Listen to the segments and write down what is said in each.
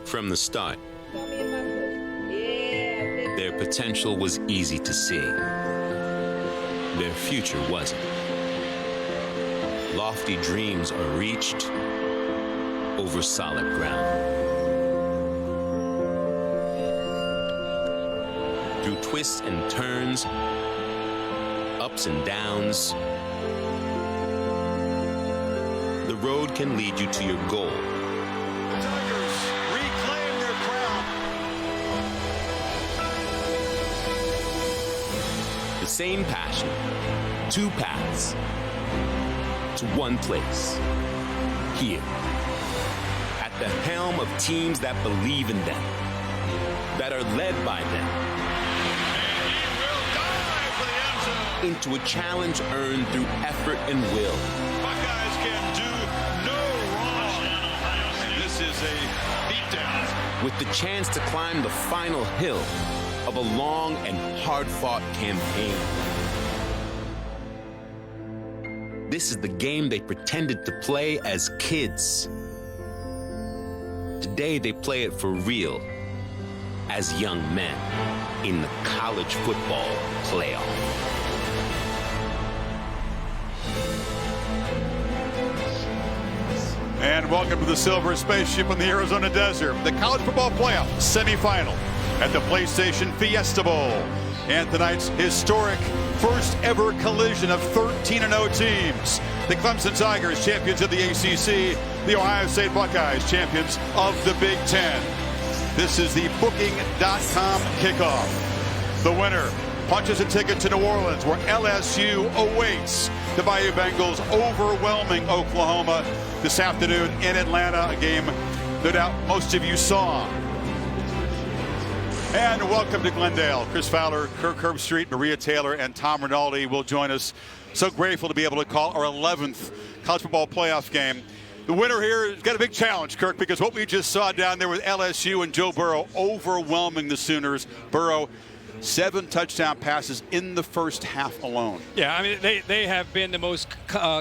From the start, their potential was easy to see. Their future wasn't. Lofty dreams are reached over solid ground. Through twists and turns, ups and downs, the road can lead you to your goal. The Tigers reclaim their crown. The same passion, two paths to one place. Here, at the helm of teams that believe in them, that are led by them. And he will dive for the end zone. Into a challenge earned through effort and will. Buckeyes can do no wrong. And this is a beatdown. With the chance to climb the final hill of a long and hard-fought campaign. This is the game they pretended to play as kids. Today they play it for real as young men in the college football playoff. And welcome to the Silver Spaceship in the Arizona Desert, the college football playoff semifinal at the PlayStation Fiesta Bowl. And tonight's historic first ever collision of 13-0 teams. The Clemson Tigers, champions of the ACC, the Ohio State Buckeyes, champions of the Big Ten. This is the Booking.com kickoff. The winner punches a ticket to New Orleans, where LSU awaits the Bayou Bengals overwhelming Oklahoma this afternoon in Atlanta, a game no doubt most of you saw. And welcome to Glendale. Chris Fowler, Kirk Herbstreit, Maria Taylor, and Tom Rinaldi will join us. So grateful to be able to call our 11th college football playoff game. The winner here has got a big challenge, Kirk, because what we just saw down there with LSU and Joe Burrow overwhelming the Sooners. Burrow, 7 touchdown passes in the first half alone. Yeah, I mean, they have been the most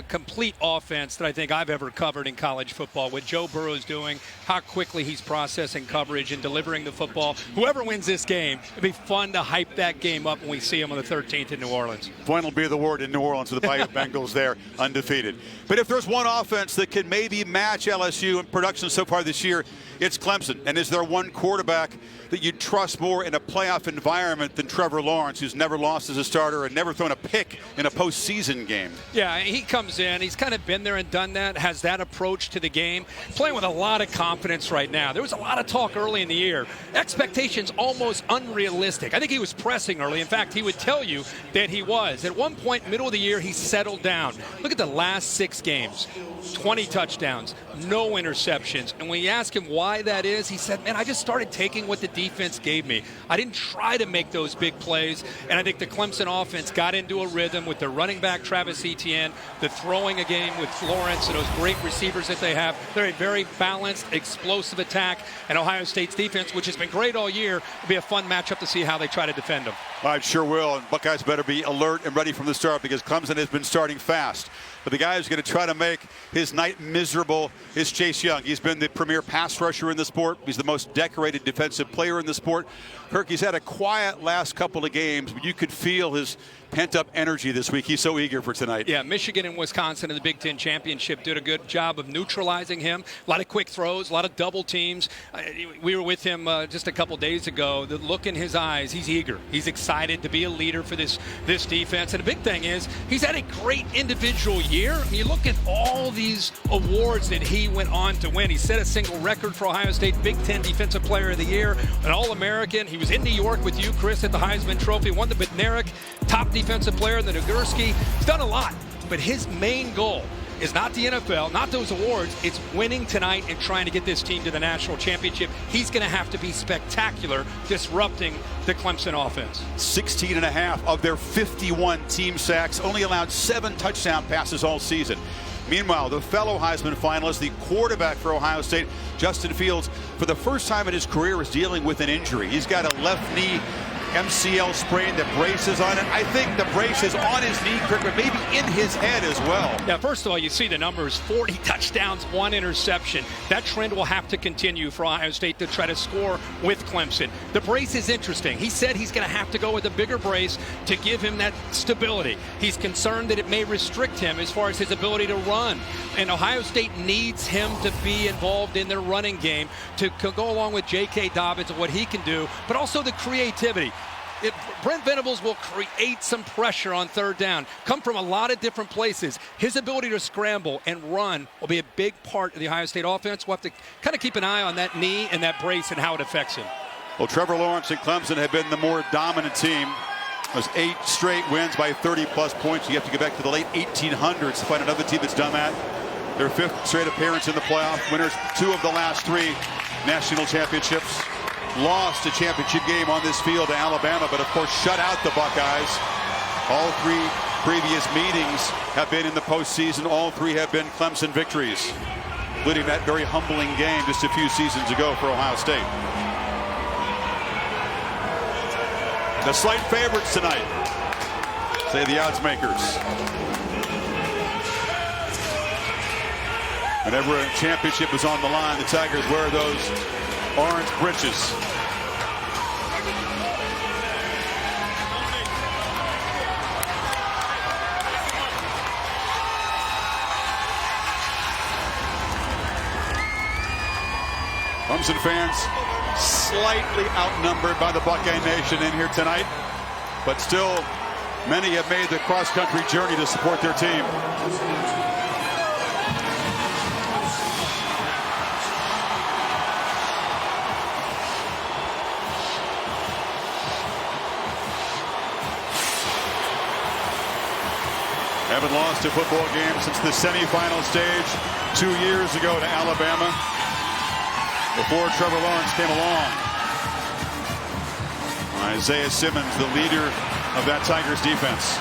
complete offense that I think I've ever covered in college football. What Joe Burrow's doing, how quickly he's processing coverage and delivering the football. Whoever wins this game, it'll be fun to hype that game up when we see them on the 13th in New Orleans. Fun will be the word in New Orleans with the Bayou Bengals there, undefeated. But if there's one offense that can maybe match LSU in production so far this year, it's Clemson. And is there one quarterback that you trust more in a playoff environment than Trevor Lawrence, who's never lost as a starter and never thrown a pick in a postseason game? Yeah, he comes in. He's kind of been there and done that, has that approach to the game, playing with a lot of confidence right now. There was a lot of talk early in the year. Expectations almost unrealistic. I think he was pressing early. In fact, he would tell you that he was. At one point, middle of the year, he settled down. Look at the last 6 games. 20 touchdowns, no interceptions. And when you ask him why that is, he said, man, I just started taking what the defense gave me. I didn't try to make those big plays. And I think the Clemson offense got into a rhythm with their running back, Travis Etienne, the throwing again with Lawrence and those great receivers that they have. They're a very balanced, explosive attack. And Ohio State's defense, which has been great all year, will be a fun matchup to see how they try to defend them. I sure will. And Buckeyes better be alert and ready from the start, because Clemson has been starting fast. But the guy who's going to try to make his night miserable is Chase Young. He's been the premier pass rusher in the sport. He's the most decorated defensive player in the sport. Kirk, he's had a quiet last couple of games, but you could feel his pent-up energy this week. He's so eager for tonight. Yeah, Michigan and Wisconsin in the Big Ten Championship did a good job of neutralizing him. A lot of quick throws, a lot of double teams. We were with him just a couple days ago. The look in his eyes, he's eager. He's excited to be a leader for this defense. And the big thing is, he's had a great individual year. I mean, you look at all these awards that he went on to win. He set a single record for Ohio State, Big Ten Defensive Player of the Year, an All-American. He was in New York with you, Chris, at the Heisman Trophy, won the Bednarik, top defensive player in the Nagurski. He's done a lot, but his main goal is not the NFL, not those awards. It's winning tonight and trying to get this team to the national championship. He's going to have to be spectacular, disrupting the Clemson offense. 16.5 of their 51 team sacks, only allowed 7 touchdown passes all season. Meanwhile, the fellow Heisman finalist, the quarterback for Ohio State, Justin Fields, for the first time in his career is dealing with an injury. He's got a left knee MCL sprain, the brace is on it. I think the brace is on his knee, Kirk, but maybe in his head as well. Yeah, first of all, you see the numbers, 40 touchdowns, 1 interception. That trend will have to continue for Ohio State to try to score with Clemson. The brace is interesting. He said he's going to have to go with a bigger brace to give him that stability. He's concerned that it may restrict him as far as his ability to run. And Ohio State needs him to be involved in their running game to go along with J.K. Dobbins and what he can do, but also the creativity. Brent Venables will create some pressure on third down, come from a lot of different places. His ability to scramble and run will be a big part of the Ohio State offense. We'll have to kind of keep an eye on that knee and that brace and how it affects him. Well, Trevor Lawrence and Clemson have been the more dominant team. There's 8 straight wins by 30-plus points. You have to go back to the late 1800s to find another team that's done that. Their 5th straight appearance in the playoff. Winners 2 of the last 3 national championships. Lost a championship game on this field to Alabama, but of course shut out the Buckeyes. All 3 previous meetings have been in the postseason. All 3 have been Clemson victories, including that very humbling game just a few seasons ago for Ohio State. The slight favorites tonight, say the odds makers. Whenever a championship is on the line, the Tigers wear those orange breeches. Clemson fans slightly outnumbered by the Buckeye Nation in here tonight, but still many have made the cross-country journey to support their team. Haven't lost a football game since the semifinal stage 2 years ago to Alabama, before Trevor Lawrence came along. Isaiah Simmons, the leader of that Tigers defense.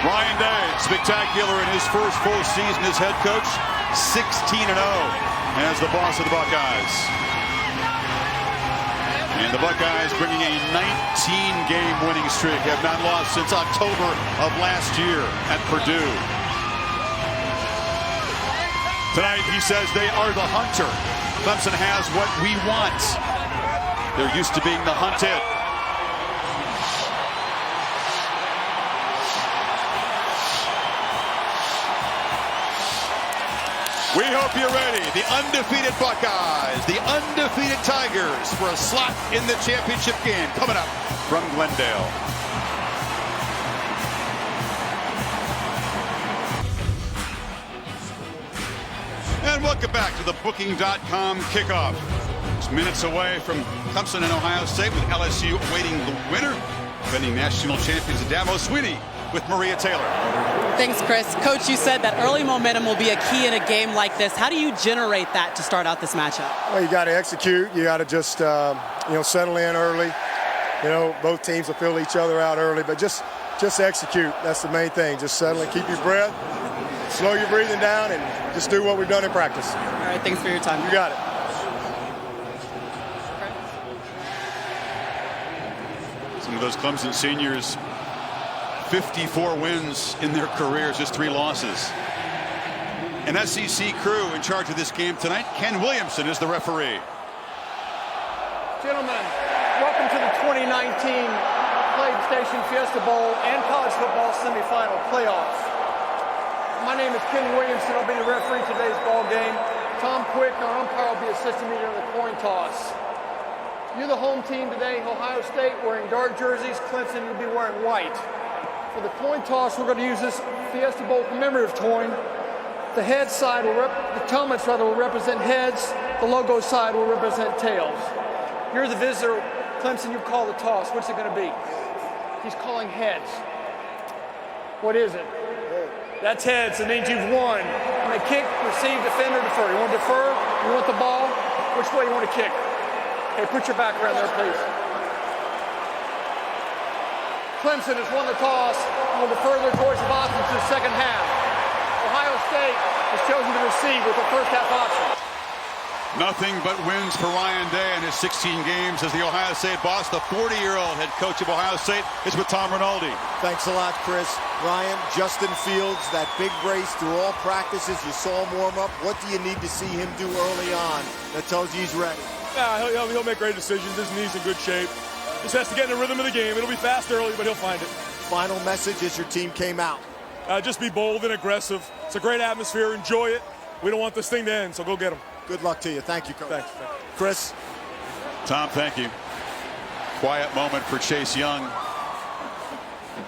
Ryan Day, spectacular in his first full season as head coach, 16-0 as the boss of the Buckeyes. And the Buckeyes bringing a 19-game winning streak, have not lost since October of last year at Purdue. Tonight, he says they are the hunter. Clemson has what we want. They're used to being the hunted. We hope you're ready. The undefeated Buckeyes, the undefeated Tigers for a slot in the championship game coming up from Glendale. And welcome back to the Booking.com kickoff. It's minutes away from Clemson and Ohio State, with LSU awaiting the winner, defending national champions Dabo Swinney with Maria Taylor. Thanks, Chris. Coach, you said that early momentum will be a key in a game like this. How do you generate that to start out this matchup? Well, you got to execute. You got to just, settle in early. Both teams will fill each other out early, but just execute. That's the main thing. Just settle and keep your breath, slow your breathing down, and just do what we've done in practice. All right, thanks for your time. You got it. Some of those Clemson seniors, 54 wins in their careers, just 3 losses. An SEC crew in charge of this game tonight. Ken Williamson is the referee. Gentlemen, welcome to the 2019 Clayton Station Fiesta Bowl and college football semifinal playoffs. My name is Ken Williamson. I'll be the referee today's ball game. Tom Quick, our umpire, will be assisting me during the coin toss. You're the home team today, Ohio State, wearing dark jerseys. Clemson, you'll be wearing white. For the coin toss, we're going to use this Fiesta Bowl commemorative coin. The head side will will represent heads. The logo side will represent tails. You're the visitor. Clemson, you call the toss. What's it going to be? He's calling heads. What is it? That's heads. It means you've won. And they kick, receive, defend, or defer. You want to defer? You want the ball? Which way you want to kick? Okay, put your back around there, please. Clemson has won the toss and will defer their choice of options to the second half. Ohio State has chosen to receive with the first half option. Nothing but wins for Ryan Day in his 16 games as the Ohio State boss. The 40-year-old head coach of Ohio State is with Tom Rinaldi. Thanks a lot, Chris. Ryan, Justin Fields, that big brace through all practices. You saw him warm up. What do you need to see him do early on that tells you he's ready? He'll make great decisions. His knee's in good shape. Just has to get in the rhythm of the game. It'll be fast early, but he'll find it. Final message as your team came out. Just be bold and aggressive. It's a great atmosphere. Enjoy it. We don't want this thing to end, so go get them. Good luck to you. Thank you, Coach. Thanks. Chris. Tom, thank you. Quiet moment for Chase Young.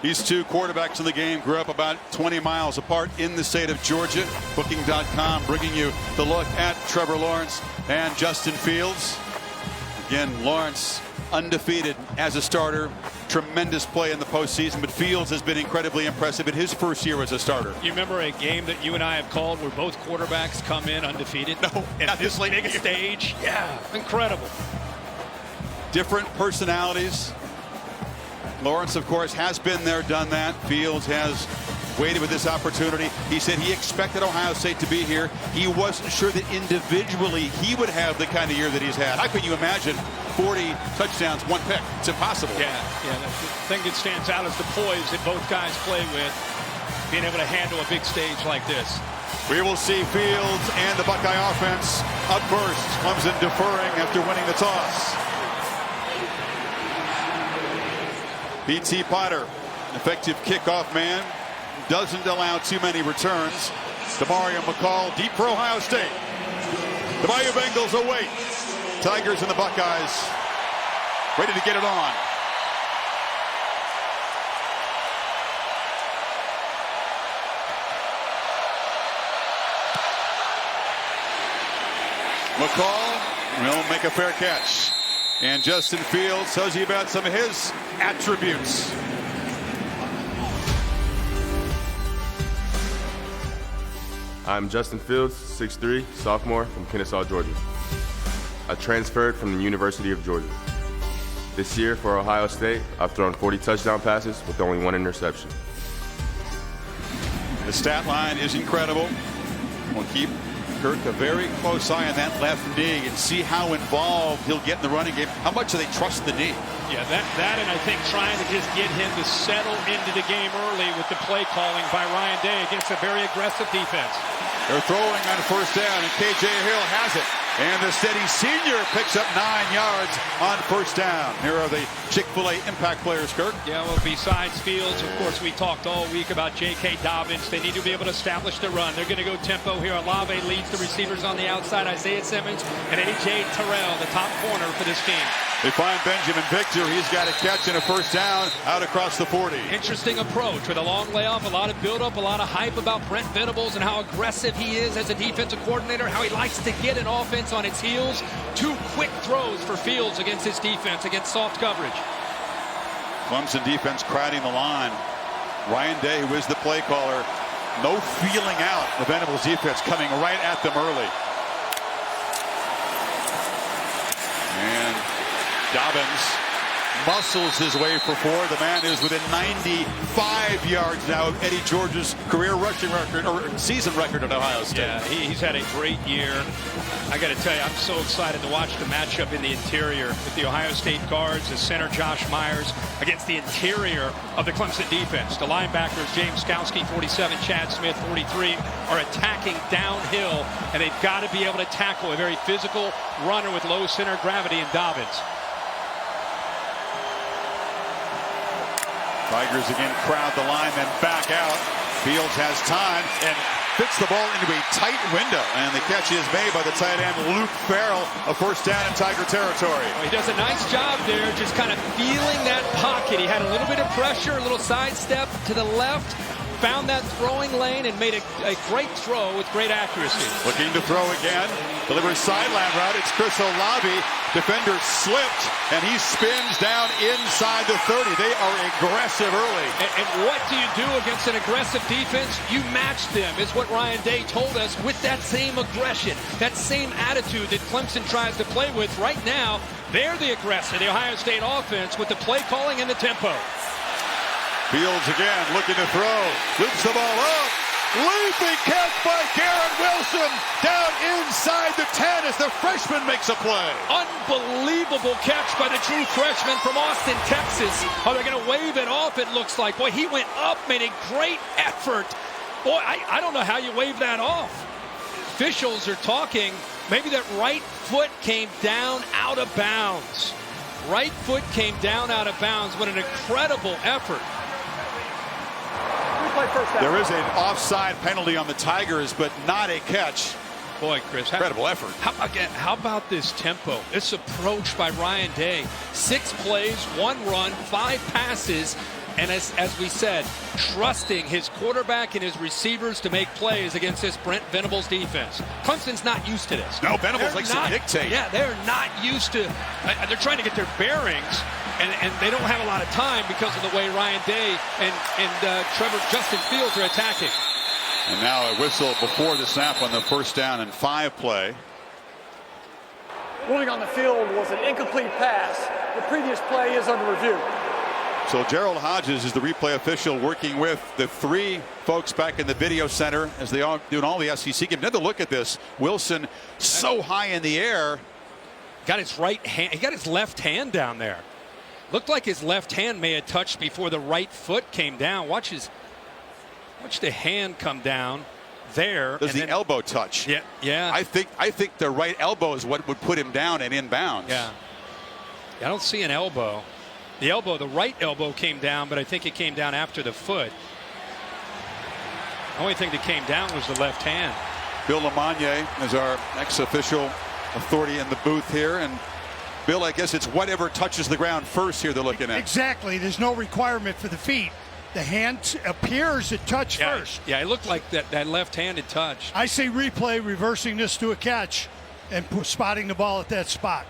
These two quarterbacks in the game grew up about 20 miles apart in the state of Georgia. Booking.com bringing you the look at Trevor Lawrence and Justin Fields. Again, Lawrence undefeated as a starter. Tremendous play in the postseason, but Fields has been incredibly impressive in his first year as a starter. You remember a game that you and I have called where both quarterbacks come in undefeated? No, at this big stage? Yeah, incredible. Different personalities. Lawrence, of course, has been there, done that. Fields has waited with this opportunity. He said he expected Ohio State to be here. He wasn't sure that individually he would have the kind of year that he's had. How can you imagine 40 touchdowns, one pick? It's impossible. Yeah. The thing that stands out is the poise that both guys play with, being able to handle a big stage like this. We will see Fields and the Buckeye offense up first. Clemson deferring after winning the toss. B.T. Potter, effective kickoff man, doesn't allow too many returns. DeMario McCall, deep for Ohio State. The Bayou Bengals await. Tigers and the Buckeyes ready to get it on. McCall will make a fair catch. And Justin Fields tells you about some of his attributes. I'm Justyn Fields, 6'3", sophomore from Kennesaw, Georgia. I transferred from the University of Georgia. This year for Ohio State, I've thrown 40 touchdown passes with only 1 interception. The stat line is incredible. We'll keep Kirk a very close eye on that left knee and see how involved he'll get in the running game. How much do they trust the knee? Yeah, that and I think trying to just get him to settle into the game early with the play calling by Ryan Day against a very aggressive defense. They're throwing on first down, and K.J. Hill has it. And the steady senior picks up 9 yards on first down. Here are the Chick-fil-A impact players, Kirk. Yeah, well, besides Fields, of course, we talked all week about J.K. Dobbins. They need to be able to establish the run. They're going to go tempo here. Olave leads the receivers on the outside. Isaiah Simmons and A.J. Terrell, the top corner for this team. They find Benjamin Victor. He's got a catch and a first down out across the 40. Interesting approach with a long layoff, a lot of build-up, a lot of hype about Brent Venables and how aggressive he is as a defensive coordinator, how he likes to get an offense on its heels. 2 quick throws for Fields against his defense, against soft coverage. Clemson defense crowding the line. Ryan Day, who is the play caller, no feeling out. The Venables defense coming right at them early. And Dobbins muscles his way for 4. The man is within 95 yards now of Eddie George's career rushing record, or season record at Ohio State. Yeah, he's had a great year. I got to tell you, I'm so excited to watch the matchup in the interior with the Ohio State guards, the center Josh Myers against the interior of the Clemson defense. The linebackers, James Skowski, 47, Chad Smith, 43, are attacking downhill, and they've got to be able to tackle a very physical runner with low center of gravity in Dobbins. Tigers again crowd the line, then back out. Fields has time and fits the ball into a tight window. And the catch is made by the tight end, Luke Farrell, a first down in Tiger territory. Well, he does a nice job there, just kind of feeling that pocket. He had a little bit of pressure, a little sidestep to the left, found that throwing lane and made a great throw with great accuracy. Looking to throw again. Delivers sideline route. It's Chris Olave. Defender slipped, and he spins down inside the 30. They are aggressive early. And what do you do against an aggressive defense? You match them, is what Ryan Day told us, with that same aggression, that same attitude that Clemson tries to play with right now. They're the aggressor, the Ohio State offense, with the play calling and the tempo. Fields again looking to throw. Loops the ball up. Leaping catch by Garrett Wilson down inside the 10 as the freshman makes a play. Unbelievable catch by the true freshman from Austin, Texas. Oh, they're going to wave it off, it looks like. Boy, he went up, made a great effort. Boy, I don't know how you wave that off. Officials are talking. Maybe that right foot came down out of bounds. Right foot came down out of bounds. What an incredible effort. There is an offside penalty on the Tigers, but not a catch. Boy, Chris, incredible effort. How about this tempo? This approach by Ryan Day. 6 plays, 1 run, 5 passes, and as we said, trusting his quarterback and his receivers to make plays against this Brent Venables defense. Clemson's not used to this. No, Venables likes to dictate. Yeah, they're not used to. They're trying to get their bearings. And they don't have a lot of time because of the way Ryan Day and Justyn Fields are attacking. And now a whistle before the snap on the first down and 5 play. Ruling on the field was an incomplete pass. The previous play is under review. So Gerald Hodges is the replay official working with the 3 folks back in the video center as they are doing all the SEC games. Another look at this. Wilson so high in the air. Got his right hand. He got his left hand down there. Looked like his left hand may have touched before the right foot came down. Watch the hand come down there. There's the elbow touch. Yeah. I think the right elbow is what would put him down and inbounds. Yeah. I don't see an elbow. The right elbow came down, but I think it came down after the foot. The only thing that came down was the left hand. Bill Lamagna is our ex-official authority in the booth here, and Bill, I guess it's whatever touches the ground first here they're looking at. Exactly. There's no requirement for the feet. The hand appears to touch first. Yeah, it looked like that left-handed touch. I say replay, reversing this to a catch and spotting the ball at that spot.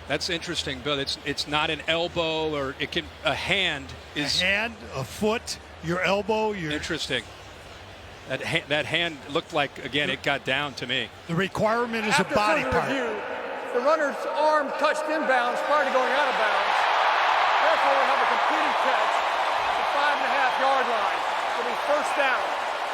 That's interesting, Bill. It's not an elbow, or a hand is a hand, a foot, your elbow. Interesting. That hand looked like, again, it got down to me. The requirement is a body part. Review, the runner's arm touched inbounds prior to going out of bounds. Therefore, we have a completed catch at the 5.5-yard line. It'll be first down.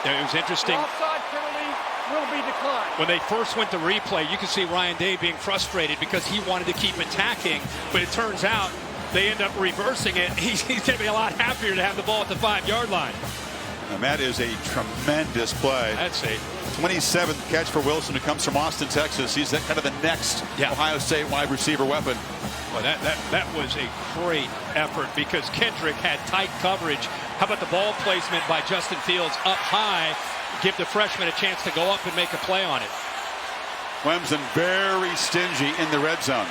Yeah, it was interesting. The offside penalty will be declined. When they first went to replay, you could see Ryan Day being frustrated because he wanted to keep attacking, but it turns out they end up reversing it. He's going to be a lot happier to have the ball at the 5-yard line. And that is a tremendous play. That's a 27th catch for Wilson, who comes from Austin, Texas. He's kind of the next Ohio State wide receiver weapon. Well, that was a great effort because Kendrick had tight coverage. How about the ball placement by Justyn Fields up high? Give the freshman a chance to go up and make a play on it. Clemson very stingy in the red zone.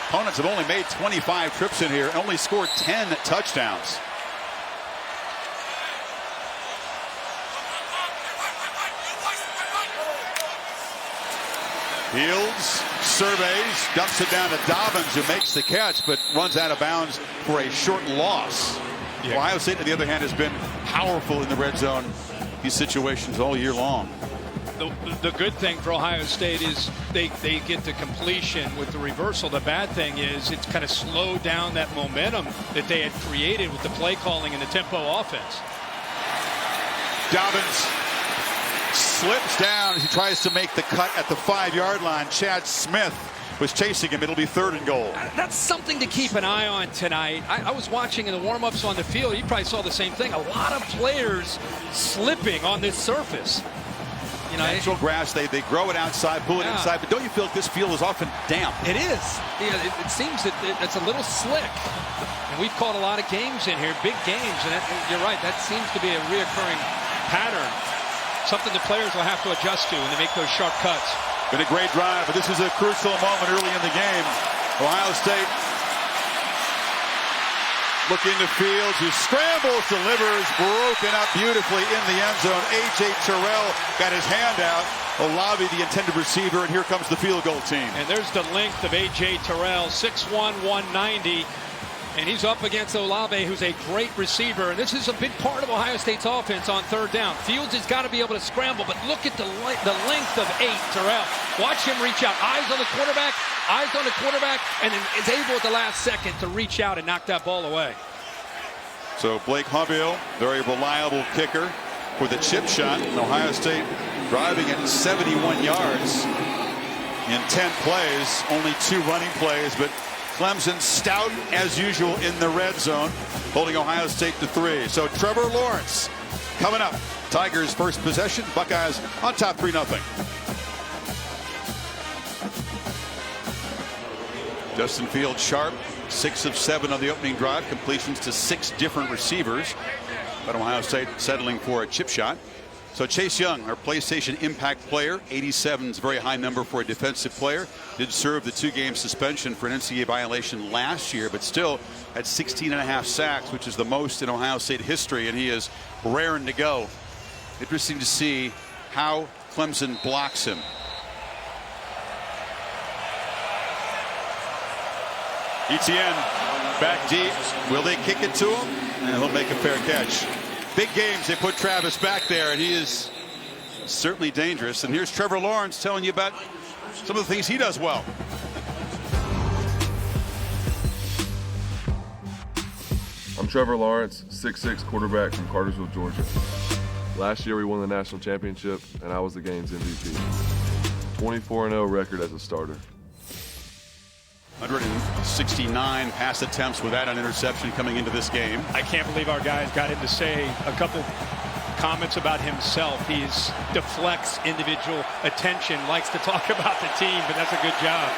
Opponents have only made 25 trips in here, only scored 10 touchdowns. Fields surveys, dumps it down to Dobbins, who makes the catch, but runs out of bounds for a short loss. Yeah. Ohio State, on the other hand, has been powerful in the red zone, these situations all year long. The good thing for Ohio State is they get to completion with the reversal. The bad thing is it's kind of slowed down that momentum that they had created with the play calling and the tempo offense. Dobbins slips down as he tries to make the cut at the 5-yard line. Chad Smith was chasing him. It'll be 3rd and goal. That's something to keep an eye on tonight. I was watching in the warm-ups on the field. You probably saw the same thing. A lot of players slipping on this surface. You know, natural grass, they grow it outside, pull it inside, but don't you feel like this field is often damp? It is. Yeah, it seems that it's a little slick. And we've caught a lot of games in here, big games, and you're right, that seems to be a reoccurring pattern. Something the players will have to adjust to when they make those sharp cuts. Been a great drive, but this is a crucial moment early in the game. Ohio State looking to Fields, who scrambles, delivers, broken up beautifully in the end zone. A.J. Terrell got his hand out. Olave, the intended receiver, and here comes the field goal team. And there's the length of A.J. Terrell, 6'1", 190. And he's up against Olave, who's a great receiver. And this is a big part of Ohio State's offense on 3rd down. Fields has got to be able to scramble, but look at the length of Terrell. Watch him reach out. Eyes on the quarterback, and then is able at the last second to reach out and knock that ball away. So Blake Haubeil, very reliable kicker. for the chip shot. Ohio State driving at 71 yards in 10 plays, only 2 running plays, but Clemson stout as usual in the red zone, holding Ohio State to 3. So Trevor Lawrence coming up. Tigers first possession, Buckeyes on top 3-0. Justin Fields sharp, 6 of 7 on the opening drive, completions to 6 different receivers, but Ohio State settling for a chip shot. So Chase Young, our PlayStation Impact player, 87 is a very high number for a defensive player. Did serve the 2-game suspension for an NCAA violation last year, but still had 16.5 sacks, which is the most in Ohio State history, and he is raring to go. Interesting to see how Clemson blocks him. Etienne back deep. Will they kick it to him? And he'll make a fair catch. Big games, they put Travis back there, and he is certainly dangerous. And here's Trevor Lawrence telling you about some of the things he does well. I'm Trevor Lawrence, 6'6" quarterback from Cartersville, Georgia. Last year we won the national championship, and I was the game's MVP. 24-0 record as a starter. 169 pass attempts without an interception coming into this game. I can't believe our guys got him to say a couple comments about himself. He deflects individual attention, likes to talk about the team, but that's a good job.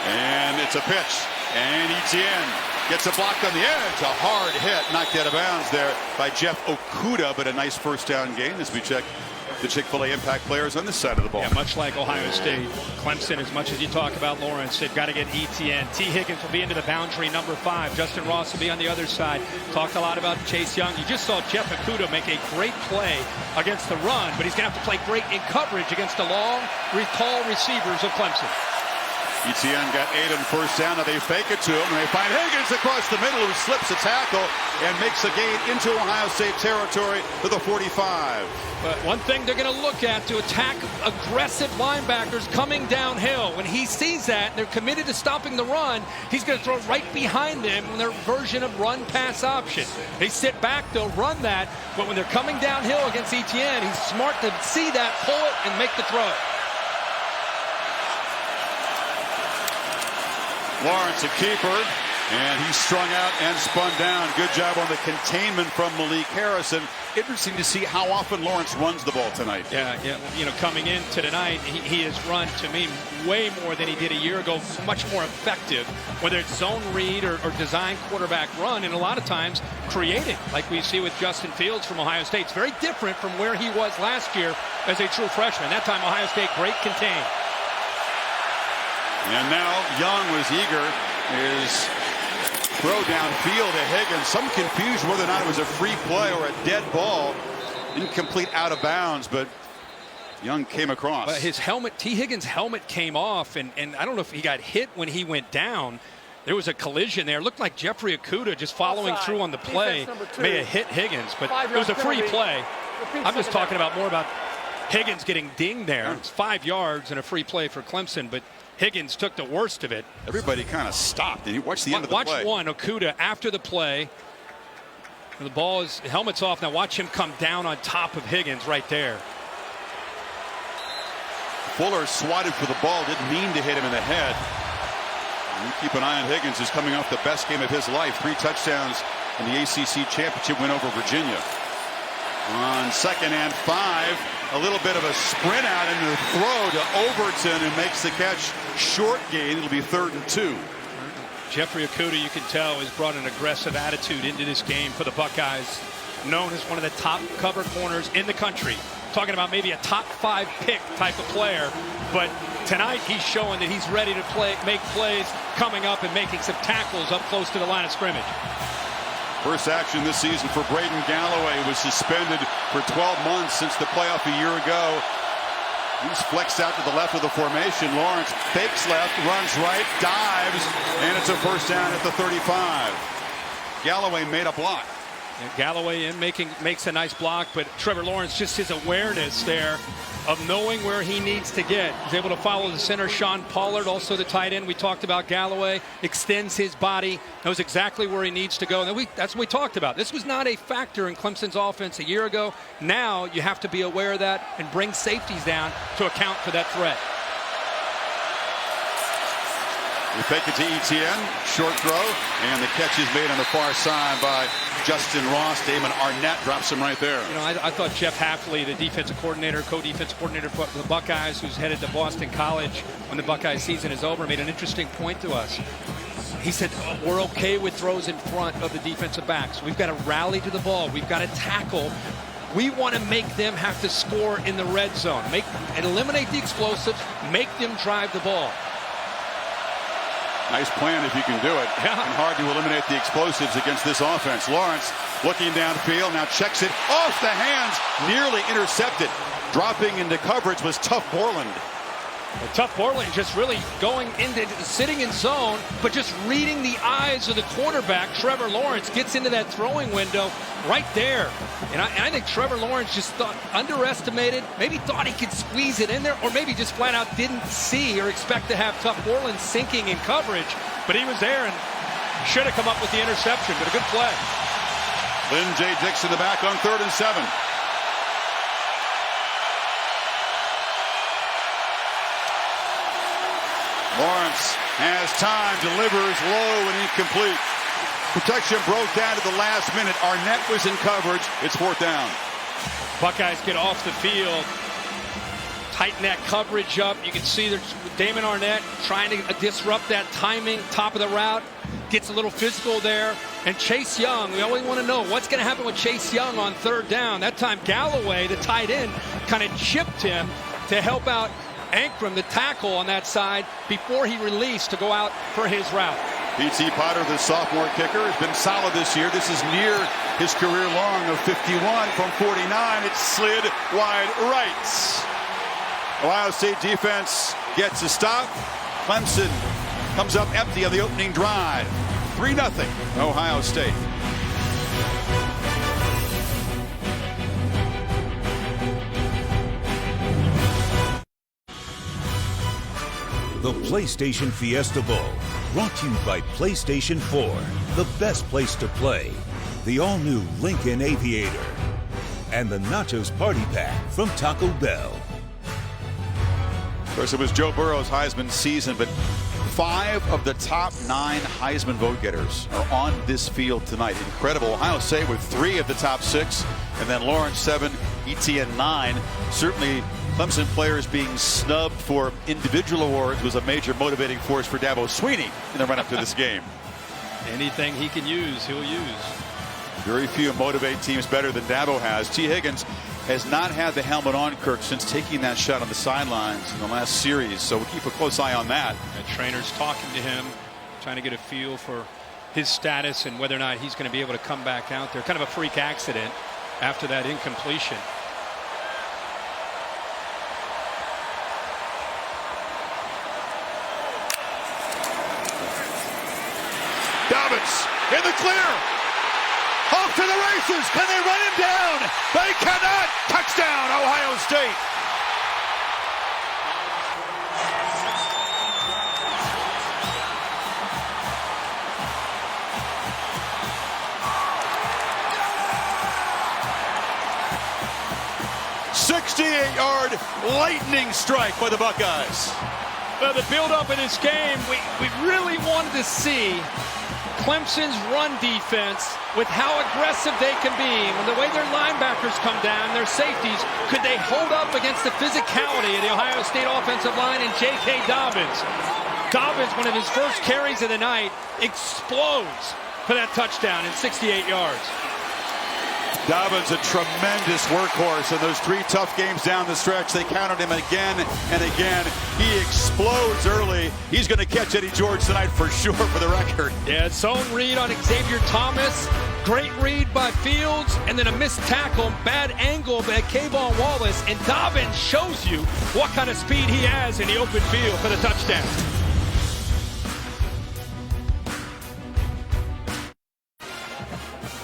And it's a pitch. And Etienne gets a block on the edge. A hard hit, knocked out of bounds there by Jeff Okudah, but a nice first down gain as we check the Chick-fil-A Impact players on this side of the ball. Yeah, much like Ohio State, Clemson, as much as you talk about Lawrence, they've got to get Etienne. T. Higgins will be into the boundary, number 5. Justyn Ross will be on the other side. Talked a lot about Chase Young. You just saw Jeff Okudah make a great play against the run, but he's going to have to play great in coverage against the long, tall receivers of Clemson. Etienne got 8 on first down. Now they fake it to him, and they find Higgins across the middle, who slips a tackle and makes a gain into Ohio State territory to the 45. But one thing they're going to look at to attack aggressive linebackers coming downhill. When he sees that, and they're committed to stopping the run, he's going to throw right behind them in their version of run-pass option. They sit back, they'll run that, but when they're coming downhill against Etienne, he's smart to see that, pull it, and make the throw. Lawrence, a keeper, and he's strung out and spun down. Good job on the containment from Malik Harrison. Interesting to see how often Lawrence runs the ball tonight. Yeah. You know, coming into tonight, he has run, to me, way more than he did a year ago, much more effective, whether it's zone read or design quarterback run, and a lot of times creating, like we see with Justin Fields from Ohio State. It's very different from where he was last year as a true freshman. That time, Ohio State, great contain. And now Young was eager. His throw downfield to Higgins. Some confusion whether or not it was a free play or a dead ball. Incomplete, out of bounds, but Young came across. But his helmet, T. Higgins' helmet came off, and I don't know if he got hit when he went down. There was a collision there. It looked like Jeffrey Okudah just following through on the play may have hit Higgins, but it was a free play. I'm just talking about more about Higgins getting dinged there. It's 5 yards and a free play for Clemson, but Higgins took the worst of it. Everybody kind of stopped. And you watch the end of the play. Watch one, Okudah, after the play. And the ball is, helmet's off. Now watch him come down on top of Higgins right there. Fuller swatted for the ball. Didn't mean to hit him in the head. And you keep an eye on Higgins, who's coming off the best game of his life. 3 touchdowns in the ACC championship win over Virginia. On 2nd and 5, a little bit of a sprint out and the throw to Overton, who makes the catch. Short gain. It'll be 3rd and 2. Jeffrey Okudah, you can tell, has brought an aggressive attitude into this game for the Buckeyes. Known as one of the top cover corners in the country. Talking about maybe a top 5 pick type of player. But tonight he's showing that he's ready to make plays coming up and making some tackles up close to the line of scrimmage. First action this season for Braden Galloway, who was suspended for 12 months since the playoff a year ago. He's flexed out to the left of the formation. Lawrence fakes left, runs right, dives, and it's a first down at the 35. Galloway made a block. And Galloway in makes a nice block, but Trevor Lawrence, just his awareness there of knowing where he needs to get. He's able to follow the center. Sean Pollard, also the tight end. We talked about Galloway, extends his body, knows exactly where he needs to go. And that's what we talked about. This was not a factor in Clemson's offense a year ago. Now you have to be aware of that and bring safeties down to account for that threat. We fake it to Etienne, short throw, and the catch is made on the far side by Justyn Ross. Damon Arnett drops him right there. You know, I thought Jeff Hafley, the defensive coordinator, co-defensive coordinator for the Buckeyes, who's headed to Boston College when the Buckeye season is over, made an interesting point to us. He said, we're okay with throws in front of the defensive backs. We've got to rally to the ball. We've got to tackle. We want to make them have to score in the red zone. Eliminate the explosives, make them drive the ball. Nice plan if you can do it. Yeah. And hard to eliminate the explosives against this offense. Lawrence looking downfield, now checks it off the hands, nearly intercepted. Dropping into coverage was Tough Borland. Tough Borland just really going into sitting in zone, but just reading the eyes of the quarterback. Trevor Lawrence gets into that throwing window right there. And I think Trevor Lawrence just underestimated, maybe thought he could squeeze it in there, or maybe just flat out didn't see or expect to have Tough Borland sinking in coverage. But he was there and should have come up with the interception, but a good play. Lynn J. Dixon in the back on 3rd and 7. Lawrence has time, delivers low and incomplete. Protection broke down at the last minute. Arnett was in coverage. It's 4th down. Buckeyes get off the field, tighten that coverage up. You can see there's Damon Arnett trying to disrupt that timing, top of the route. Gets a little physical there. And Chase Young, we always want to know what's going to happen with Chase Young on 3rd down. That time Galloway, the tight end, kind of chipped him to help out Ankrum, the tackle on that side, before he released to go out for his route. P.T. Potter, the sophomore kicker, has been solid this year. This is near his career long of 51 from 49. It slid wide right. Ohio State defense gets a stop. Clemson comes up empty on the opening drive. 3-0 Ohio State. The PlayStation Fiesta Bowl, brought to you by PlayStation 4, the best place to play. The all-new Lincoln Aviator. And the Nachos Party Pack from Taco Bell. Of course, it was Joe Burrow's Heisman season, but 5 of the top 9 Heisman vote getters are on this field tonight. Incredible. Ohio State with 3 of the top 6, and then Lawrence 7, Etienne 9. Certainly Clemson players being snubbed for individual awards was a major motivating force for Dabo Swinney in the run-up to this game. Anything he can use, he'll use. Very few motivate teams better than Dabo has. T. Higgins has not had the helmet on, Kirk, since taking that shot on the sidelines in the last series, so we'll keep a close eye on that. And trainers talking to him, trying to get a feel for his status and whether or not he's going to be able to come back out there. Kind of a freak accident after that incompletion. Dobbins in the clear. Off to the races. Can they run him down? They cannot. Touchdown, Ohio State. "68-yard lightning strike by the Buckeyes." Well, the build-up in this game, we really wanted to see Clemson's run defense with how aggressive they can be. And the way their linebackers come down, their safeties, could they hold up against the physicality of the Ohio State offensive line and J.K. Dobbins? Dobbins, one of his first carries of the night, explodes for that touchdown in 68 yards. Dobbins, a tremendous workhorse in those 3 tough games down the stretch. They counted him again and again. He explodes early. He's going to catch Eddie George tonight for sure, for the record. Yeah, zone read on Xavier Thomas. Great read by Fields, and then a missed tackle, bad angle by Kayvon Wallace. And Dobbins shows you what kind of speed he has in the open field for the touchdown.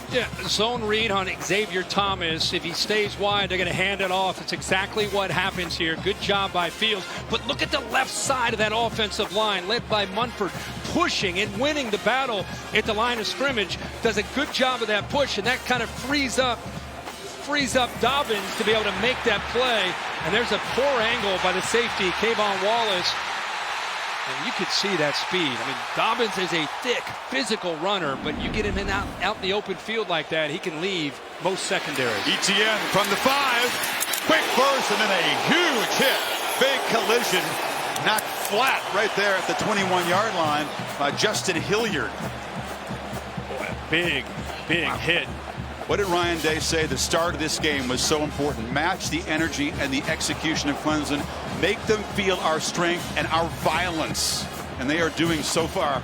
Yeah, zone read on Xavier Thomas. If he stays wide, they're going to hand it off. It's exactly what happens here. Good job by Fields. But look at the left side of that offensive line, led by Munford, pushing and winning the battle at the line of scrimmage. Does a good job of that push, and that kind of frees up Dobbins to be able to make that play. And there's a poor angle by the safety, Kayvon Wallace. And you could see that speed. I mean, Dobbins is a thick, physical runner, but you get him out in the open field like that, he can leave most secondaries. ETN from the 5. Quick burst and then a huge hit. Big collision. Knocked flat right there at the 21-yard line by Justin Hilliard. Boy, big hit. What did Ryan Day say? The start of this game was so important. Match the energy and the execution of Clemson. Make them feel our strength and our violence. And they are doing so far.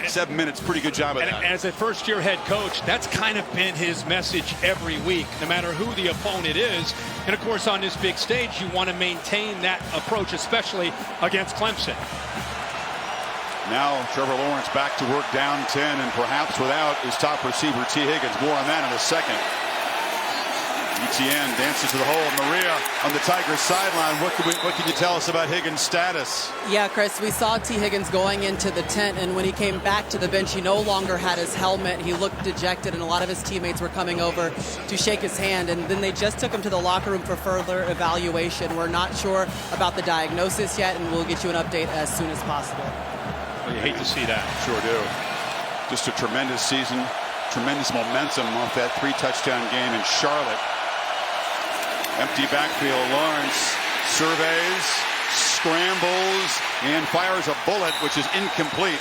7 minutes, pretty good job of that. As a first-year head coach, that's kind of been his message every week, no matter who the opponent is. And, of course, on this big stage, you want to maintain that approach, especially against Clemson. Now Trevor Lawrence back to work down 10 and perhaps without his top receiver T. Higgins. More on that in a second. ETN dances to the hole. Maria on the Tigers sideline. What can you tell us about Higgins' status? Yeah, Chris, we saw T. Higgins going into the tent, and when he came back to the bench, he no longer had his helmet. He looked dejected, and a lot of his teammates were coming over to shake his hand, and then they just took him to the locker room for further evaluation. We're not sure about the diagnosis yet, and we'll get you an update as soon as possible. Well, you hate to see that. Sure do. Just a tremendous season, tremendous momentum off that 3-touchdown game in Charlotte. Empty backfield. Lawrence surveys, scrambles, and fires a bullet, which is incomplete.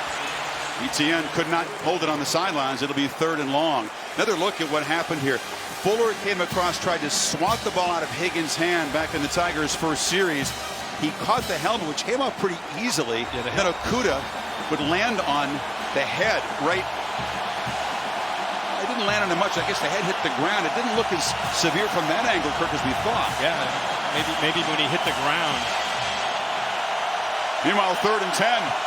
ETN could not hold it on the sidelines. It'll be 3rd and long. Another look at what happened here. Fuller came across, tried to swat the ball out of Higgins' hand back in the Tigers' first series. He caught the helmet, which came off pretty easily. Yeah, then Okuda would land on the head right. It didn't land on him much. I guess the head hit the ground. It didn't look as severe from that angle, Kirk, as we thought. Yeah, maybe when he hit the ground. Meanwhile, 3rd and 10.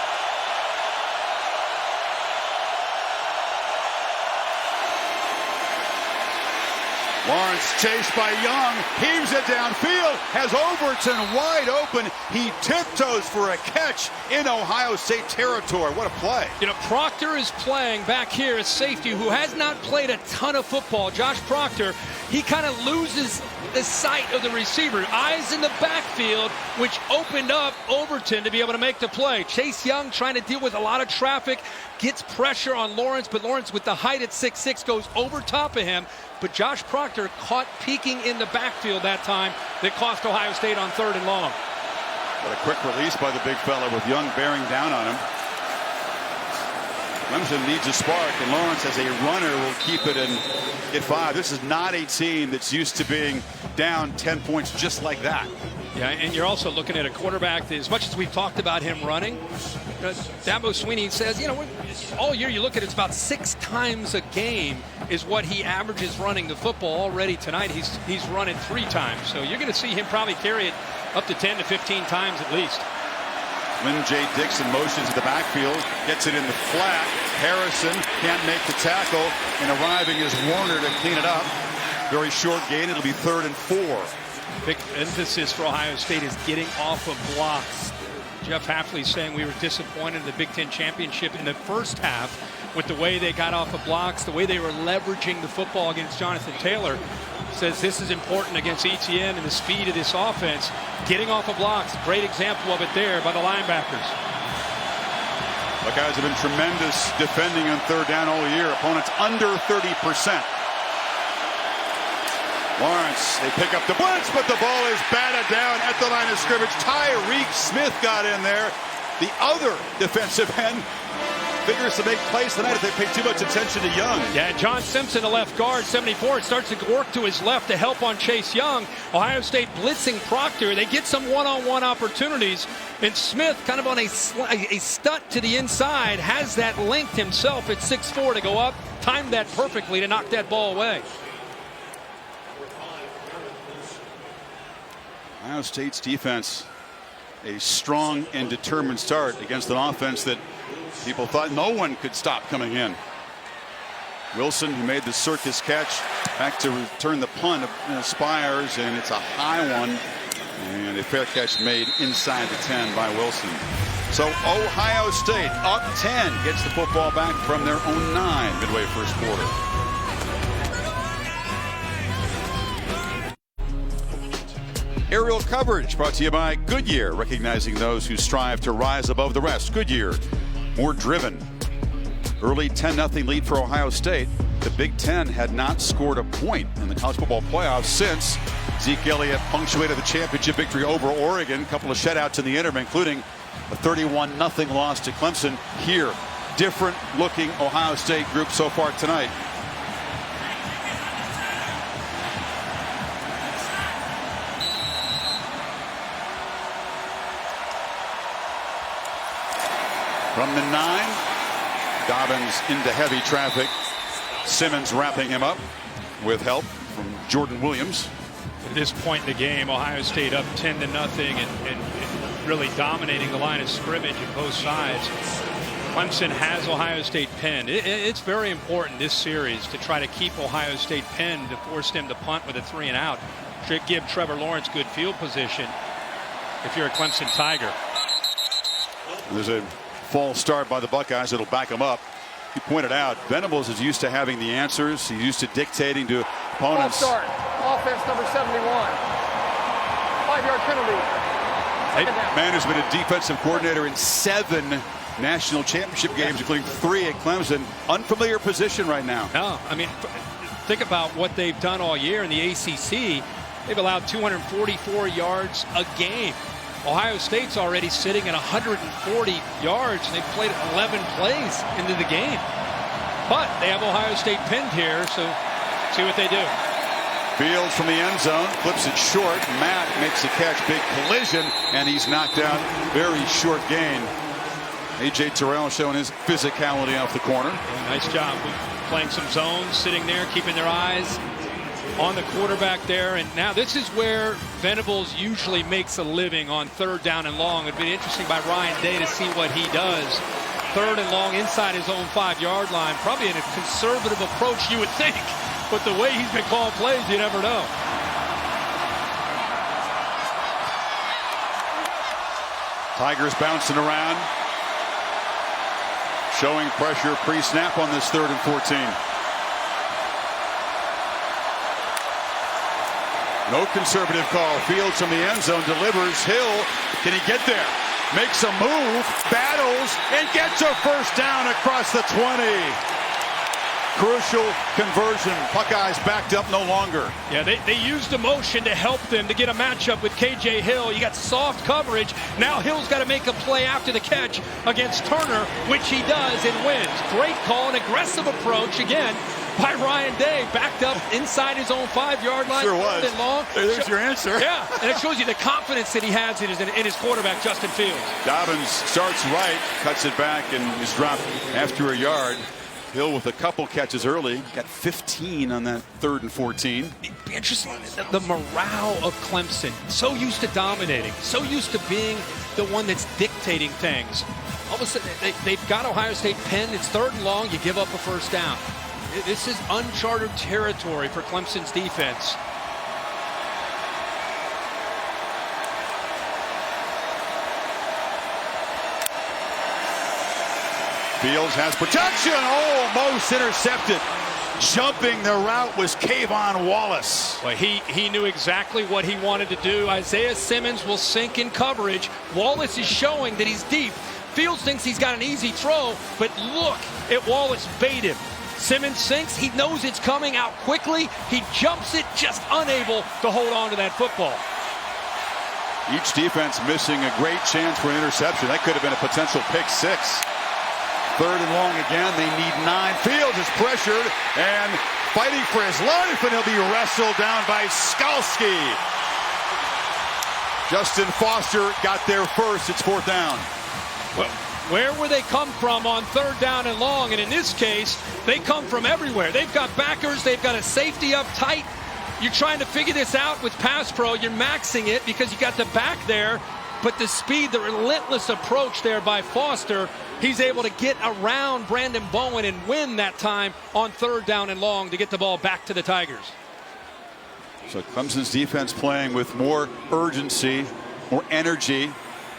Lawrence chased by Young, heaves it downfield, has Overton wide open. He tiptoes for a catch in Ohio State territory. What a play. You know, Proctor is playing back here as safety, who has not played a ton of football. Josh Proctor, he kind of loses the sight of the receiver. Eyes in the backfield, which opened up Overton to be able to make the play. Chase Young trying to deal with a lot of traffic, gets pressure on Lawrence, but Lawrence with the height at 6'6" goes over top of him. But Josh Proctor caught peeking in the backfield that time that cost Ohio State on 3rd and long. What a quick release by the big fella with Young bearing down on him. Clemson needs a spark, and Lawrence as a runner will keep it and get 5. This is not a team that's used to being down 10 points just like that. Yeah, and you're also looking at a quarterback that, as much as we've talked about him running, Dabo Swinney says, you know, all year you look at it's about 6 times a game is what he averages running the football. Already tonight he's run it 3 times. So you're going to see him probably carry it up to 10 to 15 times at least. Lynn J. Dixon motions to the backfield, gets it in the flat. Harrison can't make the tackle, and arriving is Warner to clean it up. Very short gain. It'll be 3rd and 4. Big emphasis for Ohio State is getting off of blocks. Jeff Hafley saying we were disappointed in the Big Ten Championship in the first half with the way they got off of blocks, the way they were leveraging the football against Jonathan Taylor. Says this is important against ETN and the speed of this offense. Getting off of blocks, great example of it there by the linebackers. Buckeyes have been tremendous defending on 3rd down all year. Opponents under 30%. Lawrence, they pick up the blitz, but the ball is batted down at the line of scrimmage. Tyreek Smith got in there. The other defensive end figures to make plays tonight if they pay too much attention to Young. Yeah, John Simpson, the left guard, 74, starts to work to his left to help on Chase Young. Ohio State blitzing Proctor. They get some one-on-one opportunities. And Smith, kind of on a stunt to the inside, has that linked himself at 6'4" to go up. Timed that perfectly to knock that ball away. Ohio State's defense, a strong and determined start against an offense that people thought no one could stop coming in. Wilson, who made the circus catch, back to return the punt, aspires, and it's a high one. And a fair catch made inside the 10 by Wilson. So Ohio State up 10, gets the football back from their own 9 midway first quarter. Aerial coverage brought to you by Goodyear, recognizing those who strive to rise above the rest. Goodyear, more driven. Early 10-0 lead for Ohio State. The Big Ten had not scored a point in the college football playoffs since Zeke Elliott punctuated the championship victory over Oregon. A couple of shutouts in the interim, including a 31-0 loss to Clemson. Here, different looking Ohio State group so far tonight. From the 9, Dobbins into heavy traffic. Simmons wrapping him up with help from Jordan Williams. At this point in the game, Ohio State up 10-0 and really dominating the line of scrimmage on both sides. Clemson has Ohio State pinned. It's very important this series to try to keep Ohio State pinned, to force them to punt with a 3-and-out. Should give Trevor Lawrence good field position if you're a Clemson Tiger. There's a false start by the Buckeyes. It'll back them up. He pointed out Venables is used to having the answers. He's used to dictating to opponents. False start. Offense number 71. 5-yard penalty. Second down. Man who's been a defensive coordinator in 7 national championship games, including 3 at Clemson. Unfamiliar position right now. No, I mean, think about what they've done all year in the ACC. They've allowed 244 yards a game. Ohio State's already sitting at 140 yards, and they've played 11 plays into the game. But they have Ohio State pinned here, so see what they do. Fields from the end zone, flips it short. Matt makes a catch, big collision, and he's knocked out. Very short gain. A.J. Terrell showing his physicality off the corner. Nice job playing some zones, sitting there, keeping their eyes on the quarterback there. And now this is where Venables usually makes a living on 3rd down and long. It'd be interesting by Ryan Day to see what he does. 3rd and long inside his own 5-yard line. Probably in a conservative approach, you would think. But the way he's been calling plays, you never know. Tigers bouncing around. Showing pressure pre-snap on this 3rd and 14. No conservative call. Fields from the end zone delivers. Hill, can he get there? Makes a move, battles, and gets a first down across the 20. Crucial conversion. Buckeyes backed up no longer. Yeah, they used emotion to help them to get a matchup with K.J. Hill. You got soft coverage. Now Hill's got to make a play after the catch against Turner, which he does and wins. Great call, an aggressive approach again by Ryan Day, backed up inside his own 5-yard line. Sure was. Long. There's your answer. Yeah, and it shows you the confidence that he has in his quarterback, Justin Fields. Dobbins starts right, cuts it back, and is dropped after a yard. Hill with a couple catches early. Got 15 on that 3rd and 14. It'd be interesting. The morale of Clemson, so used to dominating, so used to being the one that's dictating things. All of a sudden, they've got Ohio State pinned. It's 3rd and long. You give up a first down. This is uncharted territory for Clemson's defense. Fields has protection. Almost intercepted. Jumping the route was Kayvon Wallace. Well, he knew exactly what he wanted to do. Isaiah Simmons will sink in coverage. Wallace is showing that he's deep. Fields thinks he's got an easy throw, but look at Wallace bait him. Simmons sinks. He knows it's coming out quickly. He jumps it, just unable to hold on to that football. Each defense missing a great chance for an interception. That could have been a potential pick 6. 3rd and long again. They need 9. Fields is pressured and fighting for his life, and he'll be wrestled down by Skalski. Justin Foster got there first. It's 4th down. Well, where will they come from on 3rd down and long? And in this case, they come from everywhere. They've got backers. They've got a safety up tight. You're trying to figure this out with pass pro. You're maxing it because you got the back there. but the speed, the relentless approach there by Foster, he's able to get around Brandon Bowen and win that time on 3rd down and long to get the ball back to the Tigers. So Clemson's defense playing with more urgency, more energy,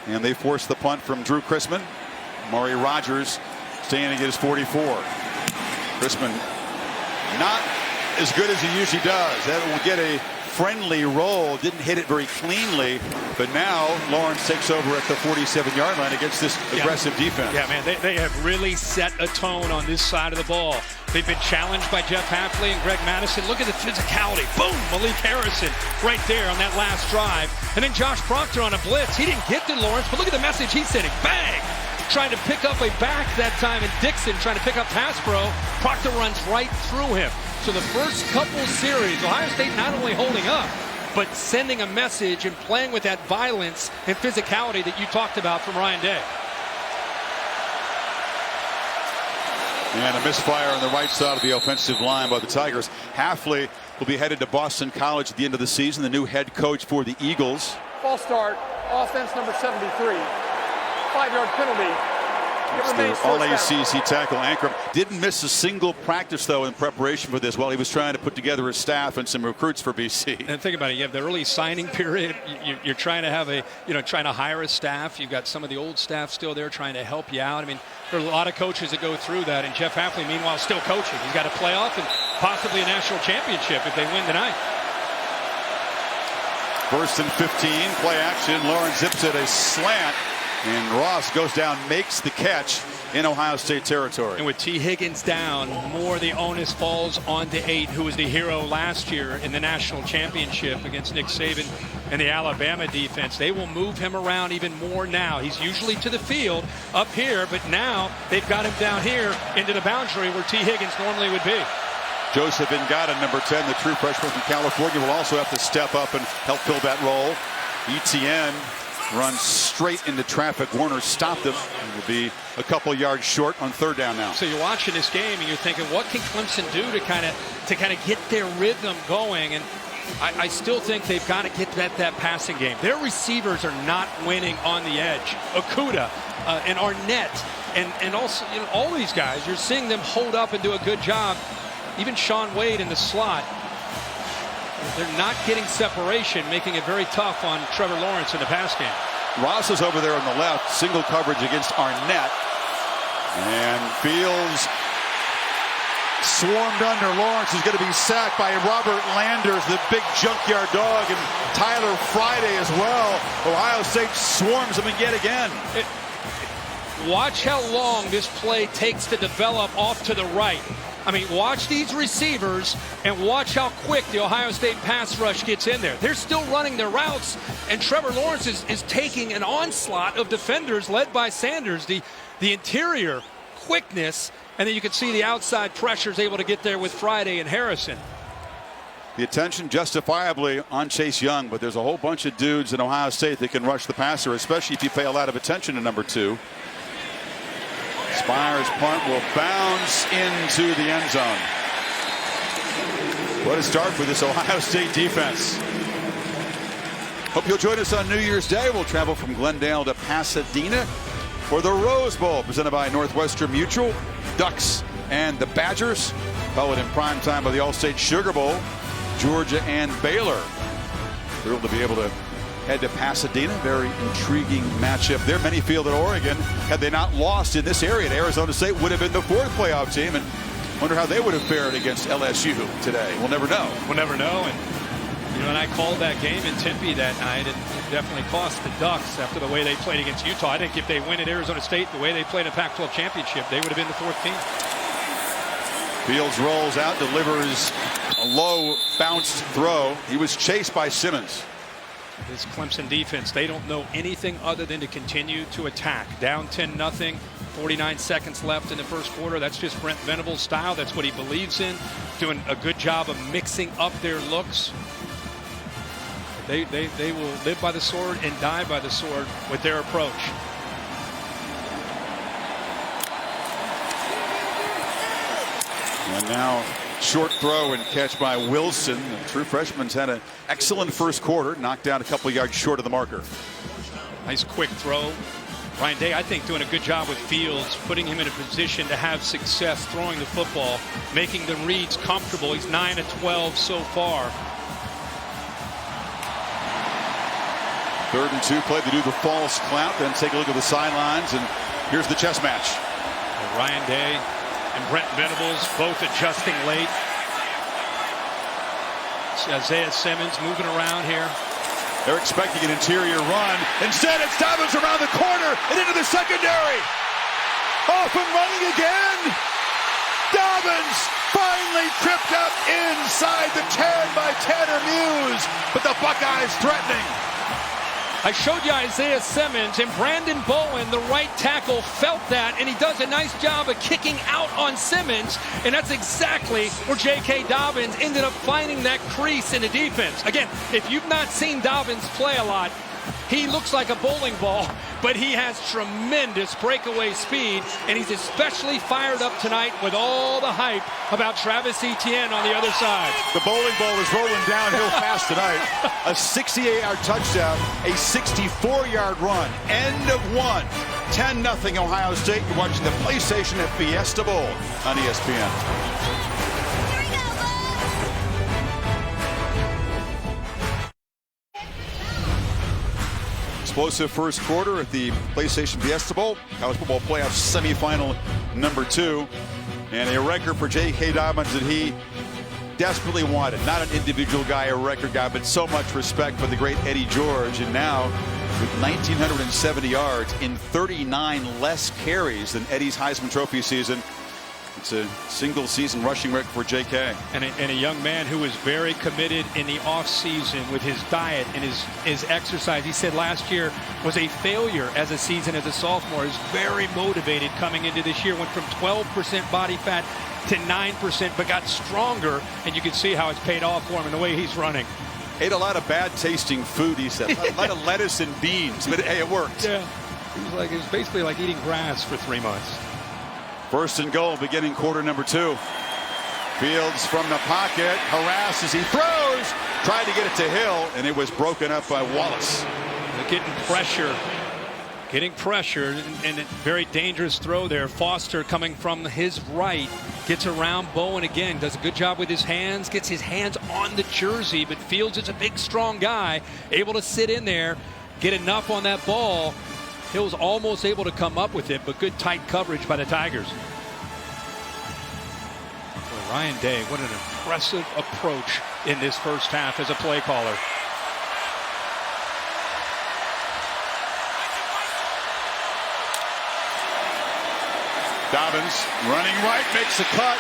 and they forced the punt from Drew Chrisman. Maury Rogers staying to get his 44. Chrisman not as good as he usually does. That will get a friendly roll. Didn't hit it very cleanly, but now Lawrence takes over at the 47-yard line against this aggressive defense. Yeah, man, they have really set a tone on this side of the ball. They've been challenged by Jeff Hafley and Greg Madison. Look at the physicality. Boom, Malik Harrison right there on that last drive. And then Josh Proctor on a blitz. He didn't get to Lawrence, but look at the message he's sending. Bang! Trying to pick up a back that time, and Dixon trying to pick up pass pro. Proctor runs right through him. So the first couple series, Ohio State not only holding up, but sending a message and playing with that violence and physicality that you talked about from Ryan Day. And a misfire on the right side of the offensive line by the Tigers. Hafley will be headed to Boston College at the end of the season, the new head coach for the Eagles. False start, offense number 73. 5-yard penalty. All-ACC tackle Ankrum didn't miss a single practice though in preparation for this while he was trying to put together a staff and some recruits for BC. And think about it, you have the early signing period. You're trying to have trying to hire a staff. You've got some of the old staff still there trying to help you out. I mean, there are a lot of coaches that go through that, and Jeff Hafley meanwhile still coaching. He's got a playoff and possibly a national championship if they win tonight. 1st and 15, play action. Lawrence zips it a slant. And Ross goes down, makes the catch in Ohio State territory. And with T. Higgins down, more the onus falls onto 8, who was the hero last year in the national championship against Nick Saban and the Alabama defense. They will move him around even more now. He's usually to the field up here, but now they've got him down here into the boundary where T. Higgins normally would be. Joseph Ngata, number 10, the true freshman from California, will also have to step up and help fill that role. ETN runs straight into traffic. Warner stopped him. It will be a couple yards short on 3rd down now. So you're watching this game and you're thinking, what can Clemson do to kind of get their rhythm going? And I still think they've got to get that passing game. Their receivers are not winning on the edge. Okudah and Arnett and also all these guys, you're seeing them hold up and do a good job. Even Sean Wade in the slot. They're not getting separation, making it very tough on Trevor Lawrence in the pass game. Ross is over there on the left, single coverage against Arnett. And Fields swarmed under. Lawrence is going to be sacked by Robert Landers, the big junkyard dog, and Tyler Friday as well. Ohio State swarms him again. Watch how long this play takes to develop off to the right. I mean, watch these receivers and watch how quick the Ohio State pass rush gets in there. They're still running their routes, and Trevor Lawrence is taking an onslaught of defenders led by Sanders. The interior quickness, and then you can see the outside pressures able to get there with Friday and Harrison. The attention justifiably on Chase Young, but there's a whole bunch of dudes in Ohio State that can rush the passer, especially if you pay a lot of attention to number 2. Spire's punt will bounce into the end zone. What a start for this Ohio State defense. Hope you'll join us on New Year's Day. We'll travel from Glendale to Pasadena for the Rose Bowl, presented by Northwestern Mutual, Ducks and the Badgers, followed in prime time by the All-State Sugar Bowl, Georgia and Baylor. Thrilled to be able to head to Pasadena. Very intriguing matchup there. Many feel that Oregon, had they not lost in this area, Arizona State would have been the 4th playoff team, and wonder how they would have fared against LSU today. We'll never know. We'll never know. And I called that game in Tempe that night, and it definitely cost the Ducks after the way they played against Utah. I think if they win at Arizona State the way they played in the Pac-12 championship, they would have been the 4th team. Fields rolls out, delivers a low bounced throw. He was chased by Simmons. This Clemson defense, they don't know anything other than to continue to attack. Down 10-0, 49 seconds left in the first quarter. That's just Brent Venables' style. That's what he believes in. Doing a good job of mixing up their looks. They will live by the sword and die by the sword with their approach. And now short throw and catch by Wilson. The true freshman's had an excellent first quarter, knocked down a couple yards short of the marker. Nice quick throw. Ryan Day, I think, doing a good job with Fields, putting him in a position to have success throwing the football, making the reads comfortable. He's 9 of 12 so far. 3rd and 2 play. They do the false clout, then take a look at the sidelines, and here's the chess match. Ryan Day and Brent Venables both adjusting late. Isaiah Simmons moving around here. They're expecting an interior run. Instead, it's Dobbins around the corner and into the secondary. Off and running again. Dobbins finally tripped up inside the 10 by Tanner Muse, but the Buckeyes threatening. I showed you Isaiah Simmons, and Brandon Bowen, the right tackle, felt that, and he does a nice job of kicking out on Simmons, and that's exactly where J.K. Dobbins ended up finding that crease in the defense. Again, if you've not seen Dobbins play a lot, he looks like a bowling ball, but he has tremendous breakaway speed, and he's especially fired up tonight with all the hype about Travis Etienne on the other side. The bowling ball is rolling downhill fast tonight. A 68-yard touchdown, a 64-yard run. End of one. 10-0 Ohio State. You're watching the PlayStation at Fiesta Bowl on ESPN. Explosive first quarter at the PlayStation Fiesta Bowl, college football playoff semifinal number 2, and a record for J.K. Dobbins that he desperately wanted. Not an individual guy, a record guy, but so much respect for the great Eddie George. And now with 1,970 yards in 39 less carries than Eddie's Heisman Trophy season. It's a single season rushing record for J.K. And a young man who was very committed in the offseason with his diet and his exercise. He said last year was a failure as a season as a sophomore. He's very motivated coming into this year. Went from 12% body fat to 9%, but got stronger. And you can see how it's paid off for him in the way he's running. Ate a lot of bad tasting food, he said. A lot of lettuce and beans, but hey, it worked. Yeah. He was basically like eating grass for 3 months. 1st and goal, beginning quarter number 2. Fields from the pocket, harassed as he throws, tried to get it to Hill, and it was broken up by Wallace. They're getting pressure, and a very dangerous throw there. Foster coming from his right, gets around Bowen again, does a good job with his hands, gets his hands on the jersey, but Fields is a big, strong guy, able to sit in there, get enough on that ball. Hill's almost able to come up with it, but good tight coverage by the Tigers. Well, Ryan Day, what an impressive approach in this first half as a play caller. Dobbins running right, makes a cut,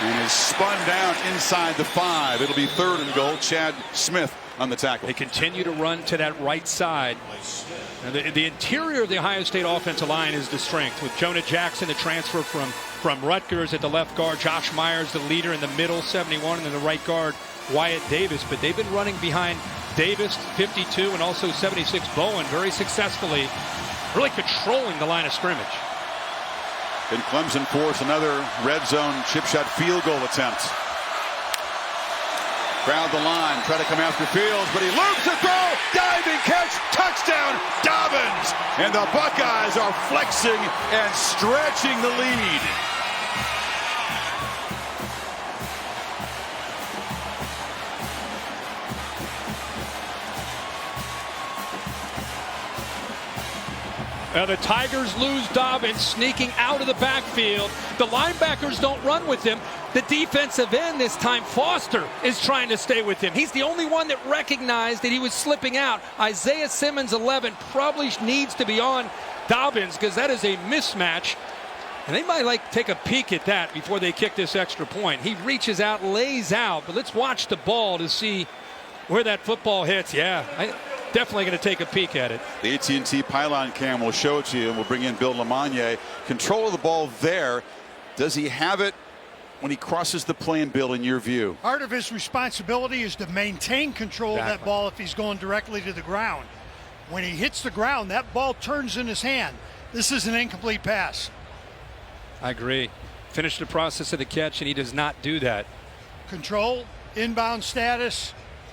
and is spun down inside the 5. It'll be 3rd and goal. Chad Smith on the tackle. They continue to run to that right side. Now the interior of the Ohio State offensive line is the strength, with Jonah Jackson, the transfer from Rutgers at the left guard, Josh Myers, the leader in the middle, 71, and then the right guard, Wyatt Davis. But they've been running behind Davis, 52, and also 76, Bowen, very successfully, really controlling the line of scrimmage. And Clemson force another red zone chip shot field goal attempt. Crowd the line, try to come after Fields, but he loops the throw, diving catch, touchdown, Dobbins! And the Buckeyes are flexing and stretching the lead. The Tigers lose Dobbins, sneaking out of the backfield. The linebackers don't run with him. The defensive end this time, Foster, is trying to stay with him. He's the only one that recognized that he was slipping out. Isaiah Simmons, 11, probably needs to be on Dobbins because that is a mismatch. And they might take a peek at that before they kick this extra point. He reaches out, lays out, but let's watch the ball to see where that football hits. Yeah, definitely going to take a peek at it. The AT&T pylon cam will show it to you, and we'll bring in Bill Lamagna. Control of the ball there. Does he have it when he crosses the plane, Bill, in your view? Part of his responsibility is to maintain control of that ball if he's going directly to the ground. When he hits the ground, that ball turns in his hand. This is an incomplete pass. I agree. Finish the process of the catch, and he does not do that. Control, inbound status,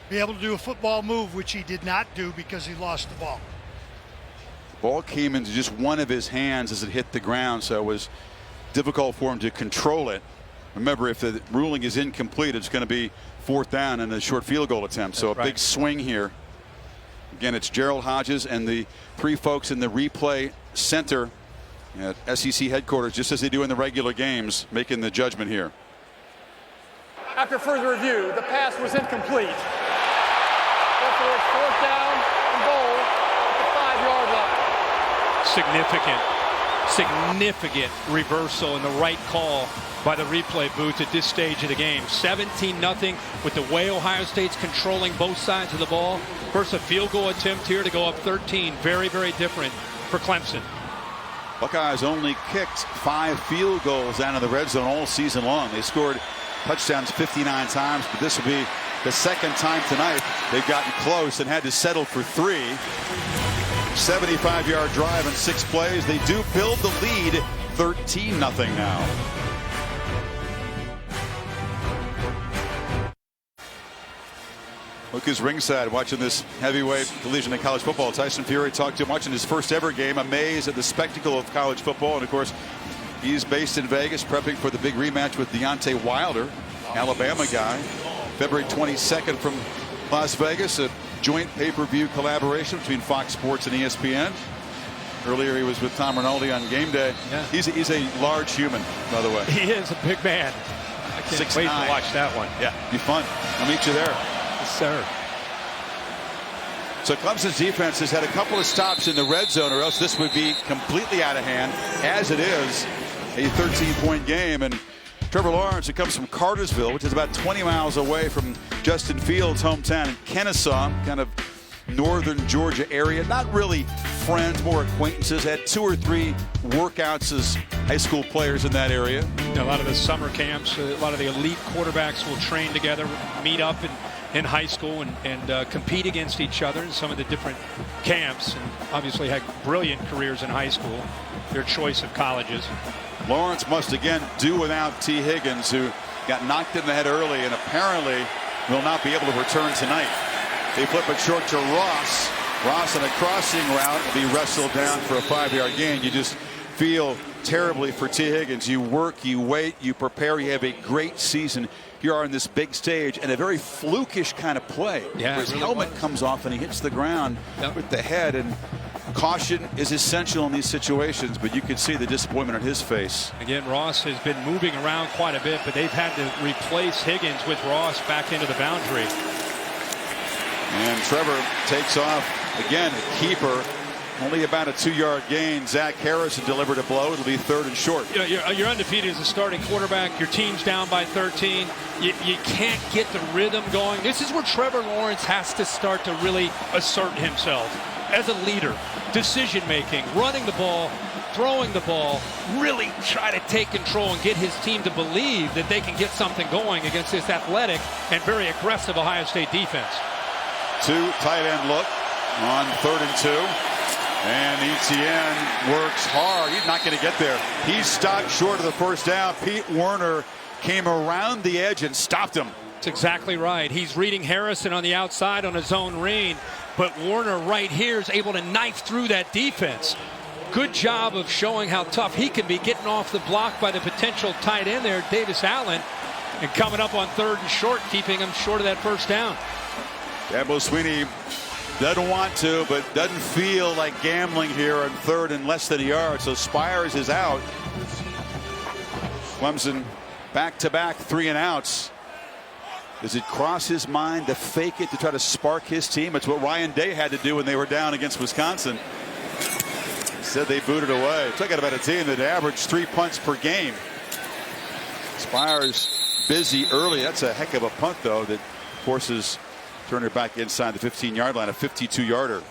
be able to do a football move, which he did not do because he lost the ball. Ball came into just one of his hands as it hit the ground, so it was difficult for him to control it. Remember, if the ruling is incomplete, it's going to be 4th down and a short field goal attempt. So a big swing here. Again, it's Gerald Hodges and the 3 folks in the replay center at SEC headquarters, just as they do in the regular games, making the judgment here. After further review, the pass was incomplete. Therefore, it's 4th down and goal at the 5-yard line. Significant reversal and the right call by the replay booth at this stage of the game. 17-0 with the way Ohio State's controlling both sides of the ball. First a field goal attempt here to go up 13. Very, very different for Clemson. Buckeyes only kicked 5 field goals down in the red zone all season long. They scored touchdowns 59 times, but this will be the 2nd time tonight they've gotten close and had to settle for 3. 75-yard drive in 6 plays. They do build the lead 13-0 now. Look who's ringside watching this heavyweight collision in college football. Tyson Fury talked to him watching his first ever game, amazed at the spectacle of college football. And of course, he's based in Vegas, prepping for the big rematch with Deontay Wilder, Alabama guy. February 22nd from Las Vegas, a joint pay-per-view collaboration between Fox Sports and ESPN. Earlier he was with Tom Rinaldi on game day. Yeah. He's a large human, by the way. He is a big man. I can't wait to watch that one. Yeah, be fun. I'll meet you there. Yes, sir. So Clemson's defense has had a couple of stops in the red zone, or else this would be completely out of hand. As it is, a 13-point game. And Trevor Lawrence, who comes from Cartersville, which is about 20 miles away from Justin Fields' hometown in Kennesaw, kind of northern Georgia area. Not really friends, more acquaintances. Had 2 or 3 workouts as high school players in that area. A lot of the summer camps, a lot of the elite quarterbacks will train together, meet up in high school and compete against each other in some of the different camps, and obviously had brilliant careers in high school, their choice of colleges. Lawrence must again do without T. Higgins, who got knocked in the head early and apparently will not be able to return tonight. They flip it short to Ross. Ross on a crossing route will be wrestled down for a 5-yard gain. You just feel terribly for T. Higgins. You work, you wait, you prepare, you have a great season. You are on this big stage and a very flukish kind of play. Yeah, his helmet comes off and he hits the ground with the head, and caution is essential in these situations, but you can see the disappointment on his face. Again, Ross has been moving around quite a bit, but they've had to replace Higgins with Ross back into the boundary. And Trevor takes off again, a keeper. Only about a 2-yard gain. Zach Harrison delivered a blow. It'll be 3rd and short. You know, you're undefeated as a starting quarterback. Your team's down by 13. You can't get the rhythm going. This is where Trevor Lawrence has to start to really assert himself as a leader. Decision making, running the ball, throwing the ball, really try to take control and get his team to believe that they can get something going against this athletic and very aggressive Ohio State defense. 2 tight end look on 3rd and 2. And Etienne works hard. He's not going to get there. He's stopped short of the 1st down. Pete Werner came around the edge and stopped him. That's exactly right. He's reading Harrison on the outside on a zone read, but Werner right here is able to knife through that defense. Good job of showing how tough he can be, getting off the block by the potential tight end there, Davis Allen, and coming up on 3rd and short, keeping him short of that 1st down. Dabo Swinney doesn't want to, but doesn't feel like gambling here on 3rd and less than a yard. So Spires is out. Clemson back-to-back 3 and outs. Does it cross his mind to fake it to try to spark his team? It's what Ryan Day had to do when they were down against Wisconsin. Instead, they booted away. Talking about a team that averaged 3 punts per game. Spires busy early. That's a heck of a punt, though, that forces Turner back inside the 15-yard line, a 52-yarder.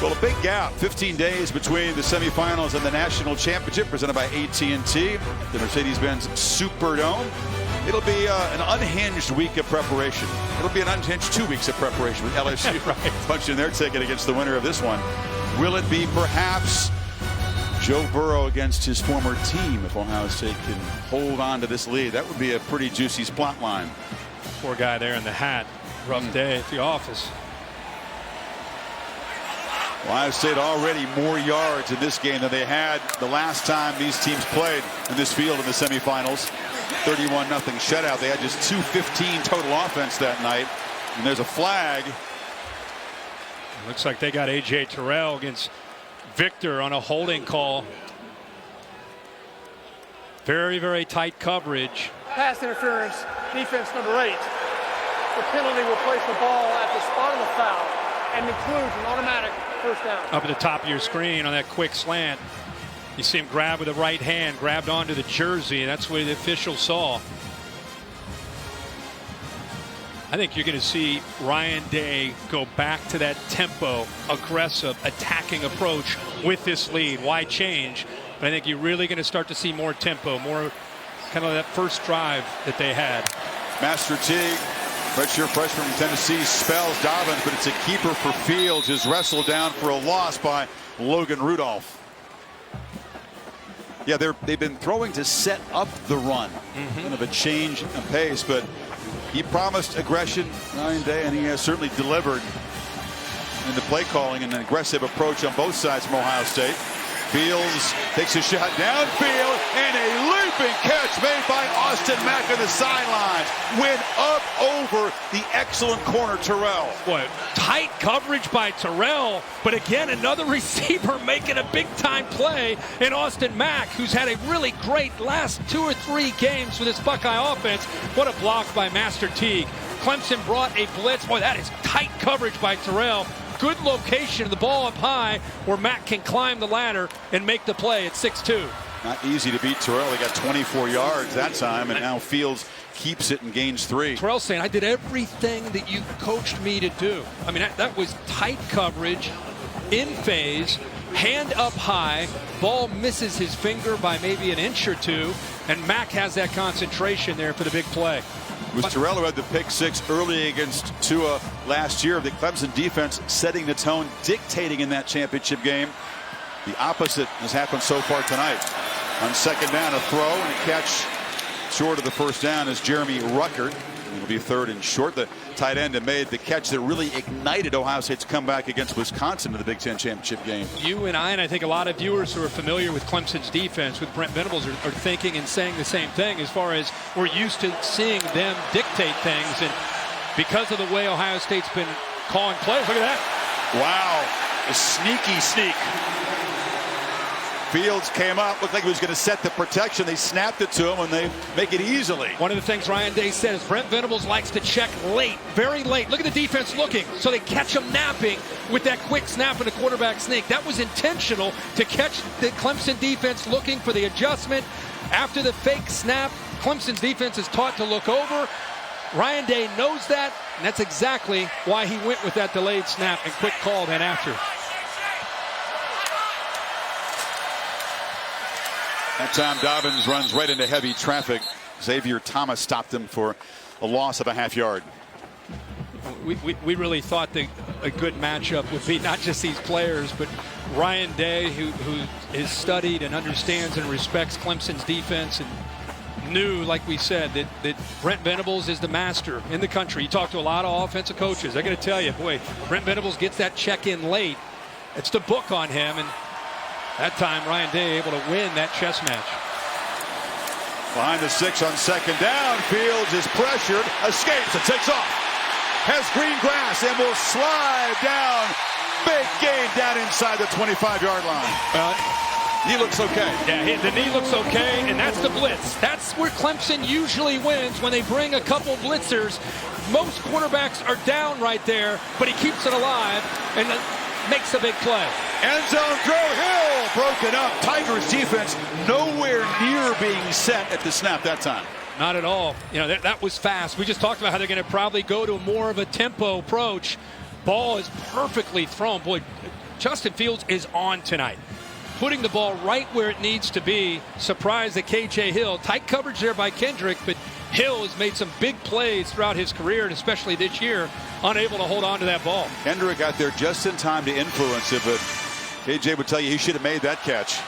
Well, a big gap, 15 days between the semifinals and the national championship presented by AT&T, the Mercedes-Benz Superdome. It'll be an unhinged week of preparation. It'll be an unhinged 2 weeks of preparation with LSU right, punching their ticket against the winner of this one. Will it be perhaps Joe Burrow against his former team if Ohio State can hold on to this lead? That would be a pretty juicy plot line. Poor guy there in the hat. Rough day at the office. Ohio State already more yards in this game than they had the last time these teams played in this field in the semifinals. 31-0 shutout. They had just 215 total offense that night. And there's a flag. Looks like they got A.J. Terrell against Victor on a holding call. Very, very tight coverage. Pass interference, defense number 8. The penalty will place the ball at the spot of the foul and includes an automatic first down. Up at the top of your screen on that quick slant, you see him grab with the right hand, grabbed onto the jersey, and that's what the official saw. I think you're going to see Ryan Day go back to that tempo, aggressive, attacking approach with this lead. Why change? But I think you're really going to start to see more tempo, more kind of that first drive that they had. Master Teague, redshirt freshman from Tennessee, spells Dobbins, but it's a keeper for Fields, is wrestled down for a loss by Logan Rudolph. Yeah, they've been throwing to set up the run. Kind of a change in pace, but he promised aggression, Ryan Day, and he has certainly delivered in the play calling and an aggressive approach on both sides from Ohio State. Fields takes a shot downfield, and a leaping catch made by Austin Mack on the sidelines. Went up over the excellent corner Terrell. Boy, tight coverage by Terrell, but again, another receiver making a big-time play in Austin Mack, who's had a really great last 2 or 3 games with this Buckeye offense. What a block by Master Teague. Clemson brought a blitz. Boy, that is tight coverage by Terrell. Good location, the ball up high where Mack can climb the ladder and make the play at 6'2". Not easy to beat Terrell. He got 24 yards that time, and now Fields keeps it and gains 3. Terrell saying, I did everything that you coached me to do. I mean, that was tight coverage, in phase, hand up high, ball misses his finger by maybe an inch or 2, and Mack has that concentration there for the big play. It was Terrell who had the pick 6 early against Tua last year. The Clemson defense setting the tone, dictating in that championship game. The opposite has happened so far tonight. On second down, a throw and a catch short of the first down is Jeremy Ruckert. It'll be 3rd and short. The tight end that made the catch that really ignited Ohio State's comeback against Wisconsin in the Big Ten championship game. You and I think a lot of viewers who are familiar with Clemson's defense with Brent Venables are thinking and saying the same thing, as far as we're used to seeing them dictate things, and because of the way Ohio State's been calling plays. Look at that. Wow, a sneaky sneak. Fields came up, looked like he was going to set the protection. They snapped it to him, and they make it easily. One of the things Ryan Day said is Brent Venables likes to check late, very late. Look at the defense looking, so they catch him napping with that quick snap and the quarterback sneak. That was intentional to catch the Clemson defense looking for the adjustment. After the fake snap, Clemson's defense is taught to look over. Ryan Day knows that, and that's exactly why he went with that delayed snap and quick call then after. That time Dobbins runs right into heavy traffic. Xavier Thomas stopped him for a loss of a half yard. We really thought that a good matchup would be not just these players, but Ryan Day, who is studied and understands and respects Clemson's defense, and knew, like we said, that Brent Venables is the master in the country. You talk to a lot of offensive coaches. I got to tell you, boy, Brent Venables gets that check in late. It's the book on him, and that time Ryan Day able to win that chess match. Behind the 6 on second down. Fields is pressured, escapes, and takes off. Has green grass and will slide down. Big gain down inside the 25-yard line. He looks okay. Yeah, the knee looks okay, and that's the blitz. That's where Clemson usually wins, when they bring a couple blitzers. Most quarterbacks are down right there, but he keeps it alive and makes a big play. End zone throw, Hill broken up. Tigers defense nowhere near being set at the snap that time. Not at all. You know, that was fast. We just talked about how they're going to probably go to more of a tempo approach. Ball is perfectly thrown. Boy, Justin Fields is on tonight, putting the ball right where it needs to be. Surprised at KJ Hill. Tight coverage there by Kendrick, but Hill has made some big plays throughout his career, and especially this year, unable to hold on to that ball. Kendrick got there just in time to influence it, but KJ would tell you he should have made that catch.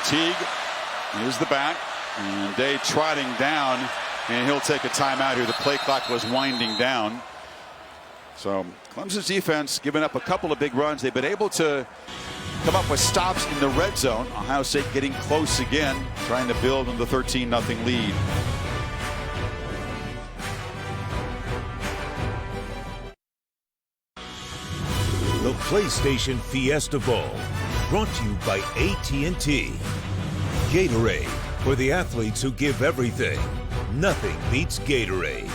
Teague is the back, and Day trotting down And he'll take a timeout here. The play clock was winding down. So Clemson's defense giving up a couple of big runs. They've been able to come up with stops in the red zone. Ohio State getting close again, trying to build on the 13-0 lead. The PlayStation Fiesta Bowl, brought to you by AT&T. Gatorade, for the athletes who give everything. Nothing beats Gatorade.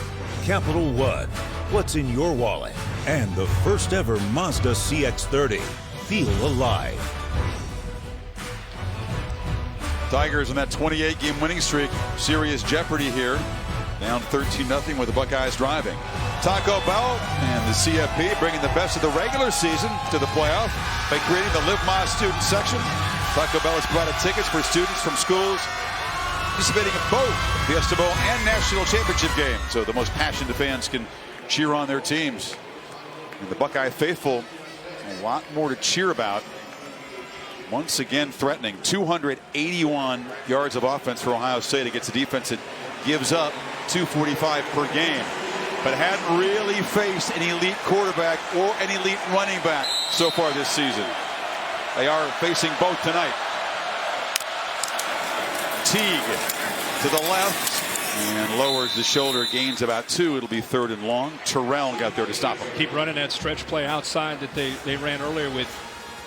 Capital One, what's in your wallet? And the first ever Mazda CX-30. Feel alive. Tigers in that 28-game winning streak. Serious jeopardy here. Down 13-0 with the Buckeyes driving. Taco Bell and the CFP bringing the best of the regular season to the playoff by creating the Live Más student section. Taco Bell has provided tickets for students from schools participating in both Fiesta Bowl and National Championship games, so the most passionate fans can cheer on their teams. And the Buckeye faithful, a lot more to cheer about. Once again threatening. 281 yards of offense for Ohio State against a defense that gives up 245 per game, but hadn't really faced an elite quarterback or an elite running back so far this season. They are facing both tonight. Teague to the left and lowers the shoulder, gains about 2. It'll be 3rd and long. Terrell got there to stop him. Keep running that stretch play outside that they ran earlier with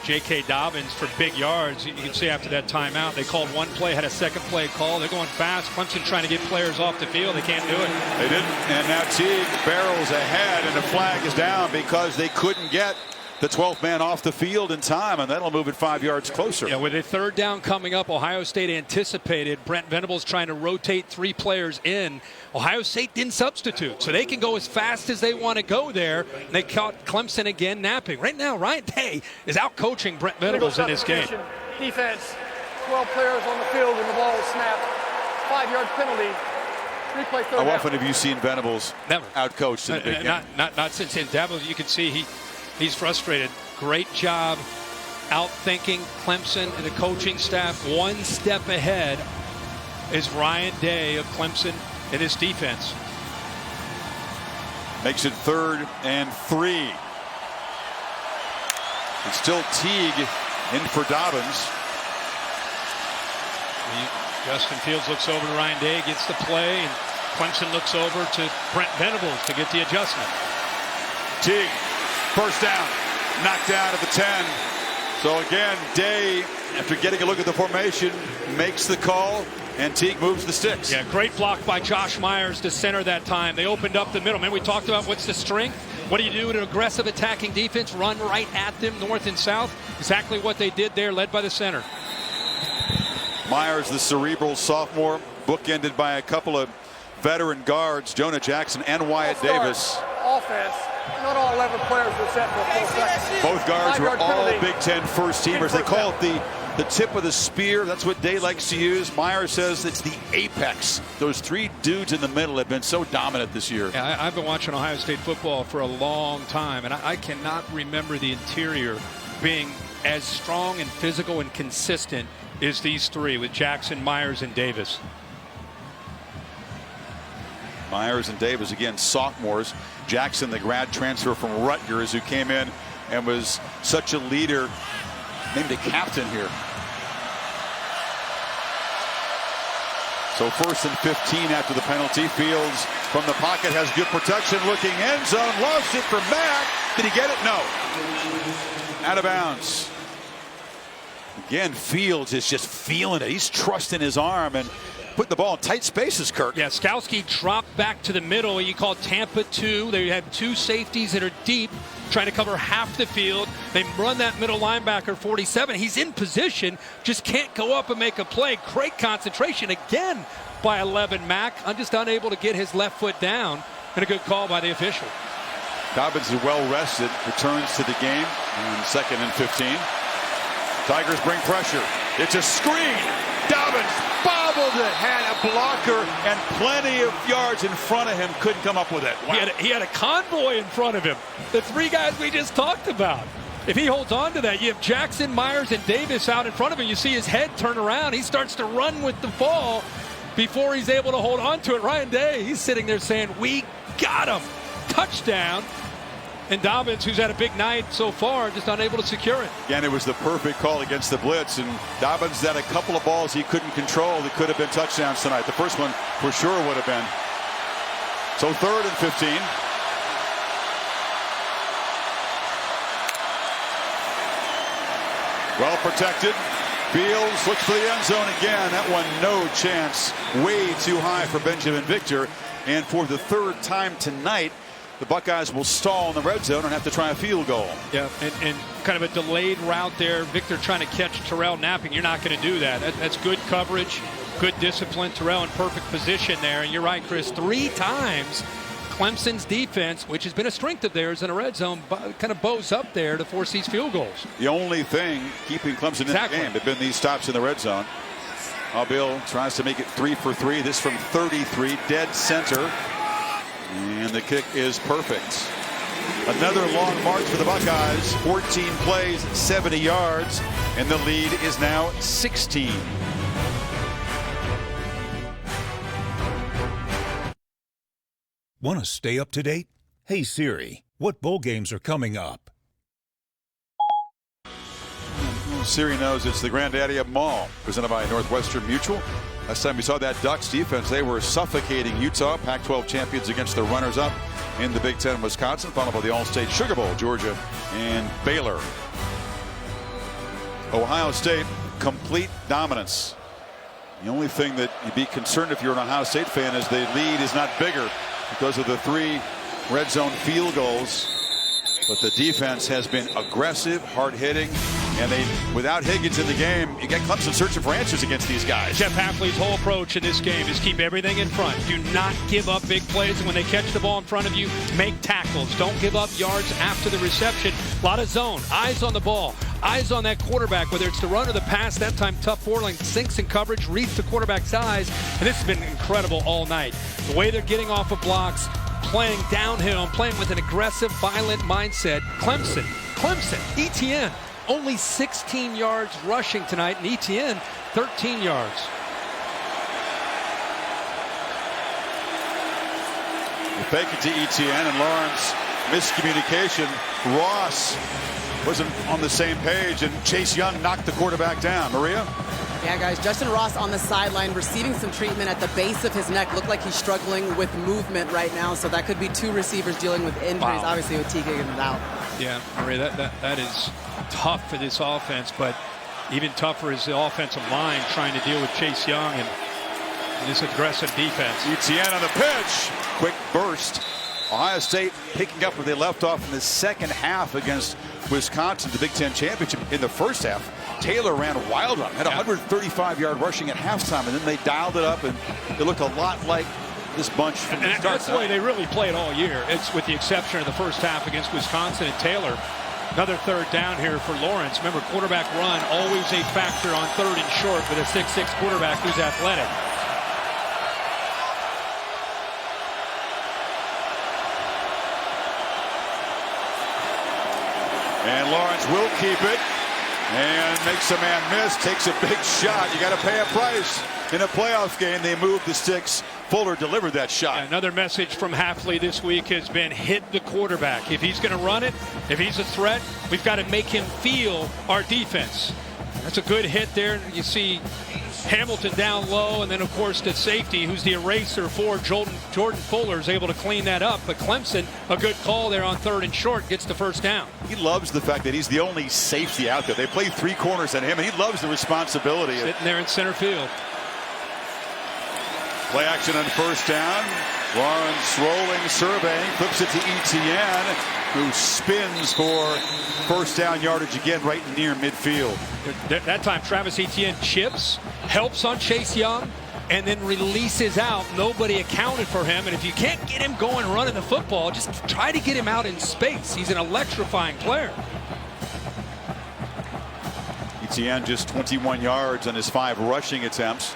J.K. Dobbins for big yards. You can see after that timeout, they called one play, had a second play call. They're going fast. Clemson trying to get players off the field. They can't do it. They didn't. And now Teague barrels ahead, and the flag is down because they couldn't get the 12th man off the field in time, and that'll move it 5 yards closer. Yeah, with a 3rd down coming up, Ohio State anticipated Brent Venables trying to rotate 3 players in. Ohio State didn't substitute, so they can go as fast as they want to go there. They caught Clemson again napping. Right now, Ryan Day is out coaching Brent Venables in this game. Defense, 12 players on the field when the ball is snapped. 5-yard penalty. Replay 3rd down. How often have you seen Venables Never out-coached in a big game? Not since in Davos. You can see he's frustrated. Great job out-thinking Clemson and the coaching staff. One step ahead is Ryan Day of Clemson and his defense. Makes it 3rd and 3. It's still Teague in for Dobbins. Justin Fields looks over to Ryan Day, gets the play, and Clemson looks over to Brent Venables to get the adjustment. Teague, 1st down, knocked down at the 10. So again, Day, after getting a look at the formation, makes the call, and Teague moves the sticks. Yeah, great block by Josh Myers to center that time. They opened up the middle. Man, we talked about what's the strength. What do you do with an aggressive attacking defense? Run right at them, north and south. Exactly what they did there, led by the center. Myers, the cerebral sophomore, bookended by a couple of veteran guards, Jonah Jackson and Wyatt Davis. Offense. Not all 11 players were set for a full second. Both guards were all Big Ten first teamers. They call it the tip of the spear. That's what Day likes to use. Myers says it's the apex. Those 3 dudes in the middle have been so dominant this year. Yeah, I've been watching Ohio State football for a long time, and I cannot remember the interior being as strong and physical and consistent as these 3 with Jackson, Myers, and Davis. Myers and Davis, again, sophomores. Jackson, the grad transfer from Rutgers, who came in and was such a leader, named a captain here. So 1st and 15 after the penalty. Fields from the pocket has good protection, looking end zone, lost it for Mack. Did he get it? No. Out of bounds. Again, Fields is just feeling it. He's trusting his arm and putting the ball in tight spaces, Kirk. Yeah, Skowski dropped back to the middle. You call Tampa 2. They have 2 safeties that are deep, trying to cover half the field. They run that middle linebacker, 47. He's in position, just can't go up and make a play. Great concentration again by 11 Mack. I'm just unable to get his left foot down, and a good call by the official. Dobbins is well rested, returns to the game on 2nd and 15. Tigers bring pressure. It's a screen. Dobbins bobbled it, had a blocker and plenty of yards in front of him, couldn't come up with it. Wow. He had a convoy in front of him. The 3 guys we just talked about. If he holds on to that, you have Jackson, Myers, and Davis out in front of him. You see his head turn around. He starts to run with the ball. before he's able to hold on to it. Ryan Day, he's sitting there saying, we got him. Touchdown. And Dobbins, who's had a big night so far, just unable to secure it. Again, it was the perfect call against the blitz, and Dobbins had a couple of balls he couldn't control that could have been touchdowns tonight. The first one for sure would have been. So 3rd and 15. Well protected. Fields looks for the end zone again. That one, no chance. Way too high for Benjamin Victor. And for the 3rd time tonight, the Buckeyes will stall in the red zone and have to try a field goal. Yeah, and kind of a delayed route there. Victor trying to catch Terrell napping. You're not going to do that. That's good coverage, good discipline. Terrell in perfect position there. And you're right, Chris, 3 times Clemson's defense, which has been a strength of theirs in a red zone, kind of bows up there to force these field goals. The only thing keeping Clemson in the game have been these stops in the red zone. Haubeil tries to make it 3 for 3. This from 33, dead center. And the kick is perfect. Another long march for the Buckeyes. 14 plays, 70 yards, and the lead is now 16. Want to stay up to date? Hey Siri, what bowl games are coming up? Siri knows it's the granddaddy of them all, presented by Northwestern Mutual. Last time we saw that Ducks defense, they were suffocating Utah, Pac-12 champions against the runners-up in the Big Ten, Wisconsin, followed by the All-State Sugar Bowl, Georgia and Baylor. Ohio State, complete dominance. The only thing that you'd be concerned if you're an Ohio State fan is the lead is not bigger because of the 3 red zone field goals. But the defense has been aggressive, hard-hitting, and without Higgins in the game, you get Clemson searching for answers against these guys. Jeff Hafley's whole approach in this game is keep everything in front. Do not give up big plays, and when they catch the ball in front of you, make tackles. Don't give up yards after the reception. A lot of zone, eyes on the ball, eyes on that quarterback, whether it's the run or the pass. That time, Tough Forling sinks in coverage, reads the quarterback's eyes, and this has been incredible all night. The way they're getting off of blocks, playing downhill, playing with an aggressive, violent mindset. Clemson, ETN, only 16 yards rushing tonight, and ETN, 13 yards. You fake it to ETN, and Lawrence, miscommunication. Ross wasn't on the same page, and Chase Young knocked the quarterback down. Maria? Yeah, guys, Justyn Ross on the sideline receiving some treatment at the base of his neck. Looked like he's struggling with movement right now, so that could be 2 receivers dealing with injuries. Wow. Obviously, with T. Higgins out. Yeah, Maria, that is tough for this offense, but even tougher is the offensive line trying to deal with Chase Young and this aggressive defense. ETN on the pitch. Quick burst. Ohio State picking up where they left off in the second half against Wisconsin, the Big Ten championship. In the first half, Taylor ran wild on him, had 135-yard rushing at halftime, and then they dialed it up, and it looked a lot like this bunch from the start. That's the way they really played all year. It's with the exception of the first half against Wisconsin and Taylor. Another 3rd down here for Lawrence. Remember, quarterback run, always a factor on 3rd and short with a 6'6" quarterback who's athletic. And Lawrence will keep it and makes a man miss, takes a big shot. You got to pay a price in a playoff game. They moved the sticks. Fuller delivered that shot. Yeah, another message from Hafley this week has been hit the quarterback. If he's going to run it, if he's a threat, we've got to make him feel our defense. That's a good hit there. You see Hamilton down low, and then, of course, the safety, who's the eraser for Jordan Fuller, is able to clean that up. But Clemson, a good call there on 3rd and short, gets the first down. He loves the fact that he's the only safety out there. They play 3 corners at him, and he loves the responsibility. Sitting there in center field. Play action on 1st down. Lawrence rolling, surveying, flips it to ETN, who spins for 1st down yardage again right near midfield. That time, Travis Etienne chips, helps on Chase Young, and then releases out. Nobody accounted for him, and if you can't get him going running the football, just try to get him out in space. He's an electrifying player. Etienne just 21 yards on his 5 rushing attempts.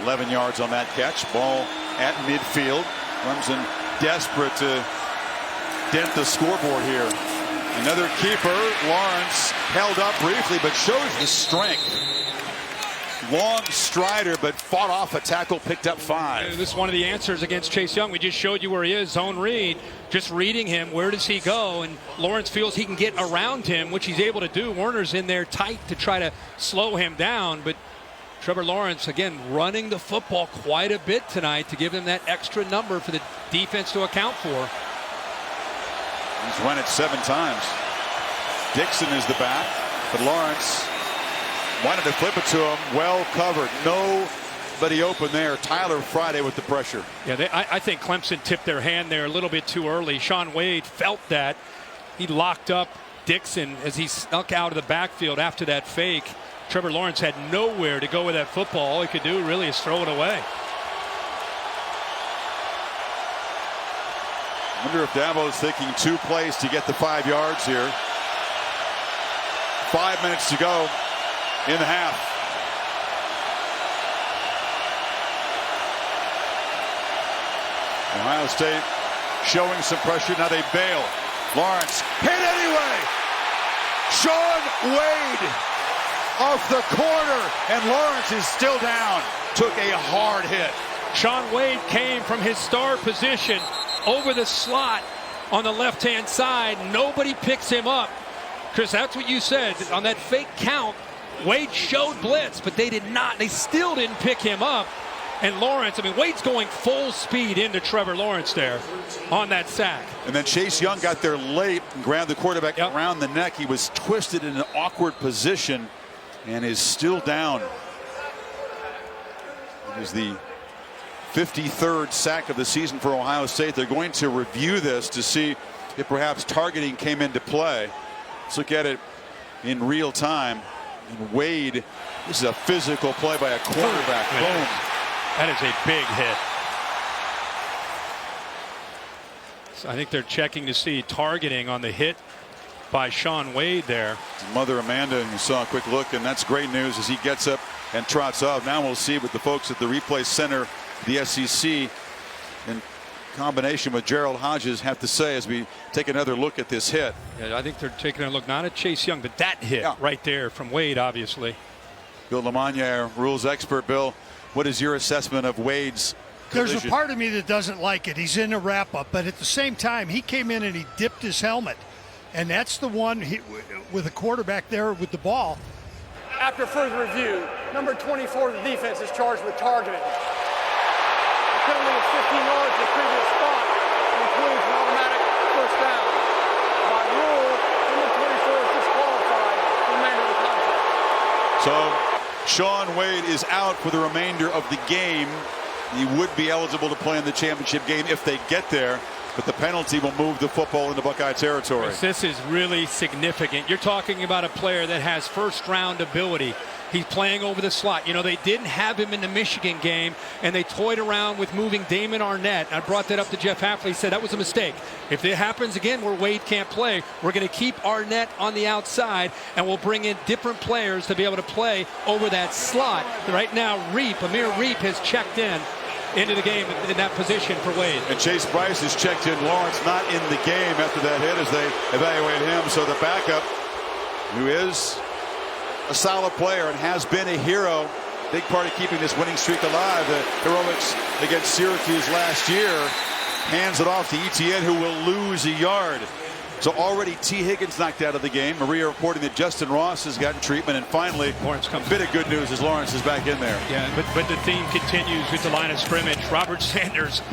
11 yards on that catch. Ball at midfield. Clemson desperate to dent the scoreboard here. Another keeper. Lawrence held up briefly, but shows the strength. long strider, but fought off a tackle, picked up 5. This is one of the answers against Chase Young. We just showed you where he is, zone read, just reading him. Where does he go? And Lawrence feels he can get around him, which he's able to do. Werner's in there tight to try to slow him down, but Trevor Lawrence, again, running the football quite a bit tonight to give him that extra number for the defense to account for. He's run it 7 times. Dixon is the back, but Lawrence wanted to flip it to him. Well covered. Nobody open there. Tyler Friday with the pressure. Yeah, I think Clemson tipped their hand there a little bit too early. Shaun Wade felt that. He locked up Dixon as he snuck out of the backfield after that fake. Trevor Lawrence had nowhere to go with that football. All he could do really is throw it away. I wonder if Dabo's thinking 2 plays to get the 5 yards here. 5 minutes to go in the half. Ohio State showing some pressure. Now they bail. Lawrence hit anyway. Shaun Wade off the corner, and Lawrence is still down. Took a hard hit. Shaun Wade came from his star position over the slot on the left-hand side. Nobody picks him up. Chris, that's what you said. On that fake count, Wade showed blitz, but they did not. They still didn't pick him up. And Lawrence, I mean, Wade's going full speed into Trevor Lawrence there on that sack. And then Chase Young got there late and grabbed the quarterback around the neck. He was twisted in an awkward position and is still down. It is the 53rd sack of the season for Ohio State. They're going to review this to see if perhaps targeting came into play. Let's look at it in real time. And Wade, this is a physical play by a quarterback. Boom. That is a big hit. So I think they're checking to see targeting on the hit by Shaun Wade there. Mother Amanda, and you saw a quick look, and that's great news as he gets up and trots off. Now we'll see what the folks at the replay center, the SEC, in combination with Gerald Hodges, have to say as we take another look at this hit. Yeah, I think they're taking a look not at Chase Young, but that hit right there from Wade, obviously. Bill LeMonnier, rules expert. Bill, what is your assessment of Wade's collision? There's a part of me that doesn't like it. He's in a wrap-up, but at the same time, he came in and he dipped his helmet. And that's the one with a quarterback there with the ball. After further review, number 24 of the defense is charged with targeting. The penalty is 15 yards to the previous spot and includes an automatic first down. By rule, number 24 is disqualified for the remainder of the contest. So Shaun Wade is out for the remainder of the game. He would be eligible to play in the championship game if they get there, but the penalty will move the football into Buckeye territory. This is really significant. You're talking about a player that has first-round ability. He's playing over the slot. You know, they didn't have him in the Michigan game, and they toyed around with moving Damon Arnett. I brought that up to Jeff Hafley. He said that was a mistake. If it happens again where Wade can't play, we're going to keep Arnett on the outside, and we'll bring in different players to be able to play over that slot. Right now, Amir Reep has checked into the game in that position for Wade. And Chase Bryce has checked in. Lawrence not in the game after that hit as they evaluate him. So the backup, who is a solid player and has been a hero, big part of keeping this winning streak alive. The heroics against Syracuse last year, hands it off to Etienne, who will lose a yard. So already T. Higgins knocked out of the game. Maria reporting that Justyn Ross has gotten treatment. And finally, Lawrence comes. A bit of good news as Lawrence is back in there. Yeah, but the theme continues with the line of scrimmage. Robert Sanders,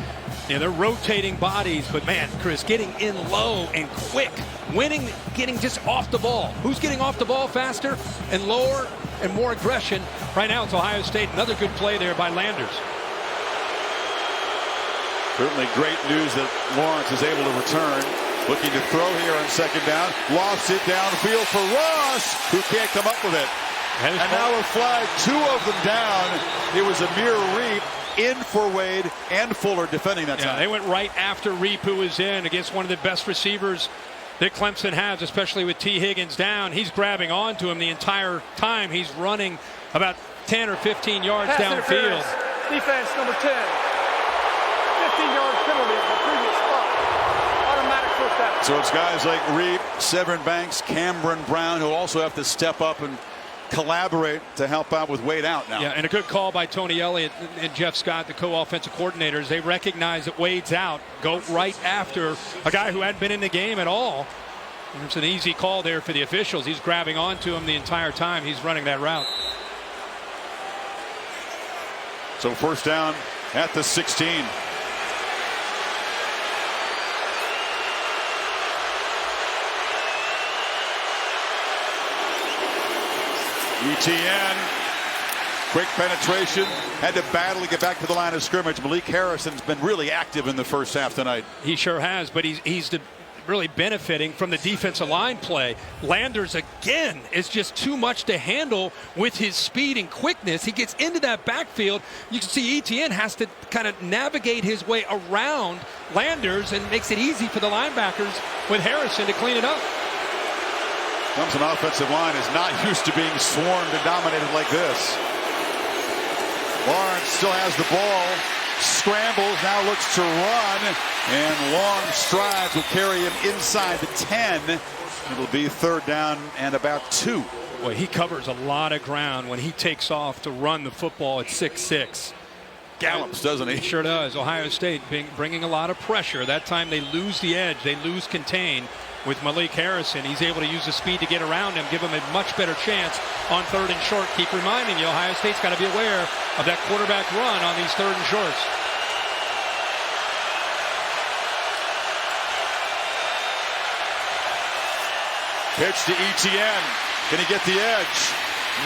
they're rotating bodies, but man, Chris, getting in low and quick, getting just off the ball. Who's getting off the ball faster and lower and more aggression? Right now it's Ohio State. Another good play there by Landers. Certainly great news that Lawrence is able to return. Looking to throw here on second down. Lofts it downfield for Ross, who can't come up with it. And now a flag, 2 of them down. It was Amir Reep in for Wade and Fuller defending that time. They went right after Reep, who was in against one of the best receivers that Clemson has, especially with T. Higgins down. He's grabbing onto him the entire time. He's running about 10 or 15 yards downfield. Defense number 10. 15-yard penalty for previous spot. Automatic first down. So it's guys like Reep, Severn Banks, Cameron Brown who also have to step up and collaborate to help out with Wade out now. Yeah, and a good call by Tony Elliott and Jeff Scott, the co-offensive coordinators. They recognize that Wade's out, go right after a guy who hadn't been in the game at all. And it's an easy call there for the officials. He's grabbing onto him the entire time he's running that route. So first down at the 16. ETN, quick penetration, had to battle to get back to the line of scrimmage. Malik Harrison's been really active in the first half tonight. He sure has, but he's really benefiting from the defensive line play. Landers again is just too much to handle with his speed and quickness. He gets into that backfield. You can see ETN has to kind of navigate his way around Landers and makes it easy for the linebackers with Harrison to clean it up. Clemson offensive line is not used to being swarmed and dominated like this. Lawrence still has the ball, scrambles, now looks to run, and long strides will carry him inside the 10. It'll be third down and about 2. Boy, he covers a lot of ground when he takes off to run the football at 6'6". Gallops, doesn't he? He sure does. Ohio State bringing a lot of pressure. That time they lose the edge. They lose contain. With Malik Harrison, he's able to use the speed to get around him, give him a much better chance on third and short. Keep reminding you, Ohio State's got to be aware of that quarterback run on these third and shorts. Pitch to ETN. Can he get the edge?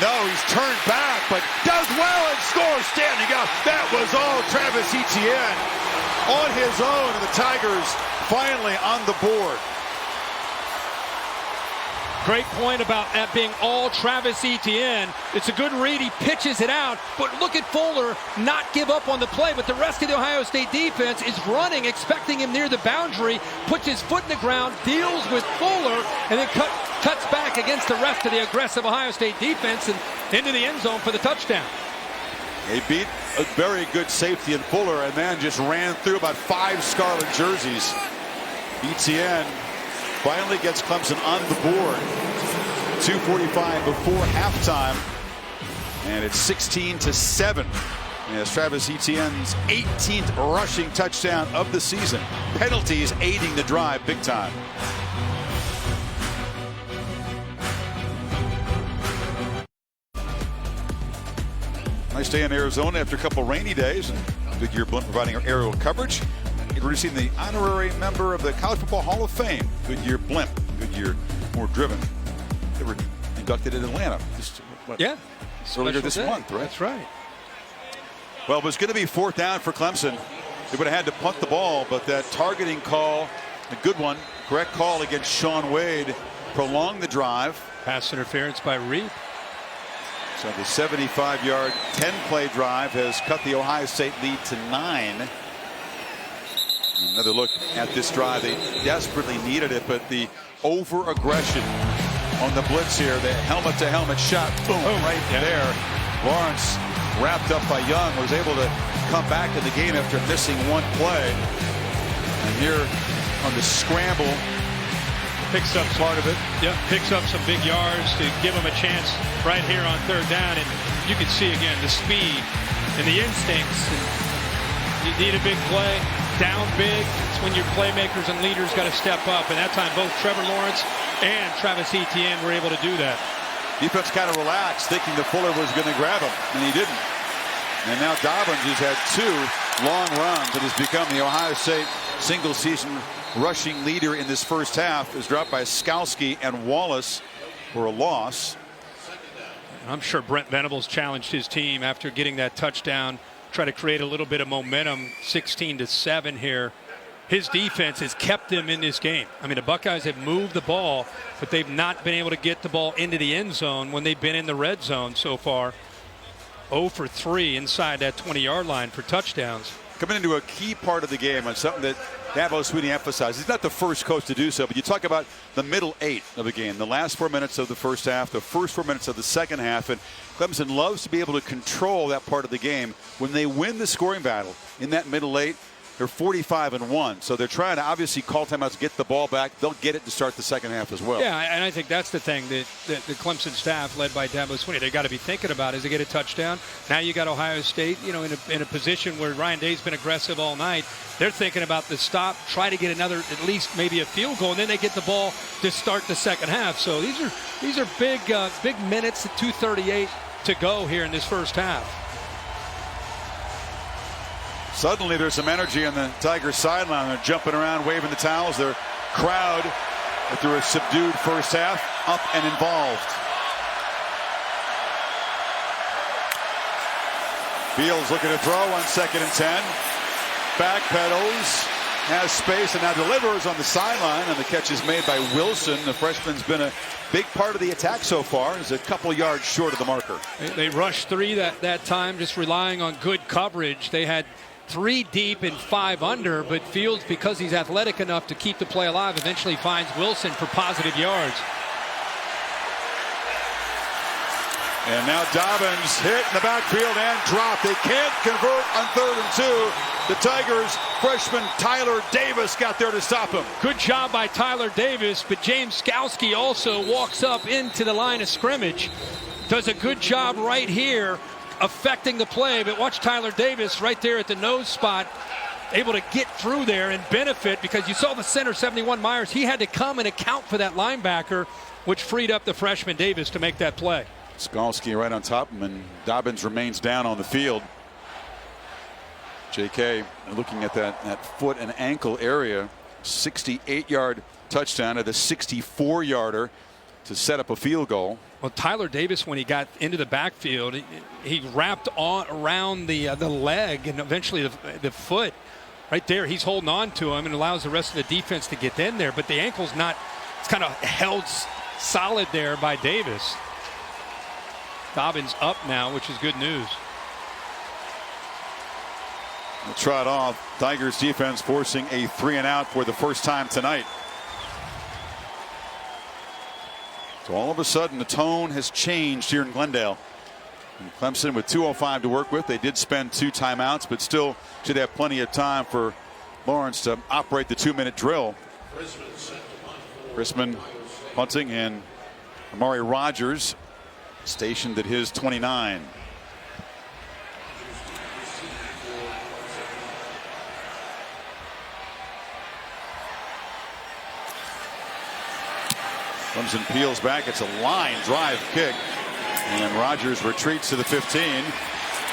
No, he's turned back, but does well and scores standing up. That was all Travis Etienne on his own, and the Tigers finally on the board. Great point about that being all Travis Etienne. It's a good read. He pitches it out, but look at Fuller not give up on the play. But the rest of the Ohio State defense is running, expecting him near the boundary, puts his foot in the ground, deals with Fuller, and then cuts back against the rest of the aggressive Ohio State defense and into the end zone for the touchdown. They beat a very good safety in Fuller and then just ran through about 5 scarlet jerseys. Etienne finally gets Clemson on the board. 2:45 before halftime, and it's 16-7. As Travis Etienne's 18th rushing touchdown of the season. Penalties aiding the drive big time. Nice day in Arizona after a couple rainy days, and Goodyear Blunt providing our aerial coverage. Introducing the honorary member of the College Football Hall of Fame, Goodyear Blimp. Goodyear more driven. They were inducted in Atlanta just earlier this month, right? That's right. Well, it was going to be fourth down for Clemson. They would have had to punt the ball, but that targeting call, a good one, correct call against Shaun Wade, prolonged the drive. Pass interference by Reed. So the 75-yard, 10-play drive has cut the Ohio State lead to 9. Another look at this drive. They desperately needed it, but the over-aggression on the blitz here, the helmet-to-helmet shot, boom, right there. Lawrence, wrapped up by Young, was able to come back in the game after missing one play. And here on the scramble, picks up part of it. Yeah, picks up some big yards to give him a chance right here on third down. And you can see again the speed and the instincts. And you need a big play. Down big. It's when your playmakers and leaders got to step up. And that time both Trevor Lawrence and Travis Etienne were able to do that. Defense kind of relaxed, thinking that Fuller was going to grab him, and he didn't. And now Dobbins has had 2 long runs and has become the Ohio State single-season rushing leader in this first half. Is dropped by Skalski and Wallace for a loss. I'm sure Brent Venables challenged his team after getting that touchdown. Try to create a little bit of momentum. 16-7 here. His defense has kept them in this game. I mean, the Buckeyes have moved the ball, but they've not been able to get the ball into the end zone when they've been in the red zone so far. 0 for 3 inside that 20-yard line for touchdowns. Coming into a key part of the game on something that Dabo Swinney emphasized. He's not the first coach to do so, but you talk about the middle 8 of the game, the last 4 minutes of the first half, the first 4 minutes of the second half, and Clemson loves to be able to control that part of the game. When they win the scoring battle in that middle 8, They're 45-1, so they're trying to obviously call timeouts, get the ball back. They'll get it to start the second half as well. Yeah, and I think that's the thing that the Clemson staff, led by Dabo Swinney, they got to be thinking about is they get a touchdown. Now you got Ohio State, in a position where Ryan Day's been aggressive all night. They're thinking about the stop, try to get another, at least maybe a field goal, and then they get the ball to start the second half. So these are big minutes at 2:38 to go here in this first half. Suddenly there's some energy on the Tigers sideline. They're jumping around, waving the towels. Their crowd, after a subdued first half, up and involved. Fields looking to throw on 2nd and 10. Backpedals, has space, and now delivers on the sideline. And the catch is made by Wilson. The freshman's been a big part of the attack so far. He's a couple yards short of the marker. They rushed 3 that time, just relying on good coverage. They had 3 deep and 5 under, but Fields, because he's athletic enough to keep the play alive, eventually finds Wilson for positive yards. And now Dobbins hit in the backfield and dropped. They can't convert on 3rd and 2. The Tigers freshman Tyler Davis got there to stop him. Good job by Tyler Davis, but James Skowski also walks up into the line of scrimmage. Does a good job right here affecting the play, but watch Tyler Davis right there at the nose spot, able to get through there and benefit, because you saw the center 71 Myers, he had to come and account for that linebacker, which freed up the freshman Davis to make that play. Skalski right on top of him, and Dobbins remains down on the field. JK looking at that foot and ankle area. 68-yard touchdown at a 64-yarder to set up a field goal. Well, Tyler Davis, when he got into the backfield, he wrapped around the leg and eventually the foot. Right there, he's holding on to him and allows the rest of the defense to get in there. But the ankle's not, it's kind of held solid there by Davis. Dobbins up now, which is good news. We'll trot off. Tigers defense forcing a 3-and-out for the first time tonight. So all of a sudden the tone has changed here in Glendale. And Clemson with 2:05 to work with. They did spend 2 timeouts, but still should have plenty of time for Lawrence to operate the 2-minute drill. Chrisman punting, and Amari Rogers stationed at his 29. Clemson peels back. It's a line drive kick, and Rogers retreats to the 15,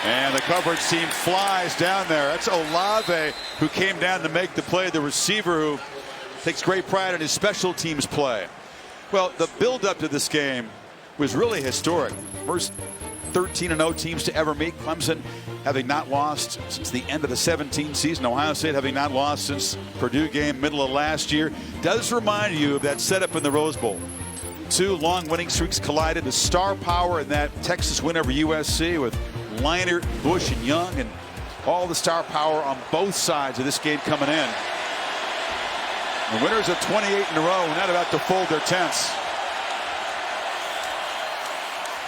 and the coverage team flies down there. That's Olave, who came down to make the play, the receiver who takes great pride in his special teams play. Well, the build-up to this game was really historic. First 13-0 teams to ever meet. Clemson having not lost since the end of the 17 season. Ohio State having not lost since Purdue game middle of last year. Does remind you of that setup in the Rose Bowl. 2 long winning streaks collided. The star power in that Texas win over USC with Leinart, Bush, and Young, and all the star power on both sides of this game coming in. The winners of 28 in a row, not about to fold their tents.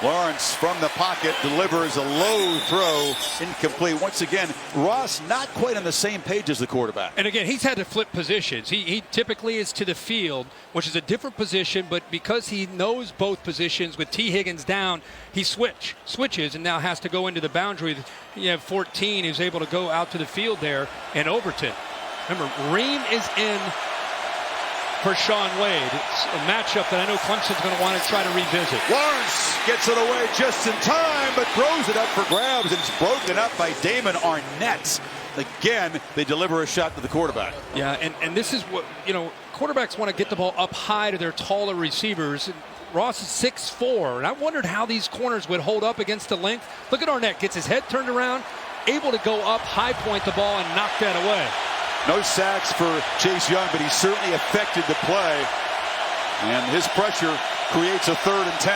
Lawrence from the pocket delivers a low throw, incomplete. Once again, Ross not quite on the same page as the quarterback. And again, he's had to flip positions. He typically is to the field, which is a different position, but because he knows both positions with T. Higgins down, he switches and now has to go into the boundary. You have 14 who's able to go out to the field there, and Overton. Remember, Ream is in for Sean Wade. It's a matchup that I know Clemson's going to want to try to revisit. Lawrence gets it away just in time, but throws it up for grabs, and it's broken up by Damon Arnett. Again, they deliver a shot to the quarterback. Yeah, and this is what, quarterbacks want to get the ball up high to their taller receivers. Ross is 6'4", and I wondered how these corners would hold up against the length. Look at Arnett, gets his head turned around, able to go up, high point the ball, and knock that away. No sacks for Chase Young, but he certainly affected the play. And his pressure creates a 3rd and 10.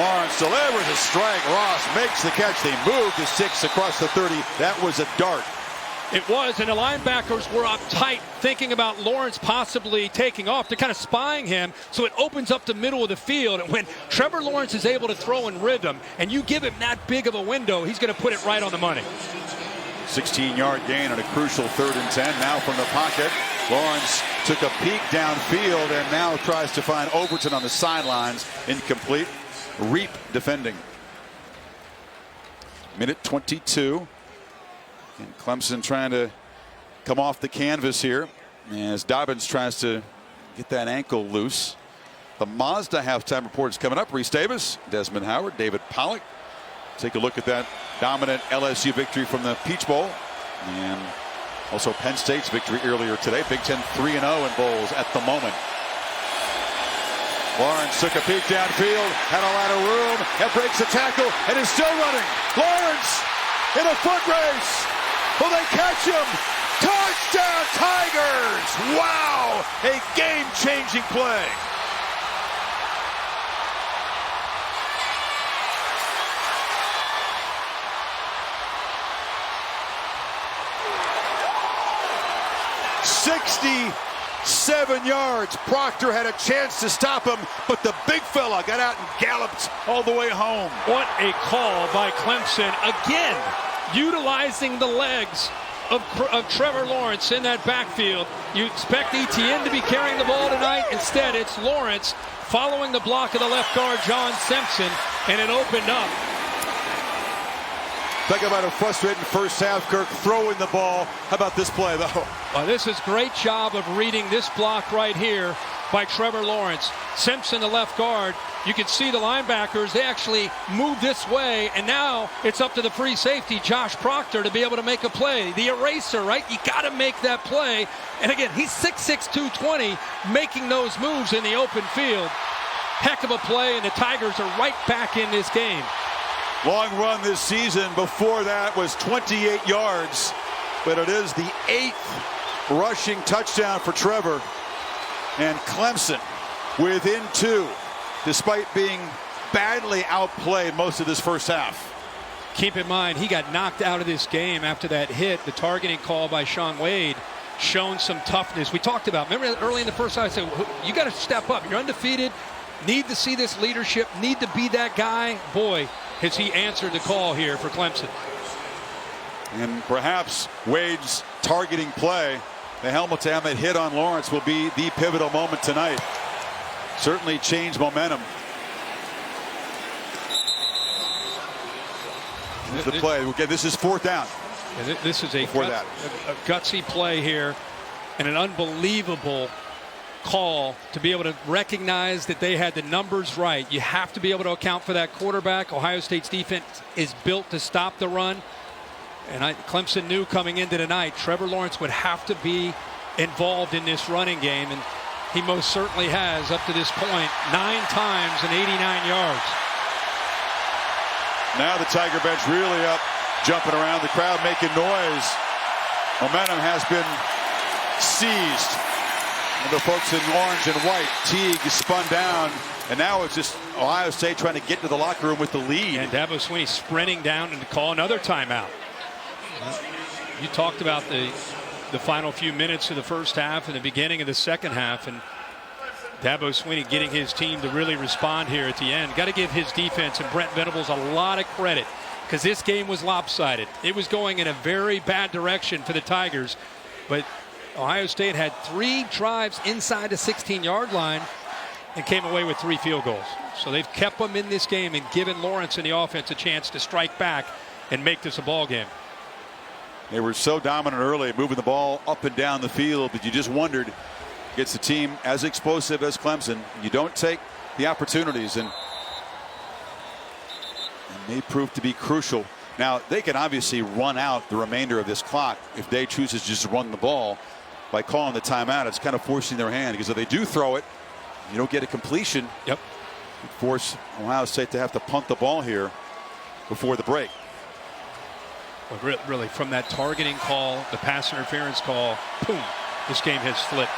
Lawrence delivers a strike. Ross makes the catch. They move to 6 across the 30. That was a dart. It was, and the linebackers were up tight, thinking about Lawrence possibly taking off. They're kind of spying him, so it opens up the middle of the field. And when Trevor Lawrence is able to throw in rhythm, and you give him that big of a window, he's going to put it right on the money. 16-yard gain on a crucial 3rd and 10. Now from the pocket, Lawrence took a peek downfield and now tries to find Overton on the sidelines. Incomplete. Reap defending. Minute 22. And Clemson trying to come off the canvas here as Dobbins tries to get that ankle loose. The Mazda halftime report is coming up. Reese Davis, Desmond Howard, David Pollock. Take a look at that dominant LSU victory from the Peach Bowl, and also Penn State's victory earlier today. Big Ten 3-0 in bowls at the moment. Lawrence took a peek downfield, had a lot of room, and breaks a tackle, and is still running. Lawrence in a foot race. Will they catch him? Touchdown Tigers! Wow! A game-changing play. "67 yards. Proctor had a chance to stop him, but the big fella got out and galloped all the way home." What a call by Clemson. Again, utilizing the legs of Trevor Lawrence in that backfield. You expect ETN to be carrying the ball tonight. Instead, it's Lawrence following the block of the left guard, John Simpson, and it opened up. Talk about a frustrating first half, Kirk, throwing the ball. How about this play, though? This is great job of reading this block right here by Trevor Lawrence. Simpson, the left guard. You can see the linebackers, they actually move this way, and now it's up to the free safety, Josh Proctor, to be able to make a play. The eraser, right? You got to make that play. And again, he's 6'6", 220, making those moves in the open field. Heck of a play, and the Tigers are right back in this game. Long run this season. Before that was 28 yards, but it is the 8th rushing touchdown for Trevor. And Clemson within 2, despite being badly outplayed most of this first half. Keep in mind, he got knocked out of this game after that hit. The targeting call by Sean Wade shown some toughness. We talked about, remember early in the first half, I said, you got to step up. You're undefeated. Need to see this leadership. Need to be that guy. Boy, has he answered the call here for Clemson. And perhaps Wade's targeting play, the helmet-to-helmet hit on Lawrence, will be the pivotal moment tonight. Certainly changed momentum. Here's the play. Okay, this is 4th down. This is a gutsy play here, and an unbelievable call to be able to recognize that they had the numbers right. You have to be able to account for that quarterback. Ohio State's defense is built to stop the run. And Clemson knew coming into tonight, Trevor Lawrence would have to be involved in this running game. And he most certainly has up to this point, 9 times and 89 yards. Now the Tiger bench really up, jumping around, the crowd making noise. Momentum has been seized. And the folks in orange and white, Teague spun down, and now it's just Ohio State trying to get to the locker room with the lead. And Dabo Swinney sprinting down and to call another timeout. You talked about the final few minutes of the first half and the beginning of the second half, and Dabo Swinney getting his team to really respond here at the end. Got to give his defense and Brent Venables a lot of credit, because this game was lopsided. It was going in a very bad direction for the Tigers, but Ohio State had 3 drives inside the 16-yard line and came away with 3 field goals. So they've kept them in this game and given Lawrence and the offense a chance to strike back and make this a ball game. They were so dominant early, moving the ball up and down the field, but you just wondered, against a team as explosive as Clemson, you don't take the opportunities, and they proved to be crucial. Now, they can obviously run out the remainder of this clock if they chooses to just run the ball. By calling the timeout, it's kind of forcing their hand, because if they do throw it, you don't get a completion. Yep. It force Ohio State to have to punt the ball here before the break. Well, really, from that targeting call, the pass interference call, boom, this game has flipped.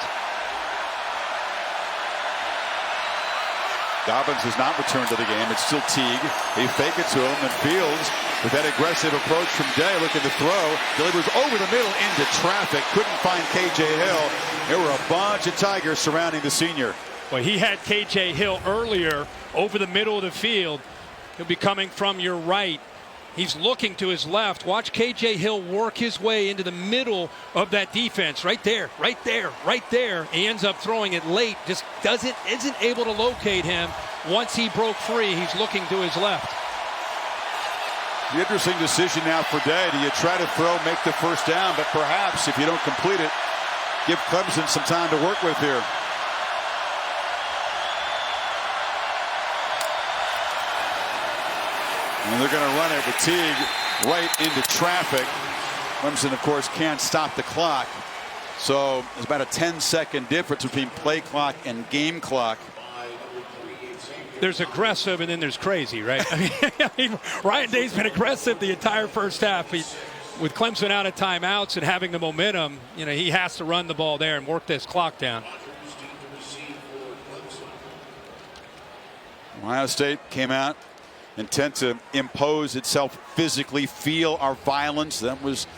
Dobbins has not returned to the game. It's still Teague. They fake it to him, and Fields With that aggressive approach from Day, look at the throw, delivers over the middle into traffic, couldn't find K.J. Hill. There were a bunch of Tigers surrounding the senior. Well, he had K.J. Hill earlier over the middle of the field. He'll be coming from your right. He's looking to his left. Watch K.J. Hill work his way into the middle of that defense. Right there, right there, right there. He ends up throwing it late. Just isn't able to locate him. Once he broke free, he's looking to his left. The interesting decision now for Day. Do you try to throw, make the first down, but perhaps if you don't complete it, give Clemson some time to work with here. And they're going to run it with Teague right into traffic. Clemson, of course, can't stop the clock. So there's about a 10-second difference between play clock and game clock. There's aggressive and then there's crazy, right? I mean, Ryan Day's been aggressive the entire first half. With Clemson out of timeouts and having the momentum, you know, he has to run the ball there and work this clock down. Ohio State came out intent to impose itself physically, feel our violence. That was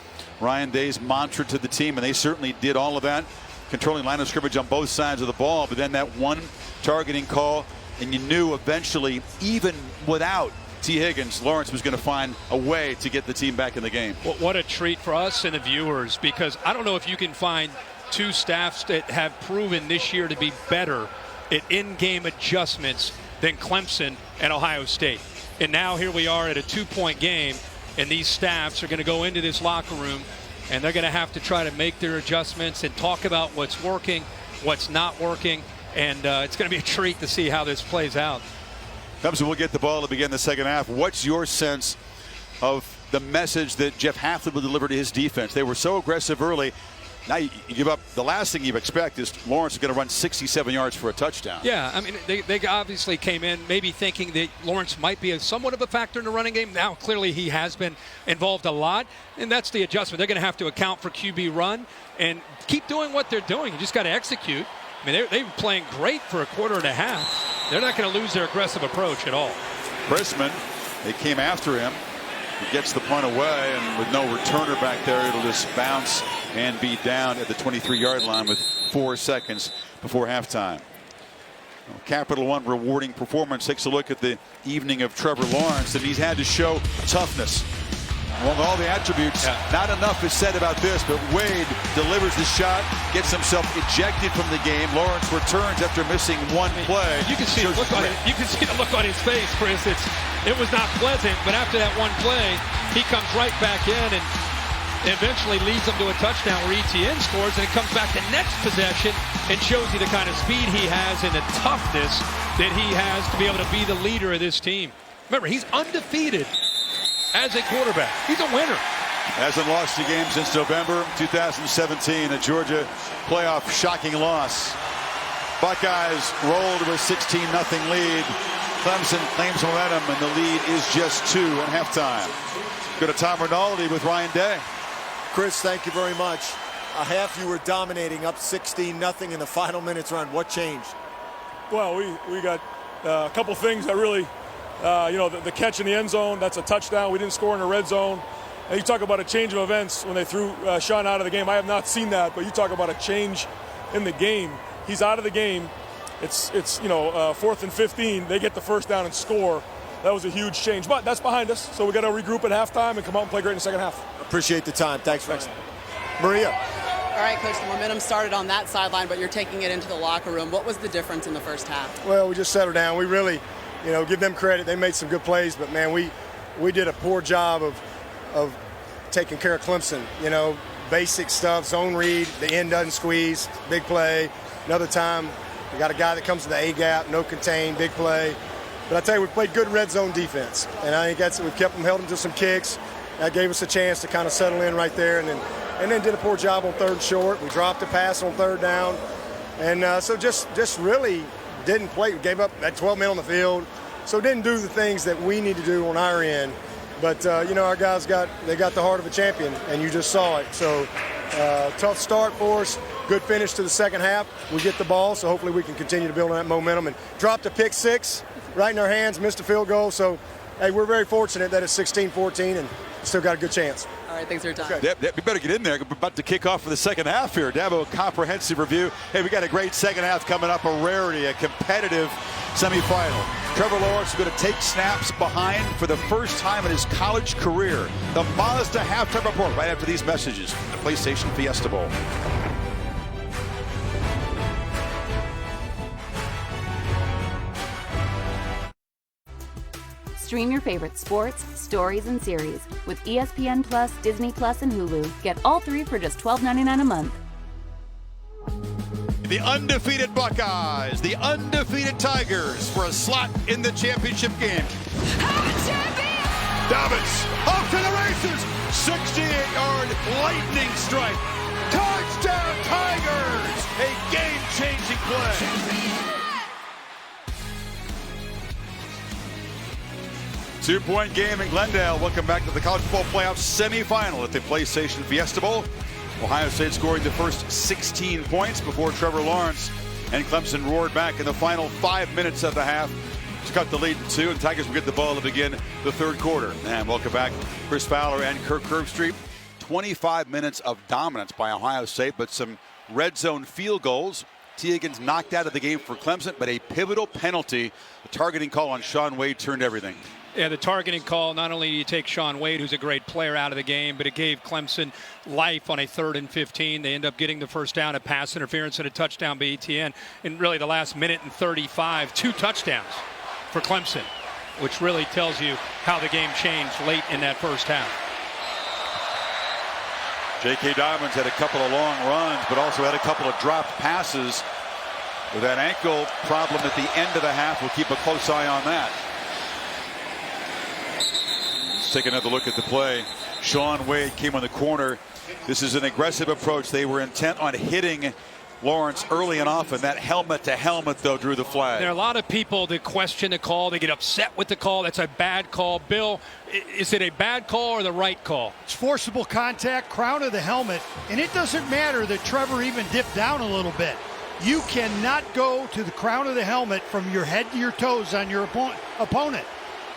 Ryan Day's mantra to the team, and they certainly did all of that, controlling line of scrimmage on both sides of the ball. But then that one targeting call, and you knew eventually, even without T. Higgins, Lawrence was going to find a way to get the team back in the game. Well, what a treat for us and the viewers, because I don't know if you can find two staffs that have proven this year to be better at in-game adjustments than Clemson and Ohio State. And now here we are at a 2-point game, and these staffs are going to go into this locker room, and they're going to have to try to make their adjustments and talk about what's working, what's not working, and it's going to be a treat to see how this plays out. Clemson will get the ball to begin the second half. What's your sense of the message that Jeff Hafley will deliver to his defense? They were so aggressive early. Now you give up. The last thing you expect is Lawrence is going to run 67 yards for a touchdown. Yeah, I mean, they obviously came in maybe thinking that Lawrence might be somewhat of a factor in the running game. Now, clearly, he has been involved a lot, and that's the adjustment. They're going to have to account for QB run and keep doing what they're doing. You just got to execute. I mean, they were playing great for a quarter and a half. They're not going to lose their aggressive approach at all. Chrisman, they came after him. He gets the punt away, and with no returner back there, it'll just bounce and be down at the 23-yard line with 4 seconds before halftime. Well, Capital One rewarding performance takes a look at the evening of Trevor Lawrence, and he's had to show toughness. Among all the attributes, not enough is said about this, but Wade delivers the shot, gets himself ejected from the game. Lawrence returns after missing one play. You can see the look on it. You can see the look on his face, Chris. It was not pleasant, but after that one play, he comes right back in and eventually leads them to a touchdown where ETN scores, and it comes back the next possession and shows you the kind of speed he has and the toughness that he has to be able to be the leader of this team. Remember, he's undefeated as a quarterback. He's a winner. Hasn't lost a game since November 2017, a Georgia playoff shocking loss. Buckeyes rolled to a 16-0 lead. Clemson claims momentum, and the lead is just 2 at halftime. Go to Tom Rinaldi with Ryan Day. Chris, thank you very much. A half you were dominating, up 16-0 in the final minutes run. What changed? Well, we got a couple things that really, the catch in the end zone, that's a touchdown. We didn't score in the red zone. And you talk about a change of events when they threw Sean out of the game. I have not seen that, but you talk about a change in the game. He's out of the game. It's 4th and 15. They get the first down and score. That was a huge change, but that's behind us. So we got to regroup at halftime and come out and play great in the second half. Appreciate the time. Thanks, Rex. Maria. All right, Coach, the momentum started on that sideline, but you're taking it into the locker room. What was the difference in the first half? Well, we just settled down. We really, give them credit. They made some good plays, but, man, we did a poor job of taking care of Clemson. Basic stuff, zone read, the end doesn't squeeze, big play. Another time, we got a guy that comes to the A-gap, no contain, big play. But I tell you, we played good red zone defense, and I think we held them to some kicks. That gave us a chance to kind of settle in right there, and then did a poor job on 3rd and short. We dropped a pass on 3rd down, and so just really didn't play. We gave up that 12 men on the field, so didn't do the things that we need to do on our end. But our guys got the heart of a champion, and you just saw it. So tough start for us. Good finish to the second half. We get the ball, so hopefully we can continue to build on that momentum. And dropped a pick 6 right in our hands, missed a field goal. So hey, we're very fortunate that it's 16-14 and still got a good chance. All right, thanks for your time. Deb, we better get in there. We're about to kick off for the second half here. Dabo, a comprehensive review. Hey, we got a great second half coming up, a rarity, a competitive semifinal. Trevor Lawrence is going to take snaps behind for the first time in his college career. The Mazda halftime report right after these messages from the PlayStation Fiesta Bowl. Stream your favorite sports, stories, and series with ESPN Plus, Disney Plus, and Hulu. Get all three for just $12.99 a month. The undefeated Buckeyes, the undefeated Tigers for a slot in the championship game. Dobbins off to the races. 68-yard lightning strike. Touchdown Tigers! A game-changing play. 2-point game in Glendale. Welcome back to the College Football Playoff semifinal at the PlayStation Fiesta Bowl. Ohio State scoring the first 16 points before Trevor Lawrence and Clemson roared back in the final 5 minutes of the half to cut the lead to 2, and Tigers will get the ball to begin the third quarter. And welcome back, Chris Fowler and Kirk Herbstreit. 25 minutes of dominance by Ohio State, but some red zone field goals. T. Higgins knocked out of the game for Clemson, but a pivotal penalty, a targeting call on Shaun Wade, turned everything. Yeah, the targeting call, not only do you take Shaun Wade, who's a great player, out of the game, but it gave Clemson life on a 3rd and 15. They end up getting the first down, a pass interference, and a touchdown by ETN. In really the last minute and 35, 2 touchdowns for Clemson, which really tells you how the game changed late in that first half. J.K. Dobbins had a couple of long runs, but also had a couple of dropped passes. With that ankle problem at the end of the half, we'll keep a close eye on that. Let's take another look at the play. Shaun Wade came on the corner. This is an aggressive approach. They were intent on hitting Lawrence early and often. That helmet to helmet, though, drew the flag. There are a lot of people that question the call. They get upset with the call. That's a bad call. Bill, is it a bad call or the right call? It's forcible contact, crown of the helmet, and it doesn't matter that Trevor even dipped down a little bit. You cannot go to the crown of the helmet from your head to your toes on your opponent.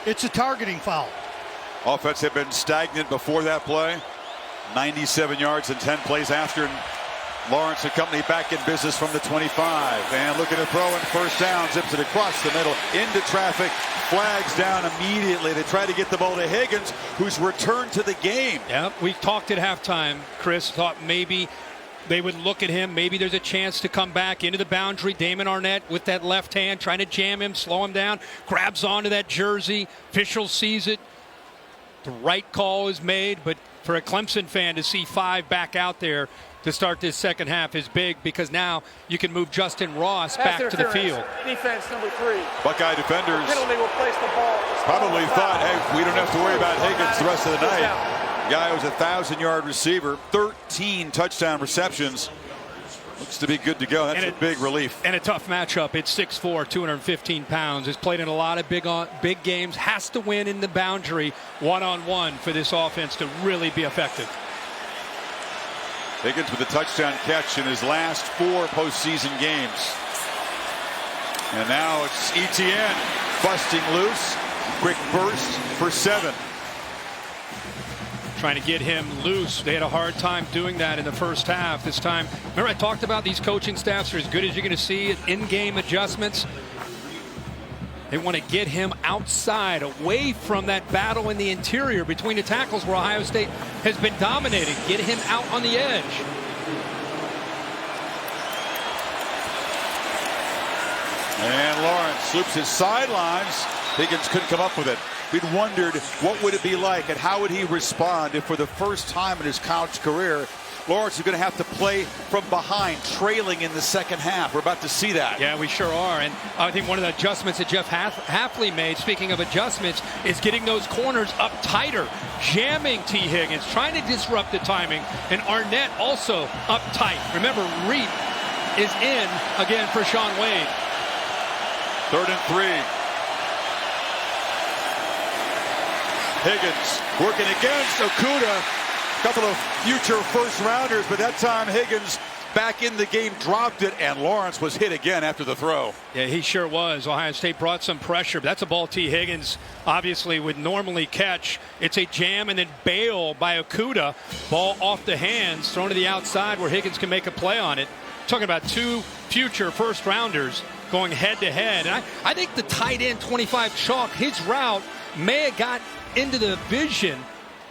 It's a targeting foul. Offense had been stagnant before that play. 97 yards and 10 plays after. And Lawrence and company back in business from the 25. And looking to throw in first down. Zips it across the middle into traffic. Flags down immediately. They try to get the ball to Higgins, who's returned to the game. Yeah, we talked at halftime. Chris thought maybe they would look at him. Maybe there's a chance to come back into the boundary. Damon Arnett with that left hand trying to jam him, slow him down. Grabs onto that jersey. Official sees it. The right call is made, but for a Clemson fan to see 5 back out there to start this second half is big, because now you can move Justyn Ross back to the field. Defense number 3. Buckeye defenders Penalty will place the ball. probably thought, hey, we don't have to worry about Higgins the rest of the night. The guy was a 1,000-yard receiver, 13 touchdown receptions. Looks to be good to go. That's a big relief. And a tough matchup. It's 6'4", 215 pounds. Has played in a lot of big games. Has to win in the boundary one-on-one for this offense to really be effective. Higgins with a touchdown catch in his last 4 postseason games. And now it's ETN busting loose. Quick burst for 7. Trying to get him loose. They had a hard time doing that in the first half. This time, remember I talked about these coaching staffs are as good as you're going to see in-game adjustments. They want to get him outside, away from that battle in the interior between the tackles where Ohio State has been dominating. Get him out on the edge. And Lawrence loops his sidelines. Higgins couldn't come up with it. We'd wondered what would it be like and how would he respond if for the first time in his college career Lawrence is going to have to play from behind, trailing in the second half. We're about to see that. Yeah, we sure are. And I think one of the adjustments that Jeff Hafley made, speaking of adjustments, is getting those corners up tighter, jamming T. Higgins, trying to disrupt the timing, and Arnett also up tight. Remember, Reed is in again for Shaun Wade. 3rd and 3. Higgins working against Okudah. A couple of future first rounders, but that time Higgins back in the game, dropped it, and Lawrence was hit again after the throw. Yeah, he sure was. Ohio State brought some pressure, but that's a ball T. Higgins obviously would normally catch. It's a jam and then bail by Okudah. Ball off the hands, thrown to the outside where Higgins can make a play on it. Talking about two future first-rounders going head-to-head. And I think the tight end 25 chalk, his route may have got into the vision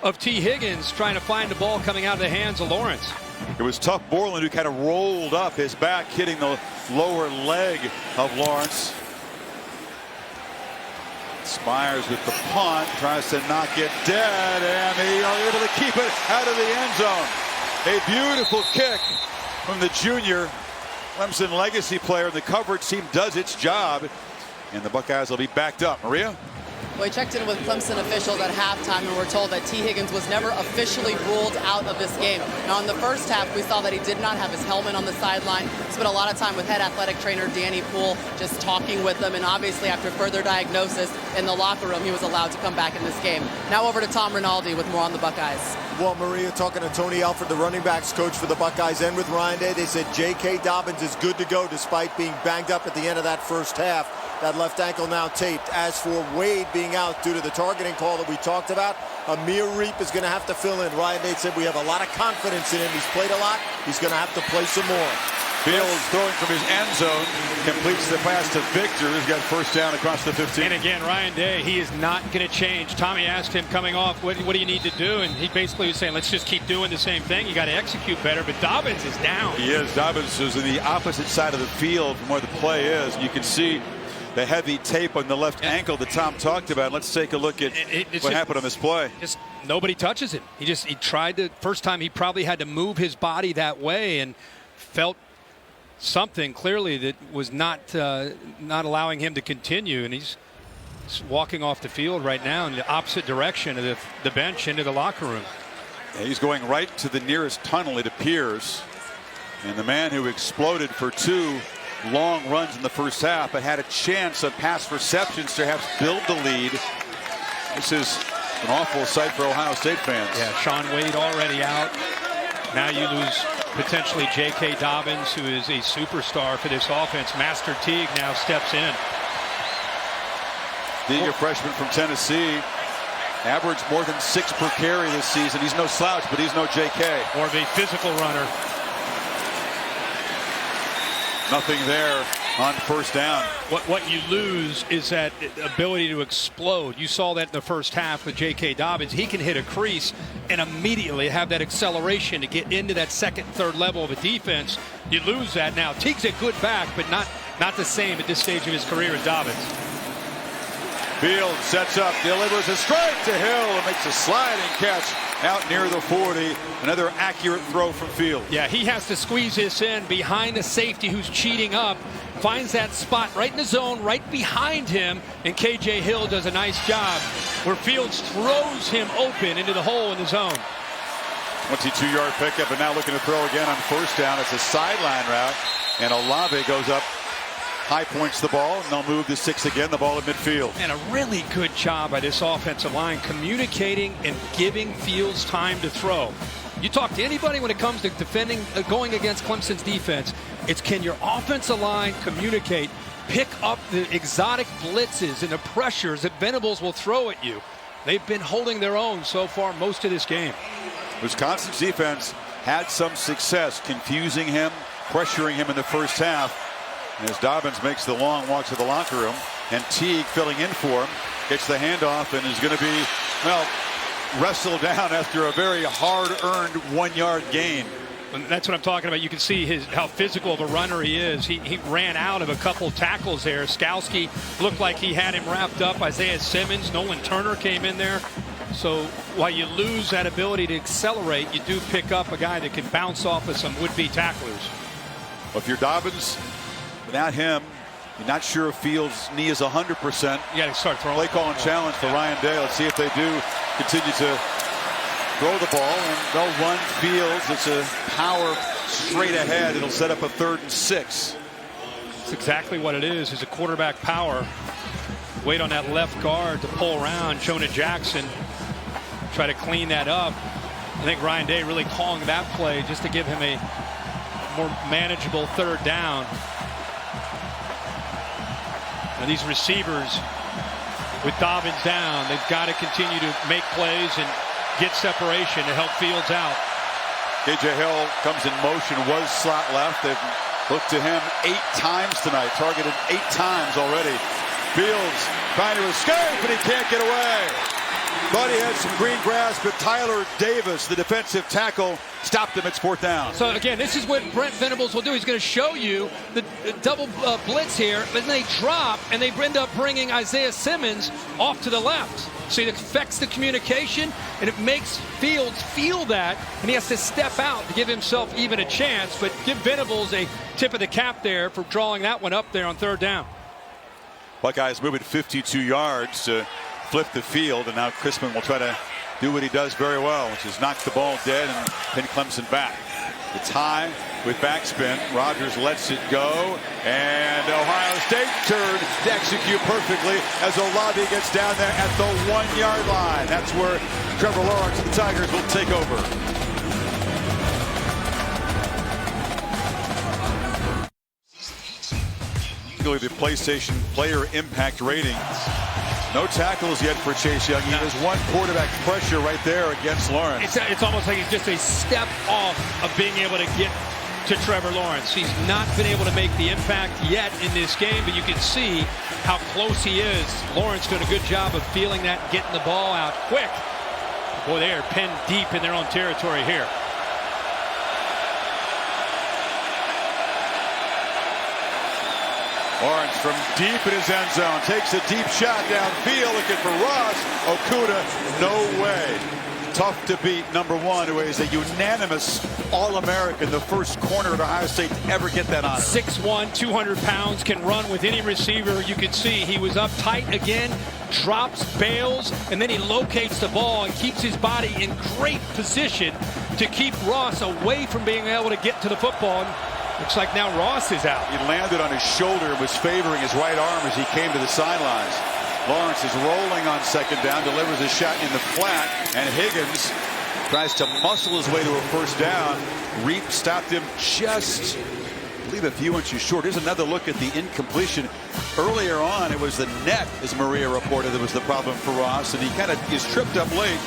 of T. Higgins trying to find the ball coming out of the hands of Lawrence. It was tough. Borland who kind of rolled up his back, hitting the lower leg of Lawrence. Spires with the punt, tries to knock it dead, and they are able to keep it out of the end zone. A beautiful kick from the junior Clemson legacy player. The coverage team does its job, and the Buckeyes will be backed up. Maria? We checked in with Clemson officials at halftime and we're told that T. Higgins was never officially ruled out of this game. Now, in the first half, we saw that he did not have his helmet on the sideline. Spent a lot of time with head athletic trainer Danny Poole, just talking with them. And obviously, after further diagnosis in the locker room, he was allowed to come back in this game. Now over to Tom Rinaldi with more on the Buckeyes. Well, Maria, talking to Tony Alford, the running backs coach for the Buckeyes, and with Ryan Day, they said J.K. Dobbins is good to go despite being banged up at the end of that first half. That left ankle now taped. As for Wade being out due to the targeting call that we talked about, Amir Reep is going to have to fill in. Ryan Day said we have a lot of confidence in him. He's played a lot. He's going to have to play some more. Fields throwing from his end zone, completes the pass to Victor, who's got first down across the 15. And again, Ryan Day, he is not going to change. Tommy asked him coming off, what do you need to do? And he basically was saying, let's just keep doing the same thing. You got to execute better. But Dobbins is down. He is. Dobbins is in the opposite side of the field from where the play is. You can see the heavy tape on the left ankle that Tom talked about. Let's take a look at what happened on this play. Just nobody touches him. He tried to, first time he probably had to move his body that way and felt something clearly that was not allowing him to continue, and he's walking off the field right now in the opposite direction of the bench into the locker room. Yeah, he's going right to the nearest tunnel, it appears, and the man who exploded for 2 long runs in the first half but had a chance of pass receptions to perhaps build the lead. This is an awful sight for Ohio State fans. Yeah, Shaun Wade already out. Now you lose potentially J.K. Dobbins, who is a superstar for this offense. Master Teague now steps in. Teague, a freshman from Tennessee, averaged more than 6 per carry this season. He's no slouch, but he's no J.K. More of a physical runner. Nothing there on first down. What you lose is that ability to explode. You saw that in the first half with J.K. Dobbins. He can hit a crease and immediately have that acceleration to get into that second, third level of a defense. You lose that now. Teague's a good back, but not the same at this stage of his career as Dobbins. Fields sets up, delivers a strike to Hill, and makes a sliding catch out near the 40. Another accurate throw from Fields. Yeah, he has to squeeze this in behind the safety who's cheating up. Finds that spot right in the zone, right behind him, and K.J. Hill does a nice job where Fields throws him open into the hole in the zone. 22-yard pickup, and now looking to throw again on first down. It's a sideline route, and Olave goes up, high points the ball, and they'll move to 6 again, the ball at midfield. And a really good job by this offensive line communicating and giving Fields time to throw. You talk to anybody when it comes to defending, going against Clemson's defense, it's can your offensive line communicate, pick up the exotic blitzes and the pressures that Venables will throw at you. They've been holding their own so far most of this game. Wisconsin's defense had some success confusing him, pressuring him in the first half. As Dobbins makes the long walk to the locker room, and Teague filling in for him, gets the handoff and is going to be, well, wrestled down after a very hard-earned 1-yard gain. And that's what I'm talking about. You can see how physical of a runner he is. He ran out of a couple tackles there. Skowski looked like he had him wrapped up. Isaiah Simmons, Nolan Turner came in there. So while you lose that ability to accelerate, you do pick up a guy that can bounce off of some would-be tacklers. Well, if you're Dobbins, without him, you're not sure if Fields' knee is 100%. You got to start throwing. Play call and challenge for Ryan Day. Let's see if they do continue to throw the ball, and they'll run Fields. It's a power straight ahead. It'll set up a 3rd and 6. That's exactly what it is a quarterback power. Wait on that left guard to pull around. Jonah Jackson try to clean that up. I think Ryan Day really calling that play just to give him a more manageable third down. And these receivers with Dobbins down, they've got to continue to make plays and get separation to help Fields out. KJ Hill comes in motion, was slot left. They've looked to him 8 times tonight, targeted 8 times already. Fields trying to escape, but he can't get away. Thought he had some green grass, but Tyler Davis, the defensive tackle, stopped him. It's 4th down. So again, this is what Brent Venables will do. He's going to show you the double blitz here, but then they drop, and they end up bringing Isaiah Simmons off to the left. So it affects the communication, and it makes Fields feel that, and he has to step out to give himself even a chance. But give Venables a tip of the cap there for drawing that one up there on 3rd down. Buckeyes moving 52 yards to flip the field, and now Crispin will try to do what he does very well, which is knock the ball dead and pin Clemson back. It's high with backspin. Rodgers lets it go, and Ohio State turns to execute perfectly as Olave gets down there at the 1-yard line. That's where Trevor Lawrence and the Tigers will take over. The PlayStation player impact ratings. No tackles yet for Chase Young. He has 1 quarterback pressure right there against Lawrence. It's almost like he's just a step off of being able to get to Trevor Lawrence. He's not been able to make the impact yet in this game, but you can see how close he is. Lawrence doing a good job of feeling that, getting the ball out quick. Boy, they are pinned deep in their own territory here. Lawrence from deep in his end zone takes a deep shot downfield, looking for Ross. Okudah, no way. Tough to beat #1, who is a unanimous All-American, the first corner at Ohio State to ever get that honor. 6'1", 200 pounds, can run with any receiver. You can see he was up tight again, drops, bails, and then he locates the ball and keeps his body in great position to keep Ross away from being able to get to the football. And looks like now Ross is out. He landed on his shoulder and was favoring his right arm as he came to the sidelines. Lawrence is rolling on 2nd down, delivers a shot in the flat, and Higgins tries to muscle his way to a 1st down. Reap stopped him just, I believe, a few inches short. Here's another look at the incompletion. Earlier on, it was the net, as Maria reported, that was the problem for Ross, and he kind of is tripped up late.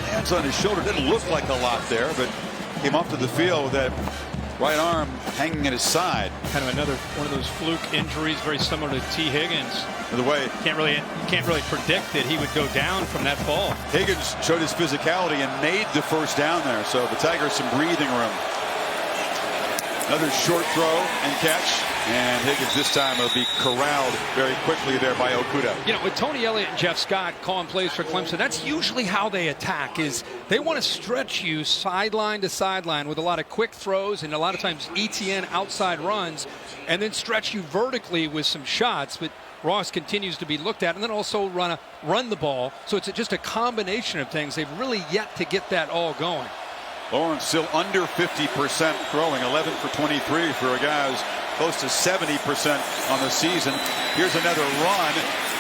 Hands on his shoulder. Didn't look like a lot there, but came off to the field with that right arm hanging at his side. Kind of another one of those fluke injuries, very similar to T. Higgins. By the way, you can't really predict that he would go down from that fall. Higgins showed his physicality and made the 1st down there, so the Tigers some breathing room. Another short throw and catch, and Higgins this time will be corralled very quickly there by Okudah. You know, with Tony Elliott and Jeff Scott calling plays for Clemson, that's usually how they attack. Is they want to stretch you sideline to sideline with a lot of quick throws and a lot of times ETN outside runs, and then stretch you vertically with some shots. But Ross continues to be looked at, and then also run the ball. So it's just a combination of things. They've really yet to get that all going. Lawrence still under 50% throwing, 11 for 23 for a guy who's close to 70% on the season. Here's another run,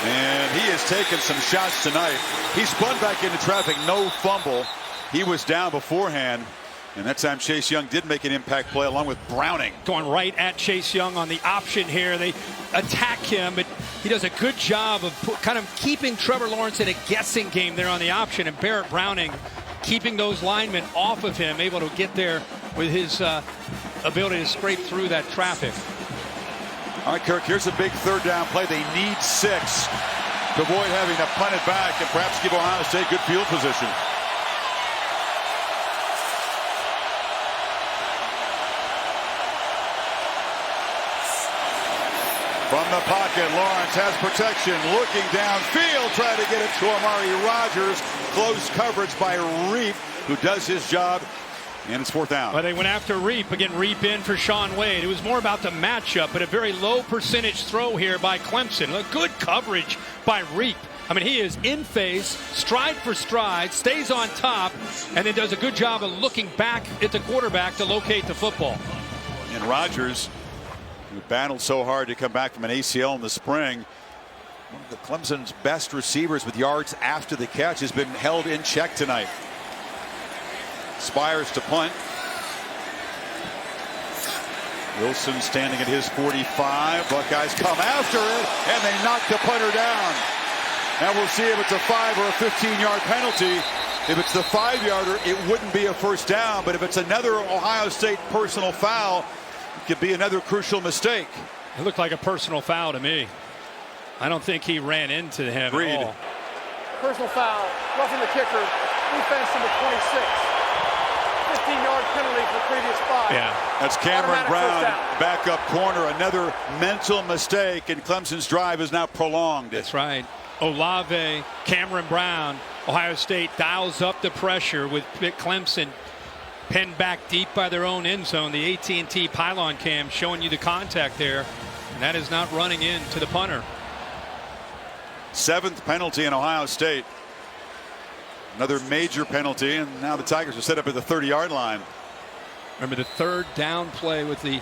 and he has taken some shots tonight. He spun back into traffic, no fumble. He was down beforehand, and that time Chase Young did make an impact play along with Browning. Going right at Chase Young on the option here. They attack him, but he does a good job of kind of keeping Trevor Lawrence in a guessing game there on the option, and Barrett Browning keeping those linemen off of him, able to get there with his ability to scrape through that traffic. All right, Kirk, here's a big 3rd down play. They need 6 to avoid having to punt it back and perhaps give Ohio State good field position. From the pocket, Lawrence has protection, looking downfield, trying to get it to Amari Rodgers. Close coverage by Reap, who does his job, and it's 4th down. Well, they went after Reap. Again, Reap in for Shaun Wade. It was more about the matchup, but a very low percentage throw here by Clemson. A good coverage by Reap. I mean, he is in phase, stride for stride, stays on top, and then does a good job of looking back at the quarterback to locate the football. And Rodgers, who battled so hard to come back from an ACL in the spring, one of the Clemson's best receivers with yards after the catch, has been held in check tonight. Spires to punt. Wilson standing at his 45. Buckeyes come after it, and they knock the punter down. Now we'll see if it's a 5 or a 15-yard penalty. If it's the 5-yarder, it wouldn't be a first down. But if it's another Ohio State personal foul, it could be another crucial mistake. It looked like a personal foul to me. I don't think he ran into him Agreed. at all. Personal foul, roughing the kicker, defense number 26. 15-yard penalty for the previous 5. Yeah. That's Cameron Automatic Brown, first down. backup corner. Another mental mistake, and Clemson's drive is now prolonged. That's right. Olave, Cameron Brown, Ohio State dials up the pressure with Clemson pinned back deep by their own end zone. The AT&T pylon cam showing you the contact there, and that is not running in to the punter. 7th penalty in Ohio State. Another major penalty, and now the Tigers are set up at the 30-yard line. Remember, the third down play with the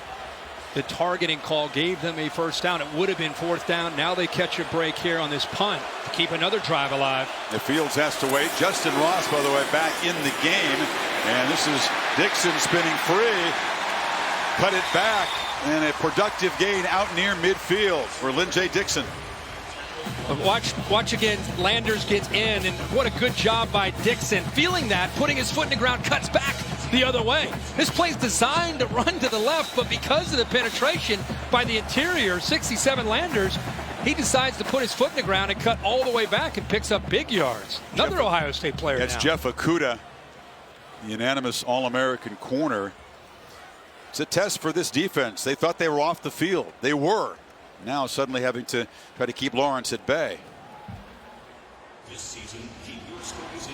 targeting call gave them a first down. It would have been 4th down. Now they catch a break here on this punt to keep another drive alive. The Fields has to wait. Justyn Ross, by the way, back in the game. And this is Dixon spinning free. Cut it back. And a productive gain out near midfield for Lynn J. Dixon. Watch again. Landers gets in, and what a good job by Dixon. Feeling that, putting his foot in the ground, cuts back the other way. This play's designed to run to the left, but because of the penetration by the interior, 67 Landers, he decides to put his foot in the ground and cut all the way back and picks up big yards. Another Ohio State player. That's now. Jeff Okudah, the unanimous All-American corner. It's a test for this defense. They thought they were off the field. They were. Now suddenly having to try to keep Lawrence at bay. This season, keep your scores in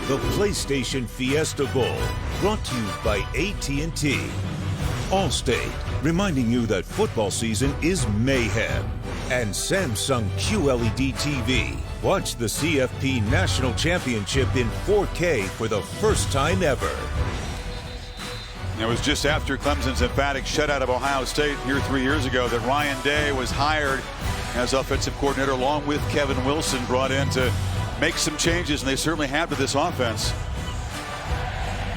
the PlayStation Fiesta Bowl, brought to you by AT&T. Allstate, reminding you that football season is mayhem. And Samsung QLED TV. Watch the CFP National Championship in 4K for the first time ever. It was just after Clemson's emphatic shutout of Ohio State here 3 years ago that Ryan Day was hired as offensive coordinator, along with Kevin Wilson, brought in to make some changes, and they certainly have to this offense.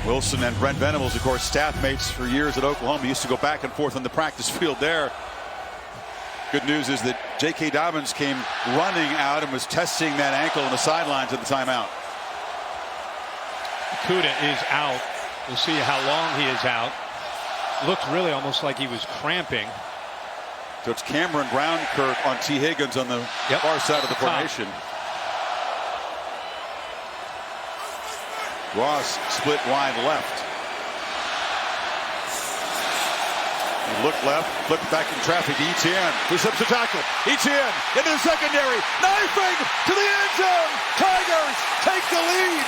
Wilson and Brent Venables, of course, staff mates for years at Oklahoma. He used to go back and forth on the practice field there. Good news is that J.K. Dobbins came running out and was testing that ankle on the sidelines at the timeout. Okudah is out. We'll see how long he is out. Looked really almost like he was cramping. So it's Cameron Brown, Kirk, on T. Higgins on the far side of the formation. Ross split wide left. He looked left, flipped back in traffic to Etienne. Who slips the tackle? Etienne into the secondary. Knifing to the end zone. Tigers take the lead.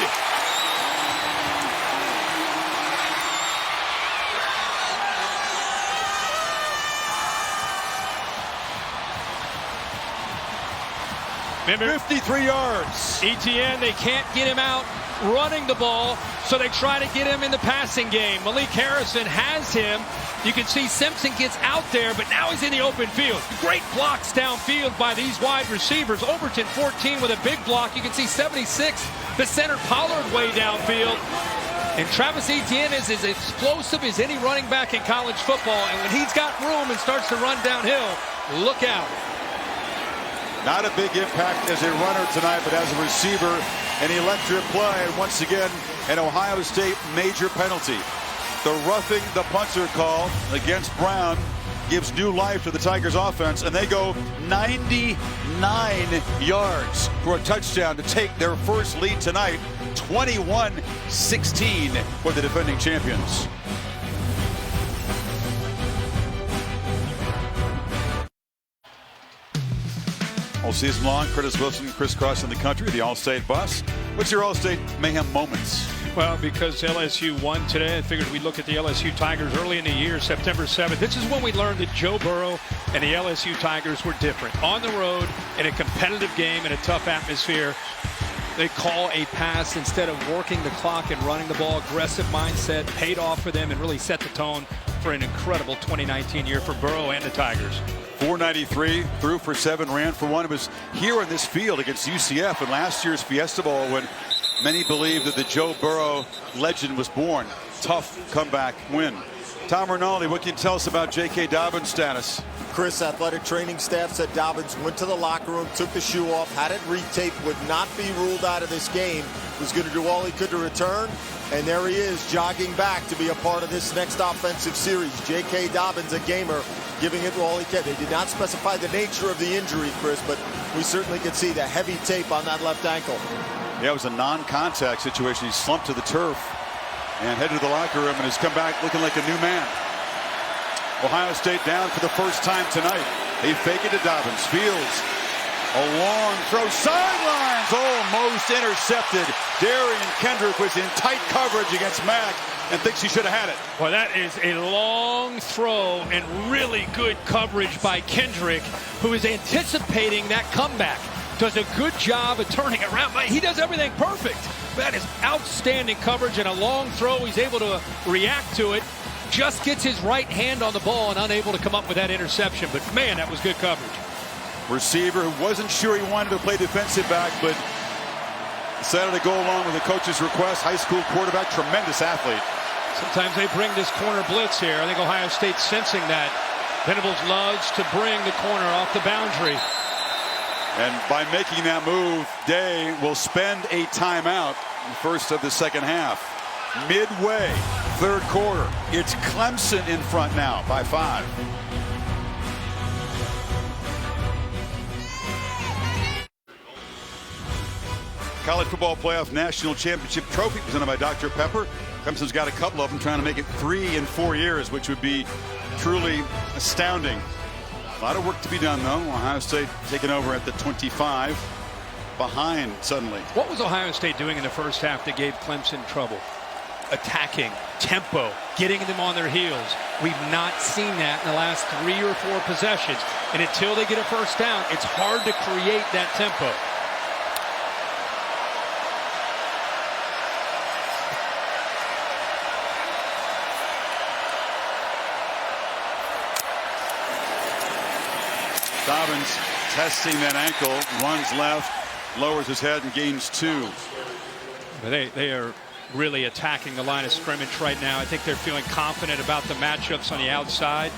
Remember, 53 yards. Etienne, they can't get him out running the ball, so they try to get him in the passing game. Malik Harrison has him. You can see Simpson gets out there, but now he's in the open field. Great blocks downfield by these wide receivers. Overton 14 with a big block. You can see 76, the center Pollard way downfield. And Travis Etienne is as explosive as any running back in college football. And when he's got room and starts to run downhill, look out. Not a big impact as a runner tonight, but as a receiver, an electric play. And once again, an Ohio State major penalty. The roughing the punter call against Brown gives new life to the Tigers offense, and they go 99 yards for a touchdown to take their first lead tonight, 21-16 for the defending champions. All season long, Curtis Wilson crisscrossing the country, the All-State bus. What's your All-State mayhem moments? Well, because LSU won today, I figured we'd look at the LSU Tigers early in the year, September 7th. This is when we learned that Joe Burrow and the LSU Tigers were different. On the road, in a competitive game, in a tough atmosphere, they call a pass instead of working the clock and running the ball. Aggressive mindset paid off for them and really set the tone for an incredible 2019 year for Burrow and the Tigers. 493, threw for 7, ran for 1. It was here in this field against UCF in last year's Fiesta Bowl when Many believe that the Joe Burrow legend was born. Tough comeback win. Tom Rinaldi, what can you tell us about J.K. Dobbins' status? Chris, athletic training staff said Dobbins went to the locker room, took the shoe off, had it retaped, would not be ruled out of this game, was going to do all he could to return, and there he is jogging back to be a part of this next offensive series. J.K. Dobbins, a gamer, giving it all he can. They did not specify the nature of the injury, Chris, but we certainly could see the heavy tape on that left ankle. Yeah, it was a non-contact situation. He slumped to the turf and headed to the locker room and has come back looking like a new man. Ohio State down for the first time tonight. They fake it to Dobbins. Fields, a long throw, sidelines, almost intercepted. Darian Kendrick was in tight coverage against Mack and thinks he should have had it. Well, that is a long throw and really good coverage by Kendrick, who is anticipating that comeback. Does a good job of turning around. He does everything perfect. That is outstanding coverage and a long throw. He's able to react to it. Just gets his right hand on the ball and unable to come up with that interception. But, man, that was good coverage. Receiver who wasn't sure he wanted to play defensive back, but decided to go along with the coach's request. High school quarterback, tremendous athlete. Sometimes they bring this corner blitz here. I think Ohio State's sensing that. Venables loves to bring the corner off the boundary. And by making that move, Day will spend a timeout in the first of the second half. Midway, third quarter. It's Clemson in front now by 5. College Football Playoff National Championship Trophy presented by Dr. Pepper. Clemson's got a couple of them, trying to make it 3 in 4 years, which would be truly astounding. A lot of work to be done, though. Ohio State taking over at the 25, behind suddenly. What was Ohio State doing in the first half that gave Clemson trouble? Attacking, tempo, getting them on their heels. We've not seen that in the last 3 or 4 possessions. And until they get a first down, it's hard to create that tempo. Dobbins testing that ankle, runs left, lowers his head and gains 2. They are really attacking the line of scrimmage right now. I think they're feeling confident about the matchups on the outside.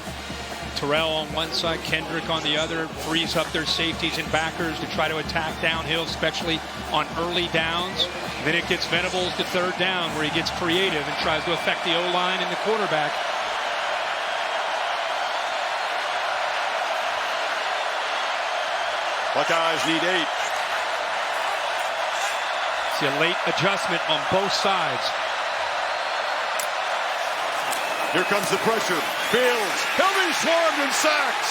Terrell on one side, Kendrick on the other, frees up their safeties and backers to try to attack downhill, especially on early downs. Then it gets Venables to third down, where he gets creative and tries to affect the O-line and the quarterback. Buckeyes need 8. See a late adjustment on both sides. Here comes the pressure. Fields. He'll be swarmed and sacked.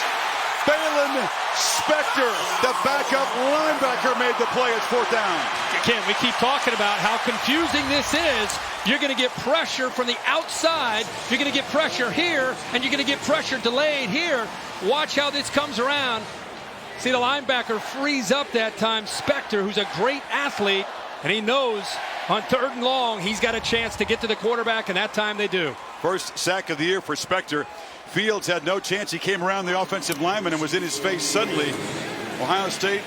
Balin Spector, the backup linebacker, made the play. It's 4th down. Again, we keep talking about how confusing this is. You're going to get pressure from the outside. You're going to get pressure here, and you're going to get pressure delayed here. Watch how this comes around. See the linebacker frees up that time. Spector, who's a great athlete, and he knows on 3rd and long he's got a chance to get to the quarterback, and that time they do. First sack of the year for Spector. Fields had no chance. He came around the offensive lineman and was in his face suddenly. Ohio State,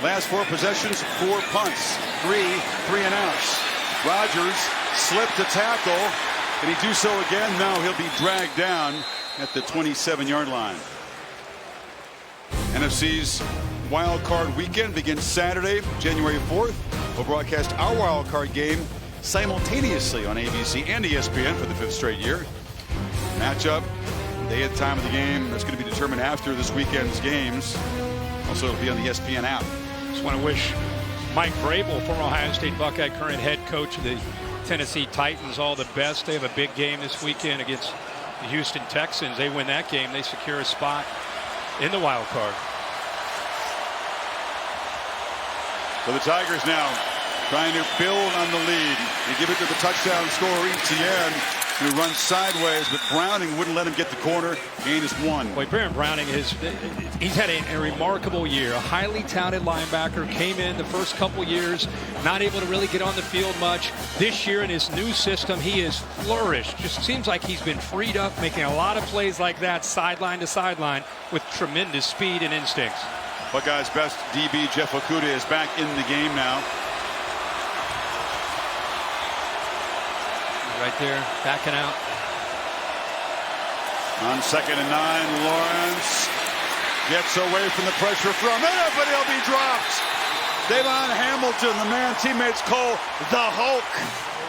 last 4 possessions, 4 punts, 3 and outs. Rogers slipped a tackle. Did he do so again? No, he'll be dragged down at the 27-yard line. NFC's wild card weekend begins Saturday, January 4th. We'll broadcast our wild card game simultaneously on ABC and ESPN for the 5th straight year. Matchup, day and time of the game, that's going to be determined after this weekend's games. Also, it'll be on the ESPN app. Just want to wish Mike Vrabel, former Ohio State Buckeye, current head coach of the Tennessee Titans, all the best. They have a big game this weekend against the Houston Texans. They win that game, they secure a spot in the wild card. So the Tigers now trying to build on the lead. They give it to the touchdown scorer, Etienne, who runs sideways, but Browning wouldn't let him get the corner. Gain is 1. Boy, Baron Browning, he's had a remarkable year. A highly touted linebacker, came in the first couple years, not able to really get on the field much. This year in his new system, he has flourished. Just seems like he's been freed up, making a lot of plays like that, sideline to sideline, with tremendous speed and instincts. Buckeyes' best DB, Jeff Okudah, is back in the game now. right there, backing out. On 2nd and 9, Lawrence gets away from the pressure from it, but he'll be dropped. Davon Hamilton, the man teammates call the Hulk,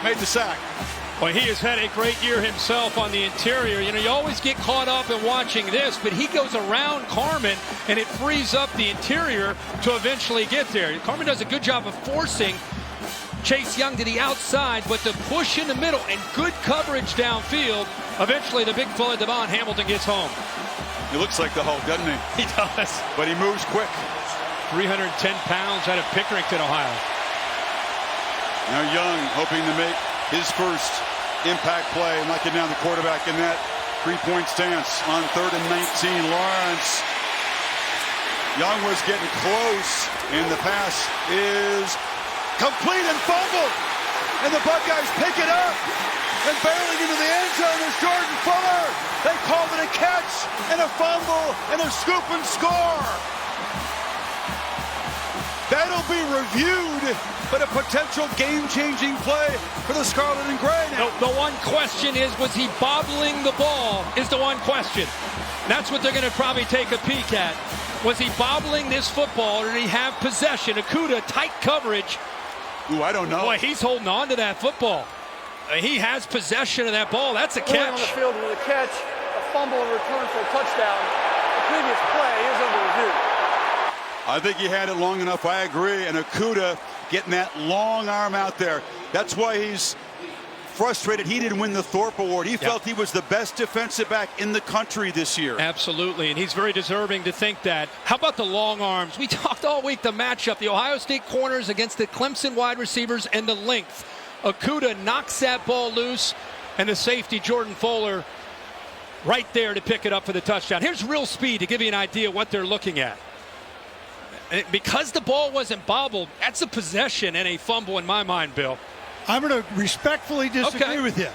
made the sack. Well, he has had a great year himself on the interior. You know, you always get caught up in watching this, but he goes around Carman, and it frees up the interior to eventually get there. Carman does a good job of forcing Chase Young to the outside, but the push in the middle and good coverage downfield. Eventually, the big fella, Davon Hamilton, gets home. He looks like the Hulk, doesn't he? He does. But he moves quick. 310 pounds out of Pickerington, Ohio. Now Young hoping to make his first impact play, knocking down the quarterback in that three-point stance on 3rd and 19. Lawrence. Young was getting close, and the pass is complete and fumbled. And the Buckeyes pick it up. And barreling into the end zone is Jordan Fuller. They called it a catch and a fumble and a scoop and score. That'll be reviewed, but a potential game-changing play for the Scarlet and Gray now. The one question is, was he bobbling the ball is the one question. That's what they're going to probably take a peek at. Was he bobbling this football, or did he have possession? Akuda, tight coverage. Ooh, I don't know. Boy, he's holding on to that football. He has possession of that ball. That's a catch. On the field with a catch, a fumble, and return for a touchdown. The previous play is under review. I think he had it long enough. I agree. And Akuda getting that long arm out there. That's why he's frustrated he didn't win the Thorpe Award. He felt he was the best defensive back in the country this year. Absolutely, and he's very deserving to think that. How about the long arms? We talked all week the matchup, the Ohio State corners against the Clemson wide receivers and the length. Akuda knocks that ball loose, and the safety, Jordan Fuller, right there to pick it up for the touchdown. Here's real speed to give you an idea what they're looking at. And because the ball wasn't bobbled, that's a possession and a fumble in my mind, Bill. I'm going to respectfully disagree with you.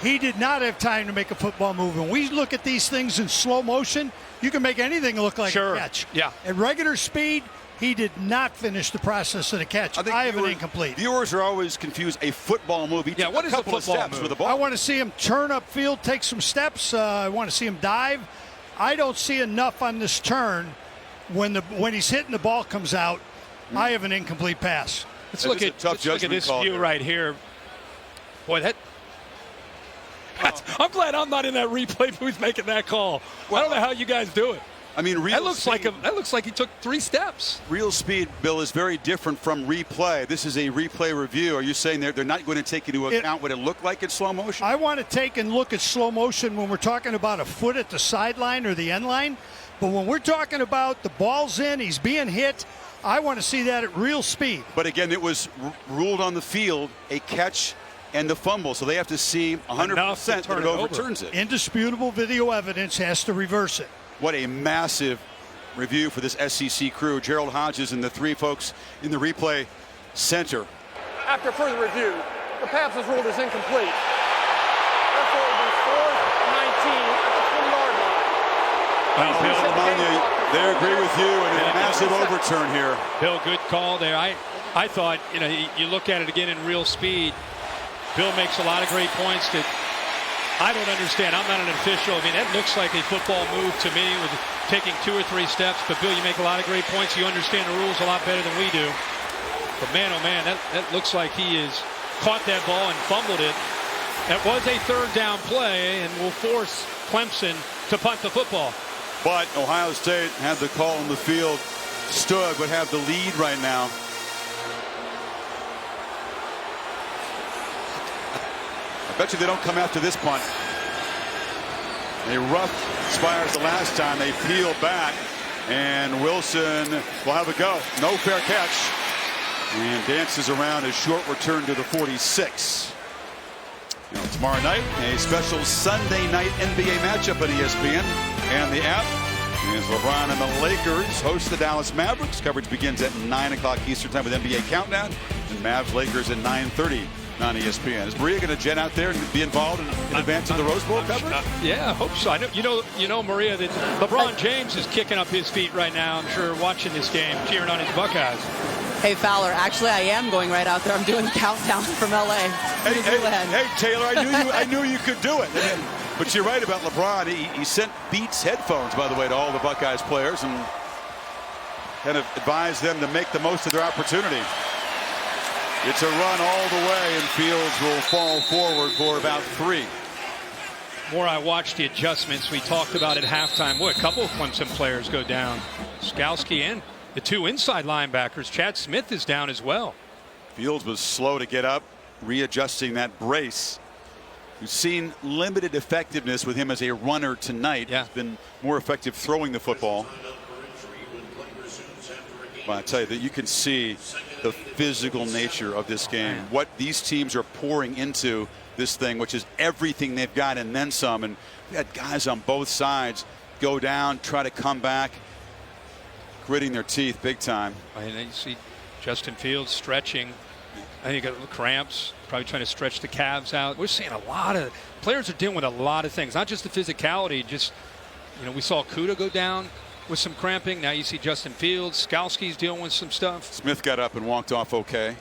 He did not have time to make a football move. When we look at these things in slow motion, you can make anything look like a catch. Yeah. At regular speed, he did not finish the process of the catch. I have an incomplete. Viewers are always confused. A football move. He took what a is a couple of football steps move? with the ball. I want to see him turn upfield, take some steps. I want to see him dive. I don't see enough on this turn. When he's hitting, the ball comes out. I have an incomplete pass. Let's look at this view right here. Boy, I'm glad I'm not in that replay booth making that call. Well, I don't know how you guys do it. I mean, that looks like he took 3 steps. Real speed, Bill, is very different from replay. This is a replay review. Are you saying they're not going to take into account what it looked like in slow motion? I want to take and look at slow motion when we're talking about a foot at the sideline or the end line. But when we're talking about the ball's in, he's being hit, I want to see that at real speed. But again, it was ruled on the field a catch and the fumble, so they have to see 100% that it overturns it. Indisputable video evidence has to reverse it. What a massive review for this SEC crew. Gerald Hodges and the 3 folks in the replay center. After further review, the pass is ruled as incomplete. Therefore, it will be 4th and 19 at the 20-yard line. Well, Bill, they agree with you, and a massive overturn here. Bill, good call there. I thought, you look at it again in real speed. Bill makes a lot of great points that I don't understand. I'm not an official. I mean, that looks like a football move to me with taking 2 or 3 steps. But, Bill, you make a lot of great points. You understand the rules a lot better than we do. But, man, oh, man, that looks like he has caught that ball and fumbled it. That was a 3rd down play and will force Clemson to punt the football. But Ohio State had the call on the field, stood, would have the lead right now. I bet you they don't come after this punt. They roughed Spires the last time. They peel back, and Wilson will have a go. No fair catch, and dances around a short return to the 46. Tomorrow night, a special Sunday night NBA matchup on ESPN and the app. As LeBron and the Lakers host the Dallas Mavericks. Coverage begins at 9 o'clock Eastern time with NBA Countdown, and Mavs-Lakers at 9:30 on ESPN. Is Maria going to jet out there and be involved in advance of the Rose Bowl coverage? Yeah, I hope so. I know, you know, Maria, that LeBron James is kicking up his feet right now, I'm sure, watching this game, cheering on his Buckeyes. Hey, Fowler, actually, I am going right out there. I'm doing countdown from L.A. Hey, Taylor, I knew you could do it. But you're right about LeBron. He sent Beats headphones, by the way, to all the Buckeyes players and kind of advised them to make the most of their opportunity. It's a run all the way, and Fields will fall forward for about 3. More I watched the adjustments we talked about at halftime. Boy, a couple of Clemson players go down. Skalski and the 2 inside linebackers. Chad Smith is down as well. Fields was slow to get up, readjusting that brace. We've seen limited effectiveness with him as a runner tonight. Yeah. He's been more effective throwing the football. But I tell you that you can see the physical nature of this game. What these teams are pouring into this thing, which is everything they've got and then some. And we had guys on both sides go down, try to come back, gritting their teeth big time. And then you see Justin Fields stretching. I think he got cramps, probably trying to stretch the calves out. We're seeing a lot of players are dealing with a lot of things, not just the physicality. Just, you know, we saw Kuda go down with some cramping. Now you see Justin Fields. Skalski's dealing with some stuff. Smith got up and walked off okay.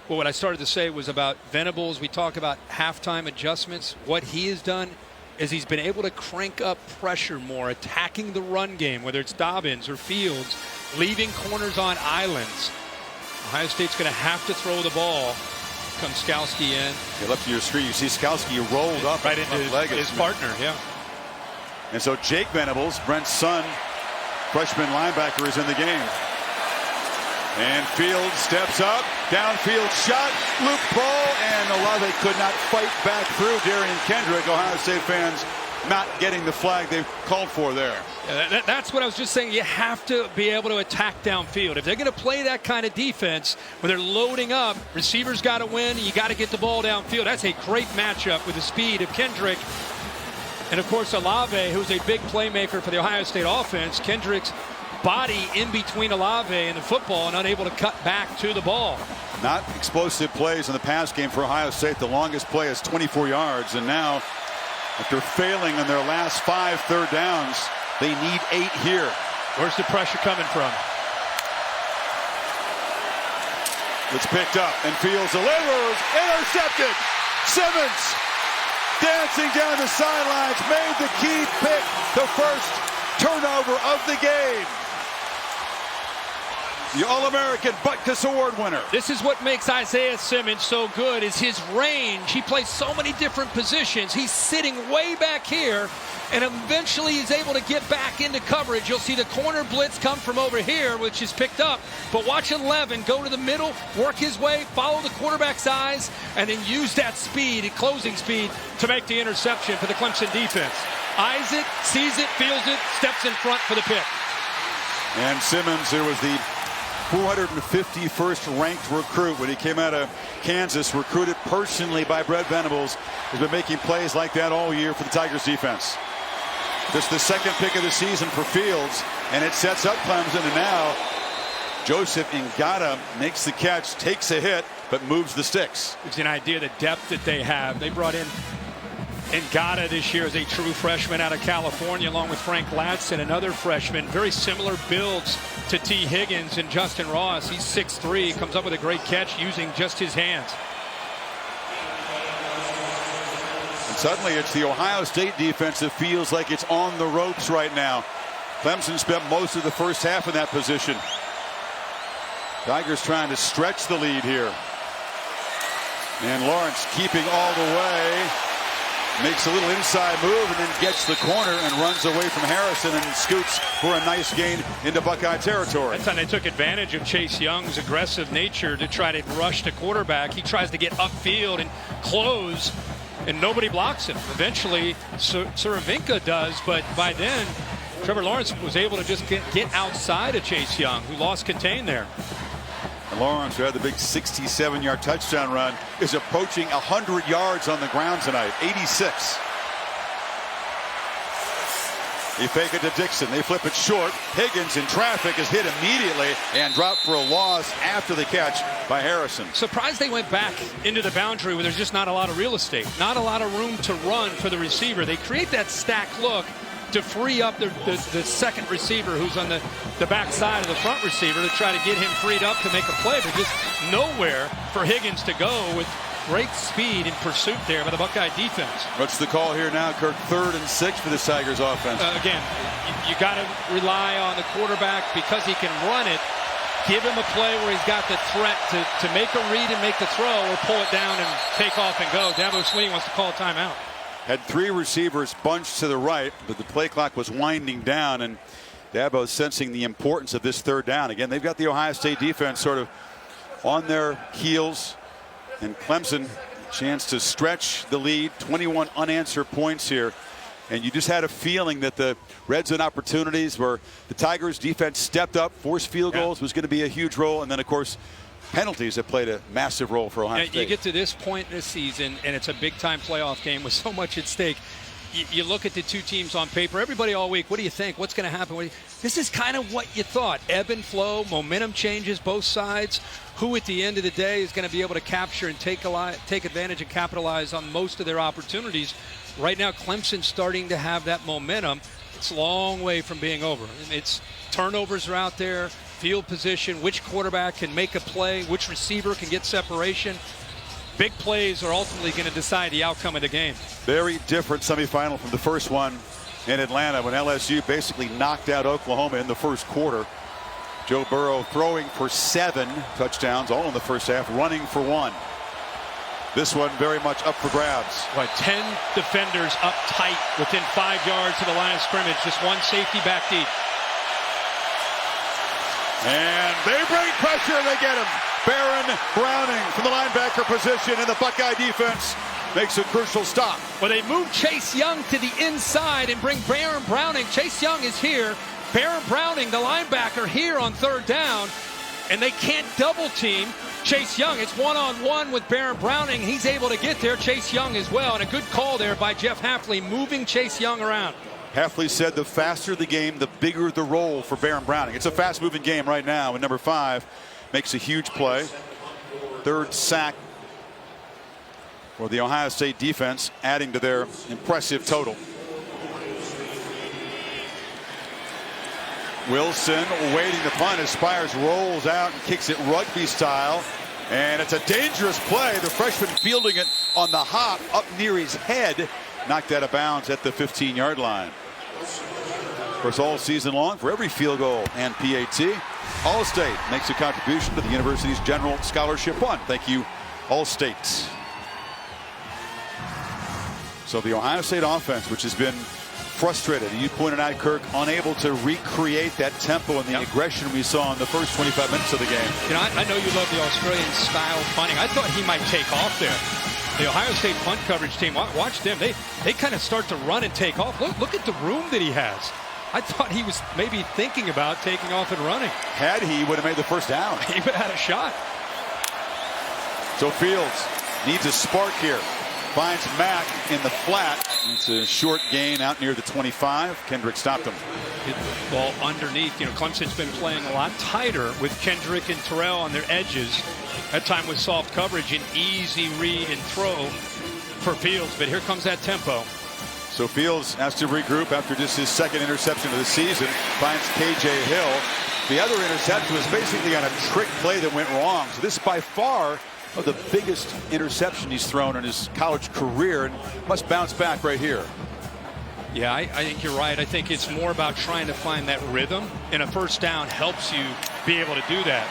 Well, what I started to say was about Venables. We talk about halftime adjustments. What he has done is he's been able to crank up pressure more, attacking the run game, whether it's Dobbins or Fields, leaving corners on islands. Ohio State's going to have to throw the ball. Comes Skalski in. You left to your screen, you see Skalski rolled up right into his partner, yeah. And so Jake Venables, Brent's son, freshman linebacker, is in the game. And Fields steps up, downfield shot, loop ball, and Olave could not fight back through Darian Kendrick. Ohio State fans not getting the flag they've called for there. Yeah, that's what I was just saying. You have to be able to attack downfield. If they're going to play that kind of defense where they're loading up, receivers got to win, you got to get the ball downfield. That's a great matchup with the speed of Kendrick. And, of course, Olave, who's a big playmaker for the Ohio State offense. Kendrick's body in between Olave and the football and unable to cut back to the ball. Not explosive plays in the pass game for Ohio State. The longest play is 24 yards. And now, after failing on their last 5 third downs, they need 8 here. Where's the pressure coming from? It's picked up, and Fields delivers. Intercepted. Simmons dancing down the sidelines, made the key pick, the first turnover of the game. The All-American Butkus Award winner. This is what makes Isaiah Simmons so good, is his range. He plays so many different positions. He's sitting way back here, and eventually he's able to get back into coverage. You'll see the corner blitz come from over here, which is picked up. But watch 11 go to the middle, work his way, follow the quarterback's eyes, and then use that speed, closing speed, to make the interception for the Clemson defense. Eyes it, sees it, feels it, steps in front for the pick. And Simmons, there was the 451st ranked recruit when he came out of Kansas, recruited personally by Brett Venables, has been making plays like that all year for the Tigers defense. Just the second pick of the season for Fields, and it sets up Clemson, and now Joseph Ngata makes the catch, takes a hit, but moves the sticks. Gives you an idea of the depth that they have. They brought in Ngata this year as a true freshman out of California, along with Frank Ladson, another freshman. Very similar builds to T. Higgins and Justyn Ross. He's 6'3", comes up with a great catch using just his hands. And suddenly it's the Ohio State defense that feels like it's on the ropes right now. Clemson spent most of the first half in that position. Tigers trying to stretch the lead here. And Lawrence keeping all the way. Makes a little inside move and then gets the corner and runs away from Harrison and scoots for a nice gain into Buckeye territory. That time they took advantage of Chase Young's aggressive nature to try to rush the quarterback. He tries to get upfield and close, and nobody blocks him. Eventually, Suravinka does, but by then, Trevor Lawrence was able to just get outside of Chase Young, who lost contain there. And Lawrence, who had the big 67-yard touchdown run, is approaching 100 yards on the ground tonight, 86. They fake it to Dixon. They flip it short. Higgins in traffic is hit immediately and dropped for a loss after the catch by Harrison. Surprised they went back into the boundary where there's just not a lot of real estate, not a lot of room to run for the receiver. They create that stack look, to free up the second receiver who's on the back side of the front receiver to try to get him freed up to make a play, but just nowhere for Higgins to go with great speed in pursuit there by the Buckeye defense. What's the call here now, Kirk? 3rd and 6 for the Tigers offense. Again, you got to rely on the quarterback because he can run it. Give him a play where he's got the threat to make a read and make the throw, or pull it down and take off and go. Dabo Swinney wants to call a timeout. Had 3 receivers bunched to the right, but the play clock was winding down, and Dabo's sensing the importance of this 3rd down. Again, they've got the Ohio State defense sort of on their heels, and Clemson chance to stretch the lead. 21 unanswered points here, and you just had a feeling that the red zone opportunities where the Tigers defense stepped up, forced field goals was going to be a huge role, and then of course penalties have played a massive role for Ohio State. You get to this point in the season, and it's a big-time playoff game with so much at stake. You look at the two teams on paper. Everybody all week, what do you think? What's going to happen? This is kind of what you thought. Ebb and flow, momentum changes both sides. Who at the end of the day is going to be able to capture and take advantage and capitalize on most of their opportunities? Right now, Clemson's starting to have that momentum. It's a long way from being over. It's turnovers are out there, field position, which quarterback can make a play, which receiver can get separation. Big plays are ultimately going to decide the outcome of the game. Very different semifinal from the first one in Atlanta when LSU basically knocked out Oklahoma in the first quarter. Joe Burrow throwing for 7 touchdowns, all in the first half, running for 1. This one very much up for grabs. 10 defenders up tight within 5 yards of the line of scrimmage, just one safety back deep. And they bring pressure and they get him. Baron Browning from the linebacker position, and the Buckeye defense makes a crucial stop. Well, they move Chase Young to the inside and bring Baron Browning. Chase Young is here. Baron Browning, the linebacker, here on 3rd down, and they can't double team Chase Young. It's one-on-one with Baron Browning. He's able to get there. Chase Young as well, and a good call there by Jeff Hafley, moving Chase Young around. Hafley said the faster the game, the bigger the role for Baron Browning. It's a fast-moving game right now, and number 5 makes a huge play. 3rd sack for the Ohio State defense, adding to their impressive total. Wilson waiting to punt as Spires rolls out and kicks it rugby style. And it's a dangerous play. The freshman fielding it on the hop up near his head. Knocked out of bounds at the 15-yard line. Of course, all season long, for every field goal and PAT, Allstate makes a contribution to the university's general scholarship fund. Thank you, Allstate. So the Ohio State offense, which has been frustrated, and you pointed out, Kirk, unable to recreate that tempo and the aggression we saw in the first 25 minutes of the game. You know, I know you love the Australian style punting. I thought he might take off there. The Ohio State punt coverage team, watch them. They kind of start to run and take off. Look at the room that he has. I thought he was maybe thinking about taking off and running. Had he, would have made the first down. He would have had a shot. So Fields needs a spark here. Finds Mack in the flat. It's a short gain out near the 25. Kendrick stopped him. Ball underneath. You know, Clemson's been playing a lot tighter with Kendrick and Terrell on their edges. That time with soft coverage, an easy read and throw for Fields. But here comes that tempo. So Fields has to regroup after just his 2nd interception of the season. Finds KJ Hill. The other interception was basically on a trick play that went wrong. So this by far of the biggest interception he's thrown in his college career, and must bounce back right here. Yeah, I think you're right. I think it's more about trying to find that rhythm, and a first down helps you be able to do that.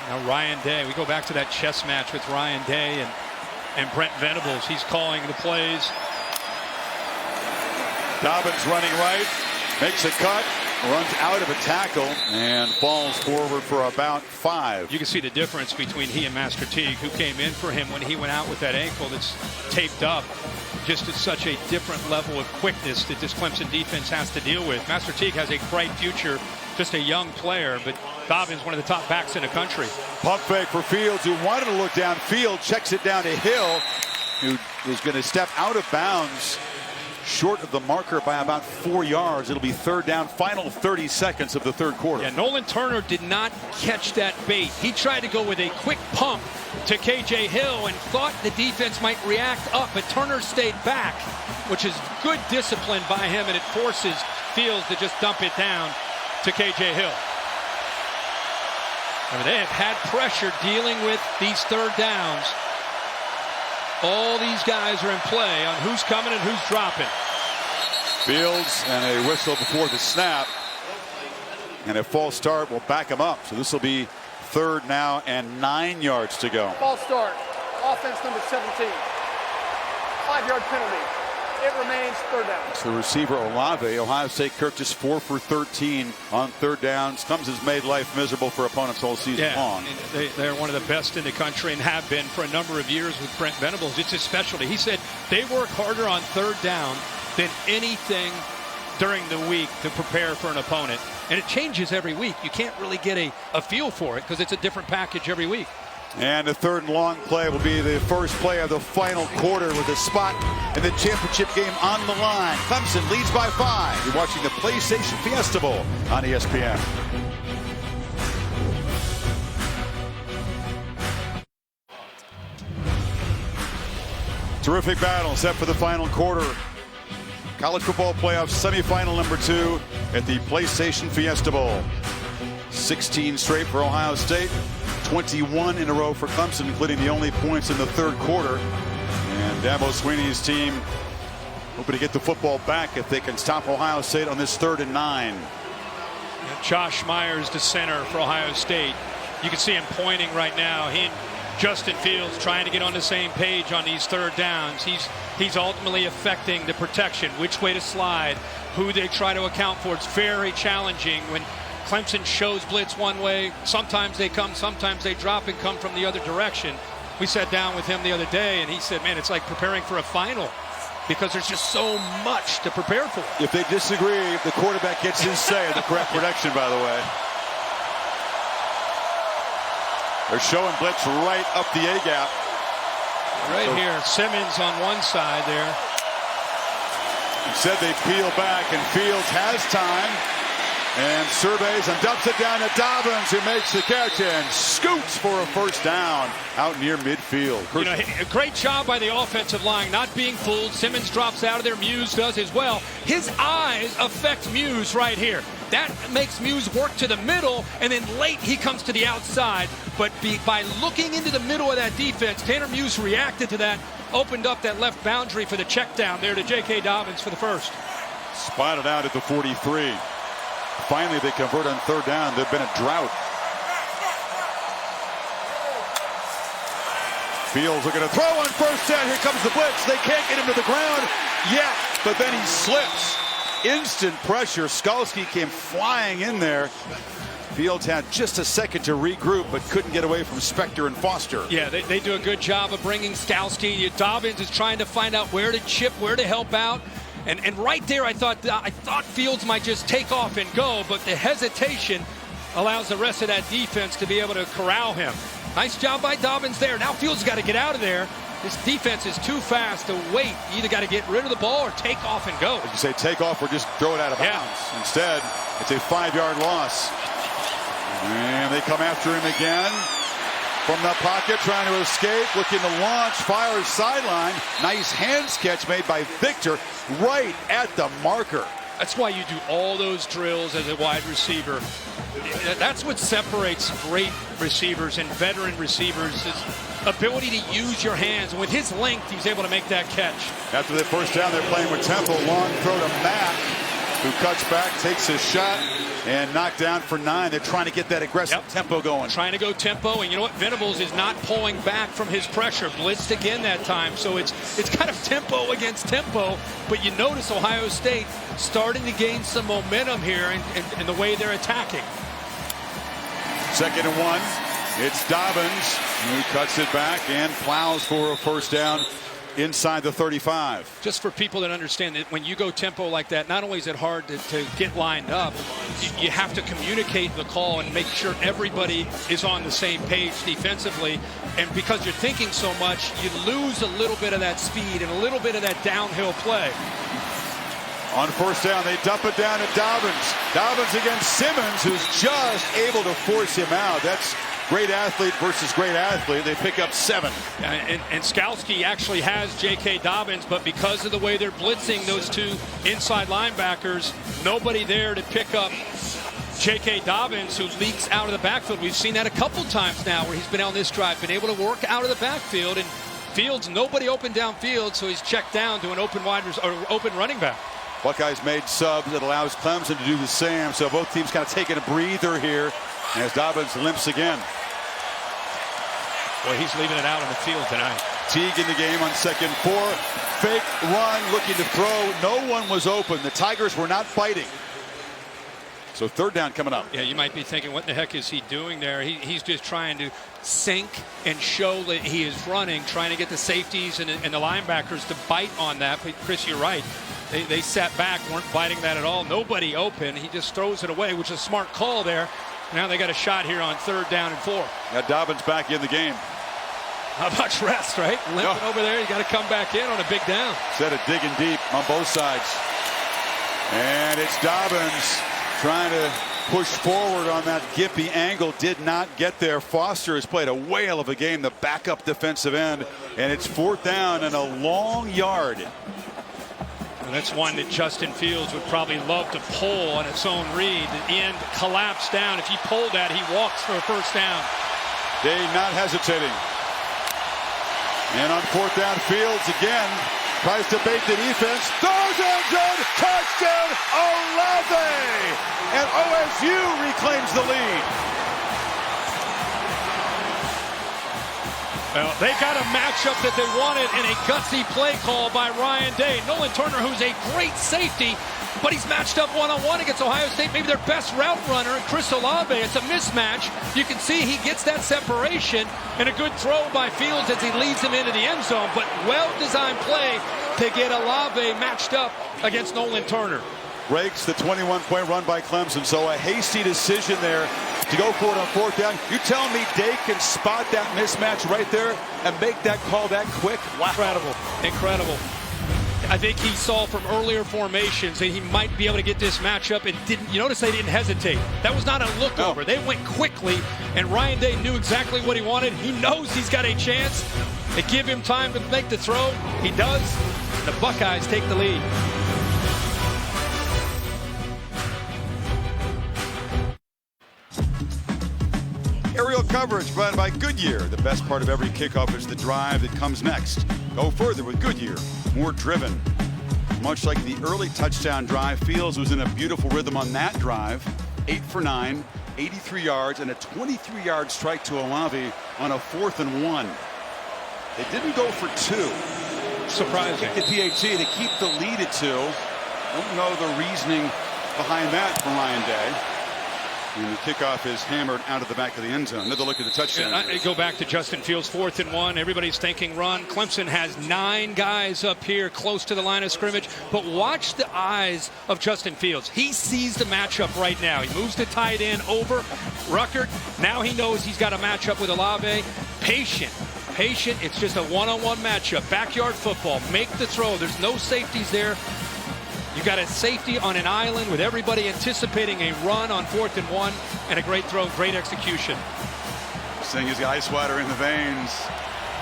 Now Ryan Day, we go back to that chess match with Ryan Day and Brent Venables. He's calling the plays. Dobbins running right, makes a cut, runs out of a tackle, and falls forward for about 5. You can see the difference between he and Master Teague, who came in for him when he went out with that ankle that's taped up. Just at such a different level of quickness that this Clemson defense has to deal with. Master Teague has a bright future, just a young player, but Dobbins, one of the top backs in the country. Pump fake for Fields, who wanted to look downfield, checks it down to Hill, who is going to step out of bounds short of the marker by about 4 yards. It'll be third down, final 30 seconds of the third quarter. Yeah, Nolan Turner did not catch that bait. He tried to go with a quick pump to KJ Hill and thought the defense might react up, but Turner stayed back, which is good discipline by him, and it forces Fields to just dump it down to KJ Hill. I mean, they have had pressure dealing with these third downs. All these guys are in play on who's coming and who's dropping. Fields and a whistle before the snap. And a false start will back him up. So this will be third now and 9 yards to go. False start. Offense number 17. 5-yard penalty. It remains third down. It's the receiver Olave. Ohio State Kirk just 4 for 13 on third downs. Clemson's made life miserable for opponents all season long. They're one of the best in the country and have been for a number of years with Brent Venables. It's his specialty. He said they work harder on third down than anything during the week to prepare for an opponent. And it changes every week. You can't really get a feel for it because it's a different package every week. And the third and long play will be the first play of the final quarter with a spot in the championship game on the line. Clemson leads by 5. You're watching the PlayStation Fiesta Bowl on ESPN. Terrific battle set for the final quarter. College football playoff semifinal number 2 at the PlayStation Fiesta Bowl. 16 straight for Ohio State. 21 in a row for Clemson, including the only points in the third quarter. And Dabo Swinney's team hoping to get the football back if they can stop Ohio State on this 3rd and 9. Josh Myers, the center for Ohio State. You can see him pointing right now. He and Justin Fields trying to get on the same page on these third downs. He's ultimately affecting the protection, which way to slide, who they try to account for. It's very challenging when Clemson shows blitz one way. Sometimes they come, sometimes they drop and come from the other direction. We sat down with him the other day, and he said, man, it's like preparing for a final because there's just so much to prepare for. If they disagree, the quarterback gets his say of the correct protection, by the way. They're showing blitz right up the A-gap. Right here, Simmons on one side there. Instead, they peel back, and Fields has time. And surveys and dumps it down to Dobbins, who makes the catch and scoots for a first down out near midfield. You know, a great job by the offensive line, not being fooled. Simmons drops out of there. Muse does as well. His eyes affect Muse right here. That makes Muse work to the middle, and then late he comes to the outside. But by looking into the middle of that defense, Tanner Muse reacted to that, opened up that left boundary for the check down there to J.K. Dobbins for the first. Spotted out at the 43. Finally, they convert on third down. There's been a drought. Fields looking to throw on first down. Here comes the blitz. They can't get him to the ground yet, but then he slips. Instant pressure. Skalski came flying in there. Fields had just a second to regroup, but couldn't get away from Spector and Foster. Yeah, they do a good job of bringing Skalski. Dobbins is trying to find out where to chip, where to help out. And right there, I thought Fields might just take off and go, but the hesitation allows the rest of that defense to be able to corral him. Nice job by Dobbins there. Now Fields has got to get out of there. This defense is too fast to wait. You either got to get rid of the ball or take off and go. Did you say take off or just throw it out of bounds? Instead, it's a 5-yard loss. And they come after him again. From the pocket, trying to escape, looking to launch, fires sideline. Nice hands catch made by Victor right at the marker. That's why you do all those drills as a wide receiver. That's what separates great receivers and veteran receivers is ability to use your hands. And with his length, he's able to make that catch. After the first down, they're playing with tempo. Long throw to Mack, who cuts back, takes a shot, and knocked down for 9. They're trying to get that aggressive tempo going. Trying to go tempo, and you know what? Venables is not pulling back from his pressure. Blitzed again that time, so it's kind of tempo against tempo. But you notice Ohio State starting to gain some momentum here in the way they're attacking. 2nd and 1. It's Dobbins, who cuts it back and plows for a first down inside the 35. Just for people that understand that when you go tempo like that, not only is it hard to get lined up, you have to communicate the call and make sure everybody is on the same page defensively. And because you're thinking so much, you lose a little bit of that speed and a little bit of that downhill play. On first down, they dump it down to Dobbins. Dobbins against Simmons, who's just able to force him out. That's great athlete versus great athlete. They pick up 7. And Skalski actually has J.K. Dobbins, but because of the way they're blitzing those two inside linebackers, nobody there to pick up J.K. Dobbins, who leaks out of the backfield. We've seen that a couple times now where he's been on this drive, been able to work out of the backfield, and Fields, nobody open downfield, so he's checked down to an open open running back. Buckeyes made subs that allows Clemson to do the same, so both teams kind of taking a breather here as Dobbins limps again. Boy, he's leaving it out on the field tonight. Teague in the game on 2nd 4. Fake run, looking to throw. No one was open. The Tigers were not fighting. So 3rd down coming up. Yeah, you might be thinking, what the heck is he doing there? He's just trying to sink and show that he is running, trying to get the safeties and the linebackers to bite on that. But Chris, you're right. They sat back, weren't biting that at all. Nobody open. He just throws it away, which is a smart call there. Now they got a shot here on 3rd down and 4. Got Dobbins back in the game. How much rest, right? Limping over there, you got to come back in on a big down. Instead of digging deep on both sides. And it's Dobbins trying to push forward on that Gippy angle. Did not get there. Foster has played a whale of a game, the backup defensive end. And it's 4th down and a long yard. And that's one that Justin Fields would probably love to pull on its own read. The end collapsed down. If he pulled that, he walks for a 1st down. Day not hesitating. And on 4th down, Fields again tries to bait the defense. Throws it good. Touchdown, Olave. And OSU reclaims the lead. Well, they got a matchup that they wanted in a gutsy play call by Ryan Day. Nolan Turner, who's a great safety, but he's matched up one-on-one against Ohio State, maybe their best route runner, and Chris Olave. It's a mismatch. You can see he gets that separation, and a good throw by Fields as he leads him into the end zone. But well-designed play to get Olave matched up against Nolan Turner. Breaks the 21-point run by Clemson, so a hasty decision there to go for it on 4th down. You tell me Day can spot that mismatch right there and make that call that quick? Wow. Incredible. I think he saw from earlier formations that he might be able to get this matchup and didn't. You notice they didn't hesitate. That was not a look over. They went quickly, and Ryan Day knew exactly what he wanted. He knows he's got a chance. They give him time to make the throw. He does. The Buckeyes take the lead. Aerial coverage provided by Goodyear. The best part of every kickoff is the drive that comes next. Go further with Goodyear. More driven. Much like the early touchdown drive, Fields was in a beautiful rhythm on that drive. 8 for 9, 83 yards, and a 23-yard strike to Olave on a 4th and 1. They didn't go for 2. Surprising. Kick the PAT to keep the lead at 2. Don't know the reasoning behind that from Ryan Day. And the kickoff is hammered out of the back of the end zone. Another look at the touchdown. I go back to Justin Fields, 4th and 1. Everybody's thinking run. Clemson has 9 guys up here close to the line of scrimmage. But watch the eyes of Justin Fields. He sees the matchup right now. He moves the tight end over Ruckert. Now he knows he's got a matchup with Olave. Patient. It's just a one-on-one matchup. Backyard football. Make the throw. There's no safeties there. You got a safety on an island with everybody anticipating a run on 4th and 1, and a great throw, great execution. Seeing his ice water in the veins.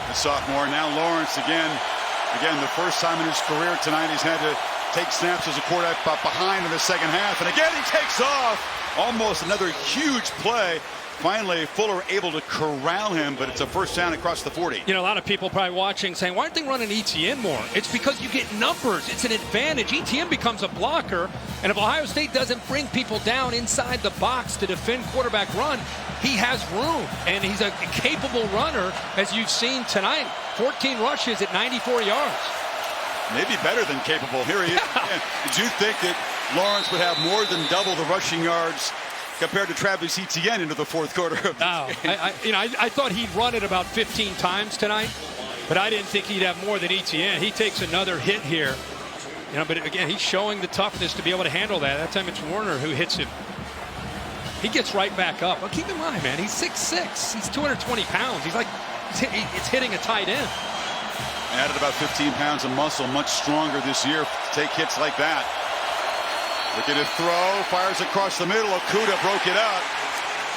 The sophomore, now Lawrence again. Again, the first time in his career tonight he's had to take snaps as a quarterback behind in the 2nd half. And again, he takes off. Almost another huge play. Finally, Fuller able to corral him, but it's a 1st down across the 40. You know, a lot of people probably watching saying, why aren't they running ETN more? It's because you get numbers. It's an advantage. ETN becomes a blocker, and if Ohio State doesn't bring people down inside the box to defend quarterback run, he has room, and he's a capable runner, as you've seen tonight. 14 rushes at 94 yards. Maybe better than capable. Here he is. Did you think that Lawrence would have more than double the rushing yards compared to Travis Etienne into the 4th quarter of this game? I thought he'd run it about 15 times tonight, but I didn't think he'd have more than Etienne. He takes another hit here. But again, he's showing the toughness to be able to handle that. That time it's Warner who hits him. He gets right back up. Well, keep in mind, man, he's 6'6". He's 220 pounds. He's like, it's hitting a tight end. Added about 15 pounds of muscle, much stronger this year to take hits like that. Looking to throw, fires across the middle. Okudah broke it up.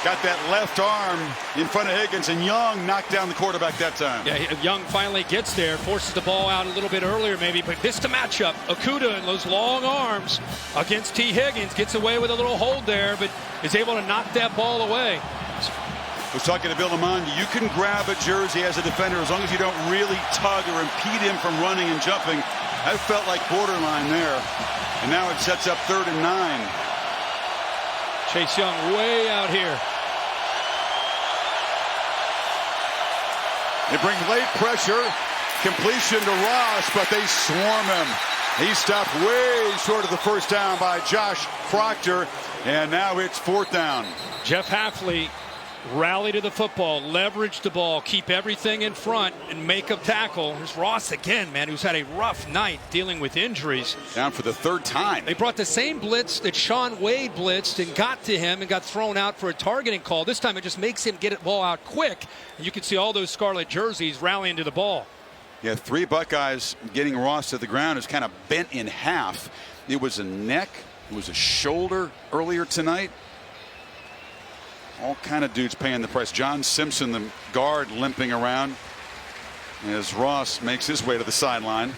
Got that left arm in front of Higgins, and Young knocked down the quarterback that time. Yeah, Young finally gets there, forces the ball out a little bit earlier maybe, but this the matchup. Okudah and those long arms against T. Higgins, gets away with a little hold there, but is able to knock that ball away. I was talking to Bill Lamond. You can grab a jersey as a defender as long as you don't really tug or impede him from running and jumping. That felt like borderline there. And now it sets up 3rd and 9. Chase Young way out here. They bring late pressure, completion to Ross, but they swarm him. He stopped way short of the first down by Josh Proctor, and now it's 4th down. Jeff Hafley rally to the football, leverage the ball, keep everything in front, and make a tackle. Here's Ross again, man, who's had a rough night dealing with injuries. Down for the 3rd time. They brought the same blitz that Shaun Wade blitzed and got to him and got thrown out for a targeting call. This time it just makes him get the ball out quick. And you can see all those scarlet jerseys rallying to the ball. Yeah, 3 Buckeyes getting Ross to the ground is kind of bent in half. It was a neck, it was a shoulder earlier tonight. All kind of dudes paying the price. John Simpson, the guard, limping around as Ross makes his way to the sideline.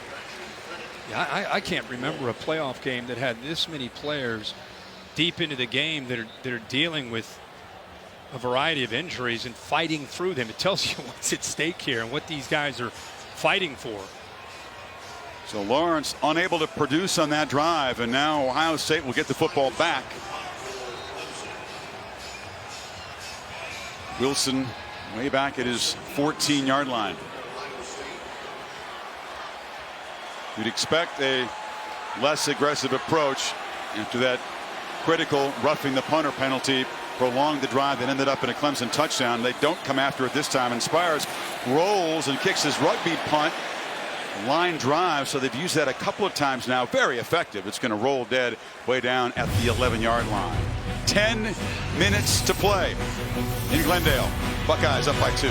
Yeah, I can't remember a playoff game that had this many players deep into the game that are dealing with a variety of injuries and fighting through them. It tells you what's at stake here and what these guys are fighting for. So Lawrence unable to produce on that drive, and now Ohio State will get the football back. Wilson way back at his 14-yard line. You'd expect a less aggressive approach after that critical roughing the punter penalty prolonged the drive that ended up in a Clemson touchdown. They don't come after it this time, and Spires rolls and kicks his rugby punt line drive, so they've used that a couple of times now. Very effective. It's going to roll dead way down at the 11-yard line. 10 minutes to play in Glendale. Buckeyes up by 2.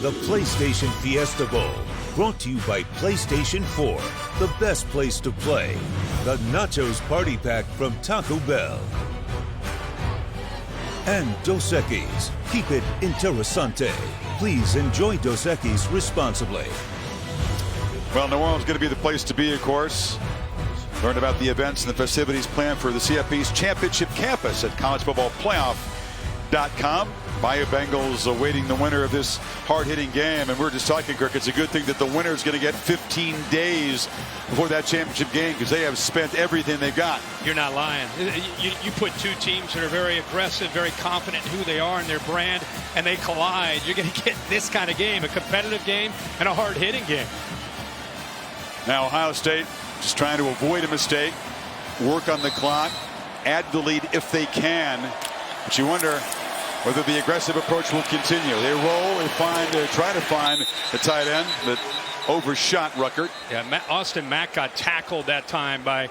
The PlayStation Fiesta Bowl, brought to you by PlayStation 4, the best place to play. The Nachos Party Pack from Taco Bell. And Dos Equis, keep it interessante. Please enjoy Dos Equis responsibly. Well, New Orleans is going to be the place to be, of course. Learn about the events and the festivities planned for the CFP's championship campus at collegefootballplayoff.com. Bayou Bengals awaiting the winner of this hard-hitting game. And we're just talking, Kirk, it's a good thing that the winner is going to get 15 days before that championship game because they have spent everything they've got. You're not lying. You put 2 teams that are very aggressive, very confident in who they are and their brand, and they collide. You're going to get this kind of game, a competitive game and a hard-hitting game. Now Ohio State just trying to avoid a mistake, work on the clock, add the lead if they can. But you wonder whether the aggressive approach will continue. They roll, they try to find the tight end that overshot Ruckert. Yeah, Austin Mack got tackled that time by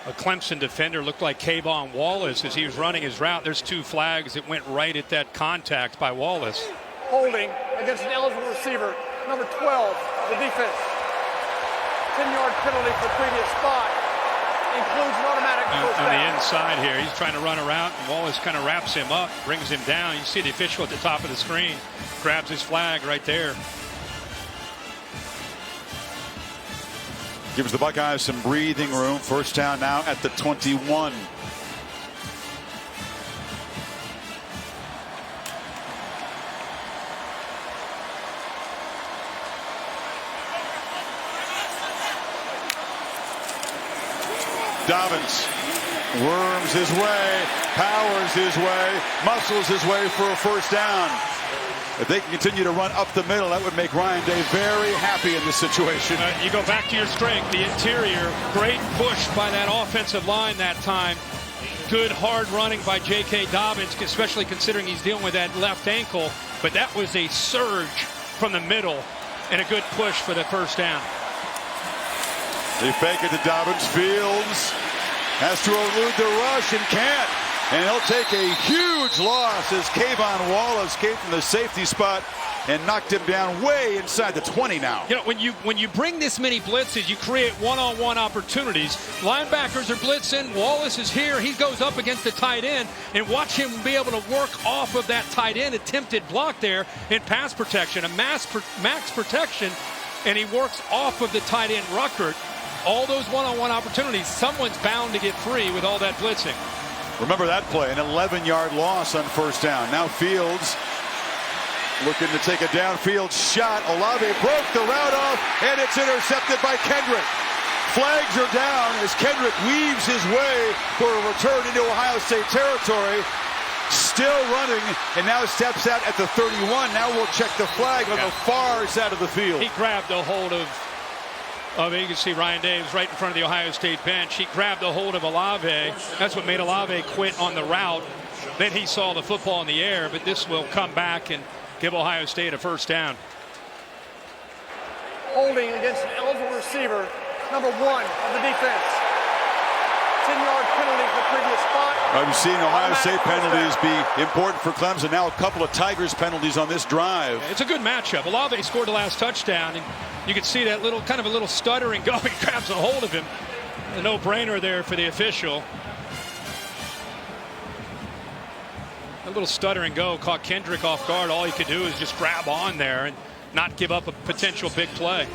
a Clemson defender. Looked like Kayvon Wallace as he was running his route. There's 2 flags that went right at that contact by Wallace. Holding against an eligible receiver, number 12, the defense. 10-yard penalty for previous spot. Includes an automatic first down. On the inside here, he's trying to run around, and Wallace kind of wraps him up, brings him down. You see the official at the top of the screen, grabs his flag right there. Gives the Buckeyes some breathing room. First down now at the 21. Dobbins worms his way, powers his way, muscles his way for a first down. If they can continue to run up the middle, that would make Ryan Day very happy in this situation. You go back to your strength, the interior. Great push by that offensive line that time. Good hard running by J.K. Dobbins, especially considering he's dealing with that left ankle. But that was a surge from the middle and a good push for the first down. They fake it to Dobbins. Fields has to elude the rush and can't. And he'll take a huge loss as Kayvon Wallace came from the safety spot and knocked him down way inside the 20 now. You know, when you bring this many blitzes, you create one-on-one opportunities. Linebackers are blitzing. Wallace is here. He goes up against the tight end, and watch him be able to work off of that tight end attempted block there in pass protection, a max protection, and he works off of the tight end Ruckert. All those one-on-one opportunities, someone's bound to get free with all that blitzing. Remember that play, an 11-yard loss on first down. Now Fields looking to take a downfield shot. Olave broke the route off, and it's intercepted by Kendrick. Flags are down as Kendrick weaves his way for a return into Ohio State territory. Still running, and now steps out at the 31. Now we'll check the flag on the far side of the field. He grabbed a hold of you can see Ryan Davis right in front of the Ohio State bench. He grabbed a hold of Olave. That's what made Olave quit on the route. Then he saw the football in the air, but this will come back and give Ohio State a first down. Holding against an eligible receiver, number 1 of the defense. 10-yard penalty for previous spot. I've seen Ohio State penalties be important for Clemson. Now a couple of Tigers penalties on this drive. It's a good matchup. Olave scored the last touchdown, and you can see that kind of a little stutter and go. He grabs a hold of him. A no-brainer there for the official. A little stutter and go caught Kendrick off guard. All he could do is just grab on there and not give up a potential big play.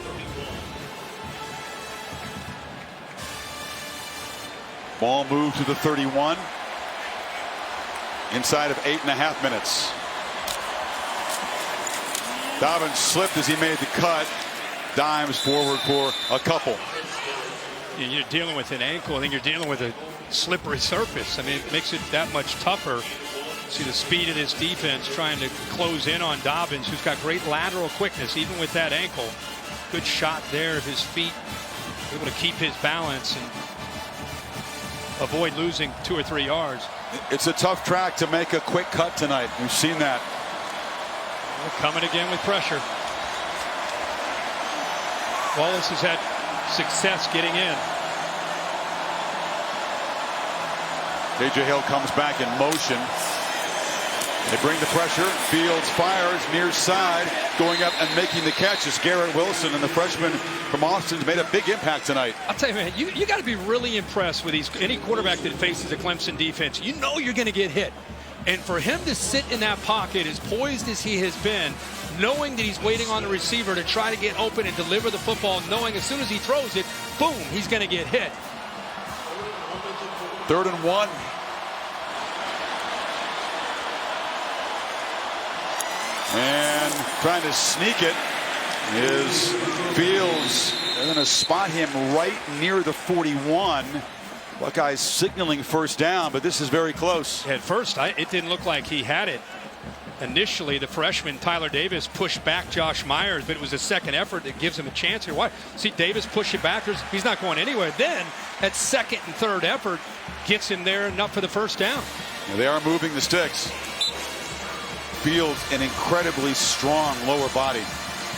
Ball moved to the 31. Inside of 8.5 minutes. Dobbins slipped as he made the cut. Dimes forward for a couple. You're dealing with an ankle. I think you're dealing with a slippery surface. I mean, it makes it that much tougher. See the speed of this defense trying to close in on Dobbins, who's got great lateral quickness, even with that ankle. Good shot there of his feet, able to keep his balance and avoid losing 2 or 3 yards. It's a tough track to make a quick cut tonight. We've seen that. We're coming again with pressure. Wallace has had success getting in. A.J. Hill comes back in motion. They bring the pressure. Fields fires near side, going up and making the catch as Garrett Wilson and the freshman from Austin's made a big impact tonight. I'll tell you, man, you got to be really impressed with any quarterback that faces a Clemson defense. You know you're going to get hit. And for him to sit in that pocket as poised as he has been, knowing that he's waiting on the receiver to try to get open and deliver the football, knowing as soon as he throws it, boom, he's going to get hit. 3rd and 1. And trying to sneak it is Fields. They're going to spot him right near the 41. Buckeyes signaling first down, but this is very close. At first, it didn't look like he had it. Initially, the freshman Tyler Davis pushed back Josh Myers, but it was a second effort that gives him a chance here. Why? See Davis push it back. He's not going anywhere. Then, that second and third effort gets him there enough for the first down. They are moving the sticks. Fields, an incredibly strong lower body.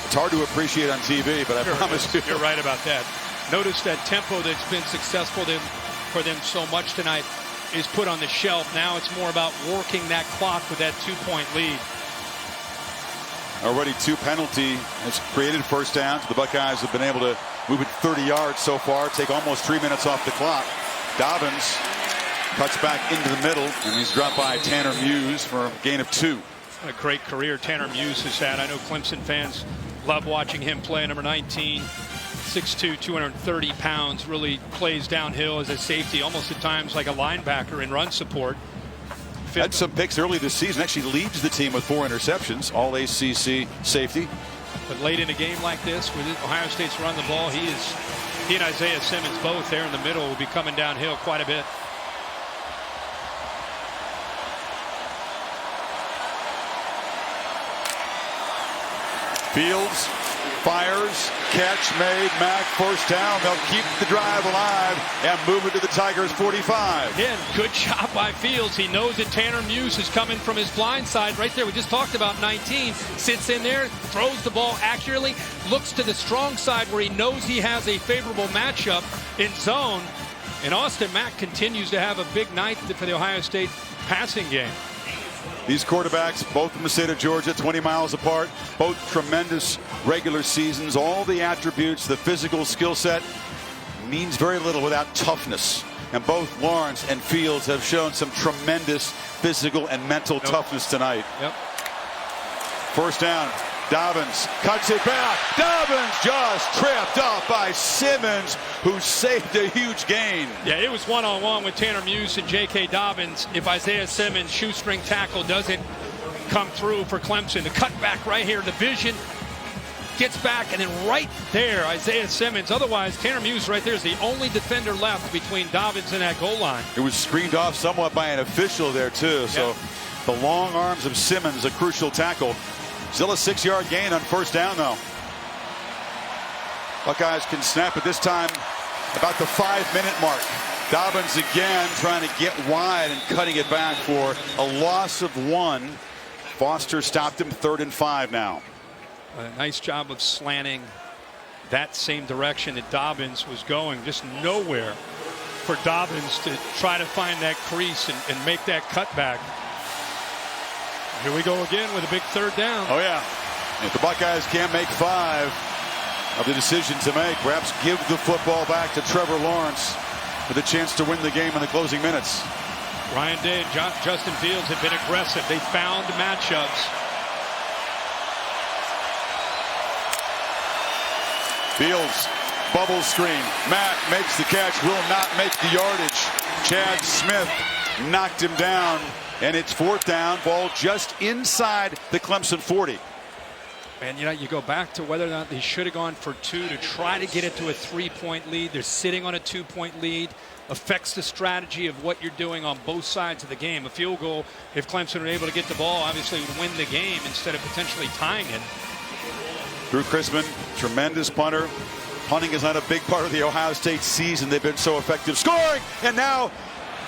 It's hard to appreciate on TV, but I promise you. You're right about that. Notice that tempo that's been successful for them so much tonight is put on the shelf. Now it's more about working that clock with that 2-point lead. Already 2 penalty has created first downs. The Buckeyes have been able to move it 30 yards so far, take almost 3 minutes off the clock. Dobbins cuts back into the middle, and he's dropped by Tanner Muse for a gain of 2. A great career Tanner Muse has had. I know Clemson fans love watching him play. Number 19, 6'2", 230 pounds, really plays downhill as a safety, almost at times like a linebacker in run support. Had some picks early this season, actually leads the team with 4 interceptions, all ACC safety. But late in a game like this, with Ohio State's run the ball, he and Isaiah Simmons both there in the middle will be coming downhill quite a bit. Fields fires, catch made, Mack first down. They'll keep the drive alive and move it to the Tigers 45. Again, good job by Fields. He knows that Tanner Muse is coming from his blind side right there. We just talked about 19. Sits in there, throws the ball accurately, looks to the strong side where he knows he has a favorable matchup in zone. And Austin Mack continues to have a big night for the Ohio State passing game. These quarterbacks, both from the state of Georgia, 20 miles apart, both tremendous regular seasons. All the attributes, the physical skill set means very little without toughness. And both Lawrence and Fields have shown some tremendous physical and mental toughness tonight. Yep. First down. Dobbins cuts it back. Dobbins just tripped up by Simmons, who saved a huge gain. Yeah, it was one-on-one with Tanner Muse and J.K. Dobbins. If Isaiah Simmons' shoestring tackle doesn't come through for Clemson, the cutback right here, the vision gets back, and then right there, Isaiah Simmons. Otherwise, Tanner Muse right there is the only defender left between Dobbins and that goal line. It was screened off somewhat by an official there, too. So the long arms of Simmons, a crucial tackle. Still a 6-yard gain on first down, though. Buckeyes can snap it this time about the 5-minute mark. Dobbins again trying to get wide and cutting it back for a loss of 1. Foster stopped him 3rd and 5 now. A nice job of slanting that same direction that Dobbins was going. Just nowhere for Dobbins to try to find that crease and make that cutback. Here we go again with a big 3rd down. Oh, yeah. If the Buckeyes can't make 5 of the decision to make, perhaps give the football back to Trevor Lawrence with a chance to win the game in the closing minutes. Ryan Day and Justin Fields have been aggressive. They found matchups. Fields, bubble screen. Mack makes the catch, will not make the yardage. Chad Smith knocked him down. And it's 4th down, ball just inside the Clemson 40. And you go back to whether or not they should have gone for 2 to try to get it to a 3-point lead. They're sitting on a 2-point lead. Affects the strategy of what you're doing on both sides of the game. A field goal, if Clemson were able to get the ball, obviously would win the game instead of potentially tying it. Drew Chrisman, tremendous punter. Punting is not a big part of the Ohio State season. They've been so effective scoring. And now,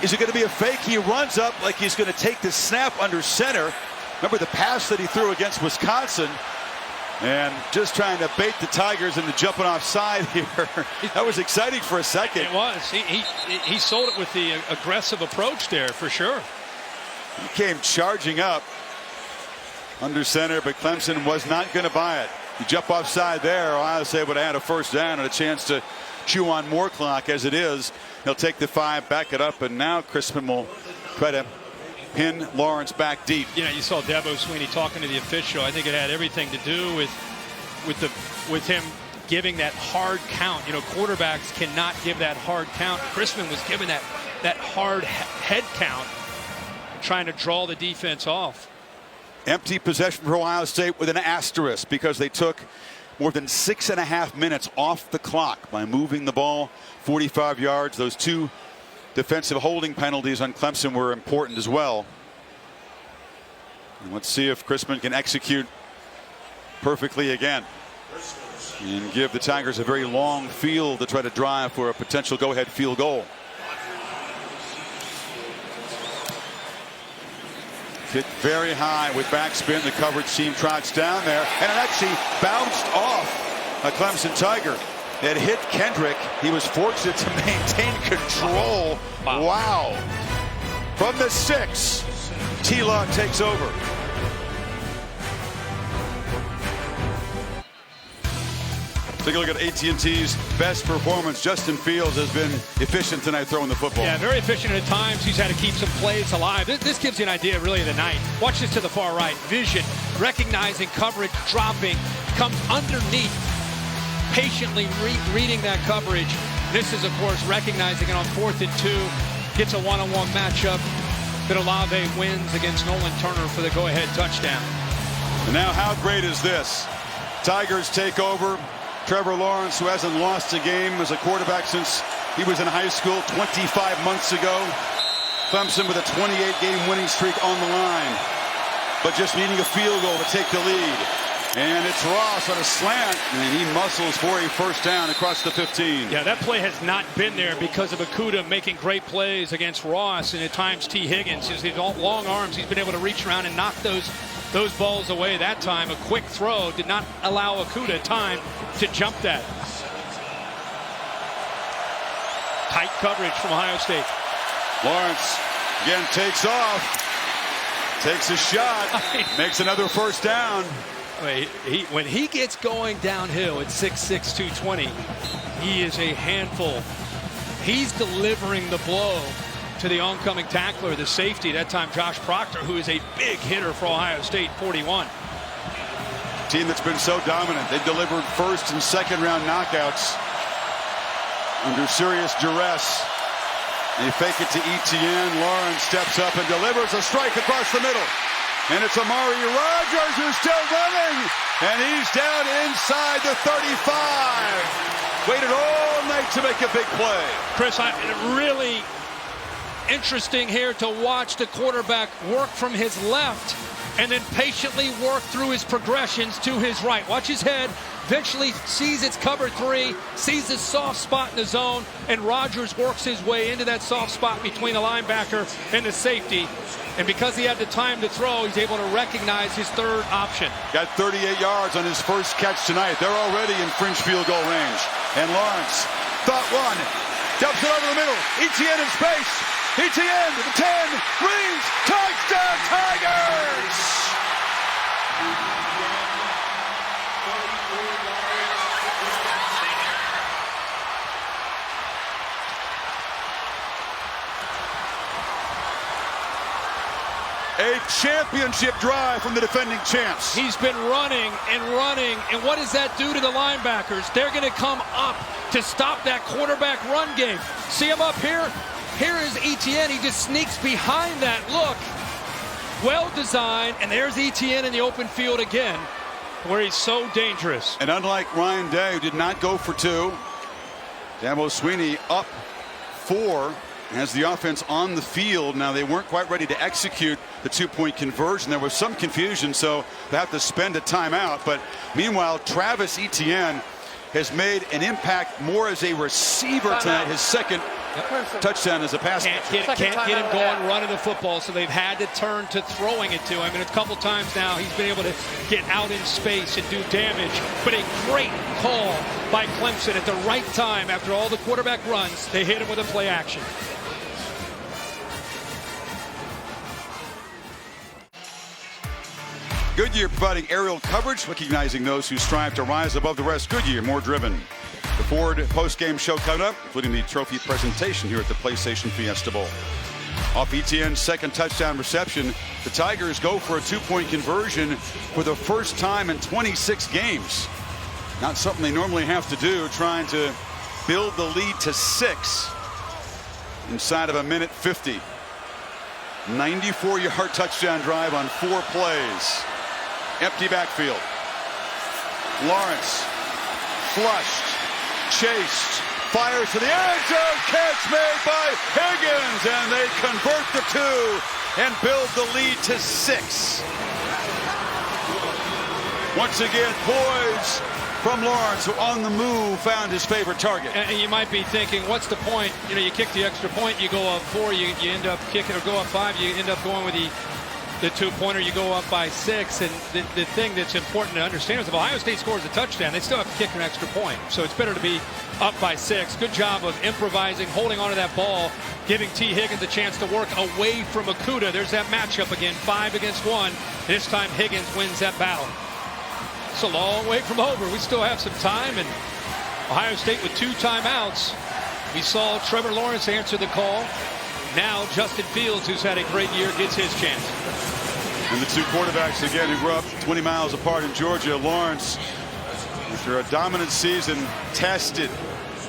is it going to be a fake? He runs up like he's going to take the snap under center. Remember the pass that he threw against Wisconsin? And just trying to bait the Tigers into jumping offside here. That was exciting for a second. It was. He sold it with the aggressive approach there for sure. He came charging up under center, but Clemson was not going to buy it. You jump offside there, Ohio State would have had a first down and a chance to chew on more clock. As it is, he'll take the 5, back it up, and now Crispin will try to pin Lawrence back deep. You saw Dabo Sweeney talking to the official. I think it had everything to do with him giving that hard count. Quarterbacks cannot give that hard count. Crispin was given that hard head count, trying to draw the defense off. Empty possession for Ohio State with an asterisk because they took more than 6.5 minutes off the clock by moving the ball 45 yards. Those 2 defensive holding penalties on Clemson were important as well. And let's see if Crispin can execute perfectly again and give the Tigers a very long field to try to drive for a potential go-ahead field goal. Hit very high with backspin. The coverage team trots down there, and it actually bounced off a Clemson Tiger. It hit Kendrick. He was fortunate to maintain control. Wow. From the 6, T-Law takes over. Take a look at AT&T's best performance. Justin Fields has been efficient tonight throwing the football. Yeah, very efficient at times. He's had to keep some plays alive. This gives you an idea really of the night. Watch this to the far right. Vision, recognizing coverage, dropping, comes underneath, patiently reading that coverage. This is, of course, recognizing it on 4th and 2. Gets a one-on-one matchup. that Olave wins against Nolan Turner for the go-ahead touchdown. And now how great is this? Tigers take over. Trevor Lawrence, who hasn't lost a game as a quarterback since he was in high school 25 months ago. Clemson with a 28-game winning streak on the line, but just needing a field goal to take the lead. And it's Ross on a slant, and he muscles for a first down across the 15. Yeah, that play has not been there because of Okudah making great plays against Ross, and at times T. Higgins. His long arms, he's been able to reach around and knock those balls away that time. A quick throw did not allow Okudah time to jump that. Tight coverage from Ohio State. Lawrence again takes off, takes a shot, makes another first down. When he gets going downhill at 6'6", 220, he is a handful. He's delivering the blow to the oncoming tackler, the safety, that time Josh Proctor, who is a big hitter for Ohio State, 41. Team that's been so dominant. They've delivered first and second round knockouts under serious duress. They fake it to Etienne. Lawrence steps up and delivers a strike across the middle. And it's Amari Rodgers who's still running. And he's down inside the 35. Waited all night to make a big play. Chris, really interesting here to watch the quarterback work from his left and then patiently work through his progressions to his right. Watch his head. Eventually sees it's cover 3, sees the soft spot in the zone, and Rodgers works his way into that soft spot between the linebacker and the safety. And because he had the time to throw, he's able to recognize his third option. Got 38 yards on his first catch tonight. They're already in fringe field goal range. And Lawrence, thought one, dumps it over the middle. Etienne in space. Etienne to the 10, Reeves, touchdown Tigers! A championship drive from the defending champs. He's been running and running, and what does that do to the linebackers? They're going to come up to stop that quarterback run game. See him up here? Here is Etienne. He just sneaks behind that. Look, well designed, and there's Etienne in the open field again, where he's so dangerous. And unlike Ryan Day, who did not go for 2, Dabo Swinney up 4. Has the offense on the field. Now they weren't quite ready to execute the 2-point conversion. There was some confusion, so they have to spend a timeout. But meanwhile, Travis Etienne has made an impact more as a receiver tonight. His second touchdown as a pass. Can't get him going running the football, so they've had to turn to throwing it to him. And a couple times now he's been able to get out in space and do damage. But a great call by Clemson at the right time after all the quarterback runs. They hit him with a play action. Goodyear providing aerial coverage, recognizing those who strive to rise above the rest. Goodyear, more driven. The Ford post-game show coming up, including the trophy presentation here at the PlayStation Fiesta Bowl. Off Etienne's second touchdown reception, the Tigers go for a 2-point conversion for the first time in 26 games. Not something they normally have to do, trying to build the lead to 6 inside of a minute 50. 94-yard touchdown drive on 4 plays. Empty backfield. Lawrence flushed, chased, fires to the end zone. Catch made by Higgins, and they convert the 2 and build the lead to 6. Once again, poise from Lawrence, who on the move found his favorite target. And you might be thinking, what's the point? You know, you kick the extra point, you go up 4, you end up kicking, or go up 5, you end up going with the 2-pointer, you go up by 6. And the thing that's important to understand is if Ohio State scores a touchdown, they still have to kick an extra point. So it's better to be up by 6. Good job of improvising, holding onto that ball, giving T. Higgins a chance to work away from Okudah. There's that matchup again, 5 against 1. This time Higgins wins that battle. It's a long way from over. We still have some time, and Ohio State with 2 timeouts. We saw Trevor Lawrence answer the call. Now Justin Fields, who's had a great year, gets his chance. And the 2 quarterbacks again who grew up 20 miles apart in Georgia. Lawrence, after a dominant season, tested,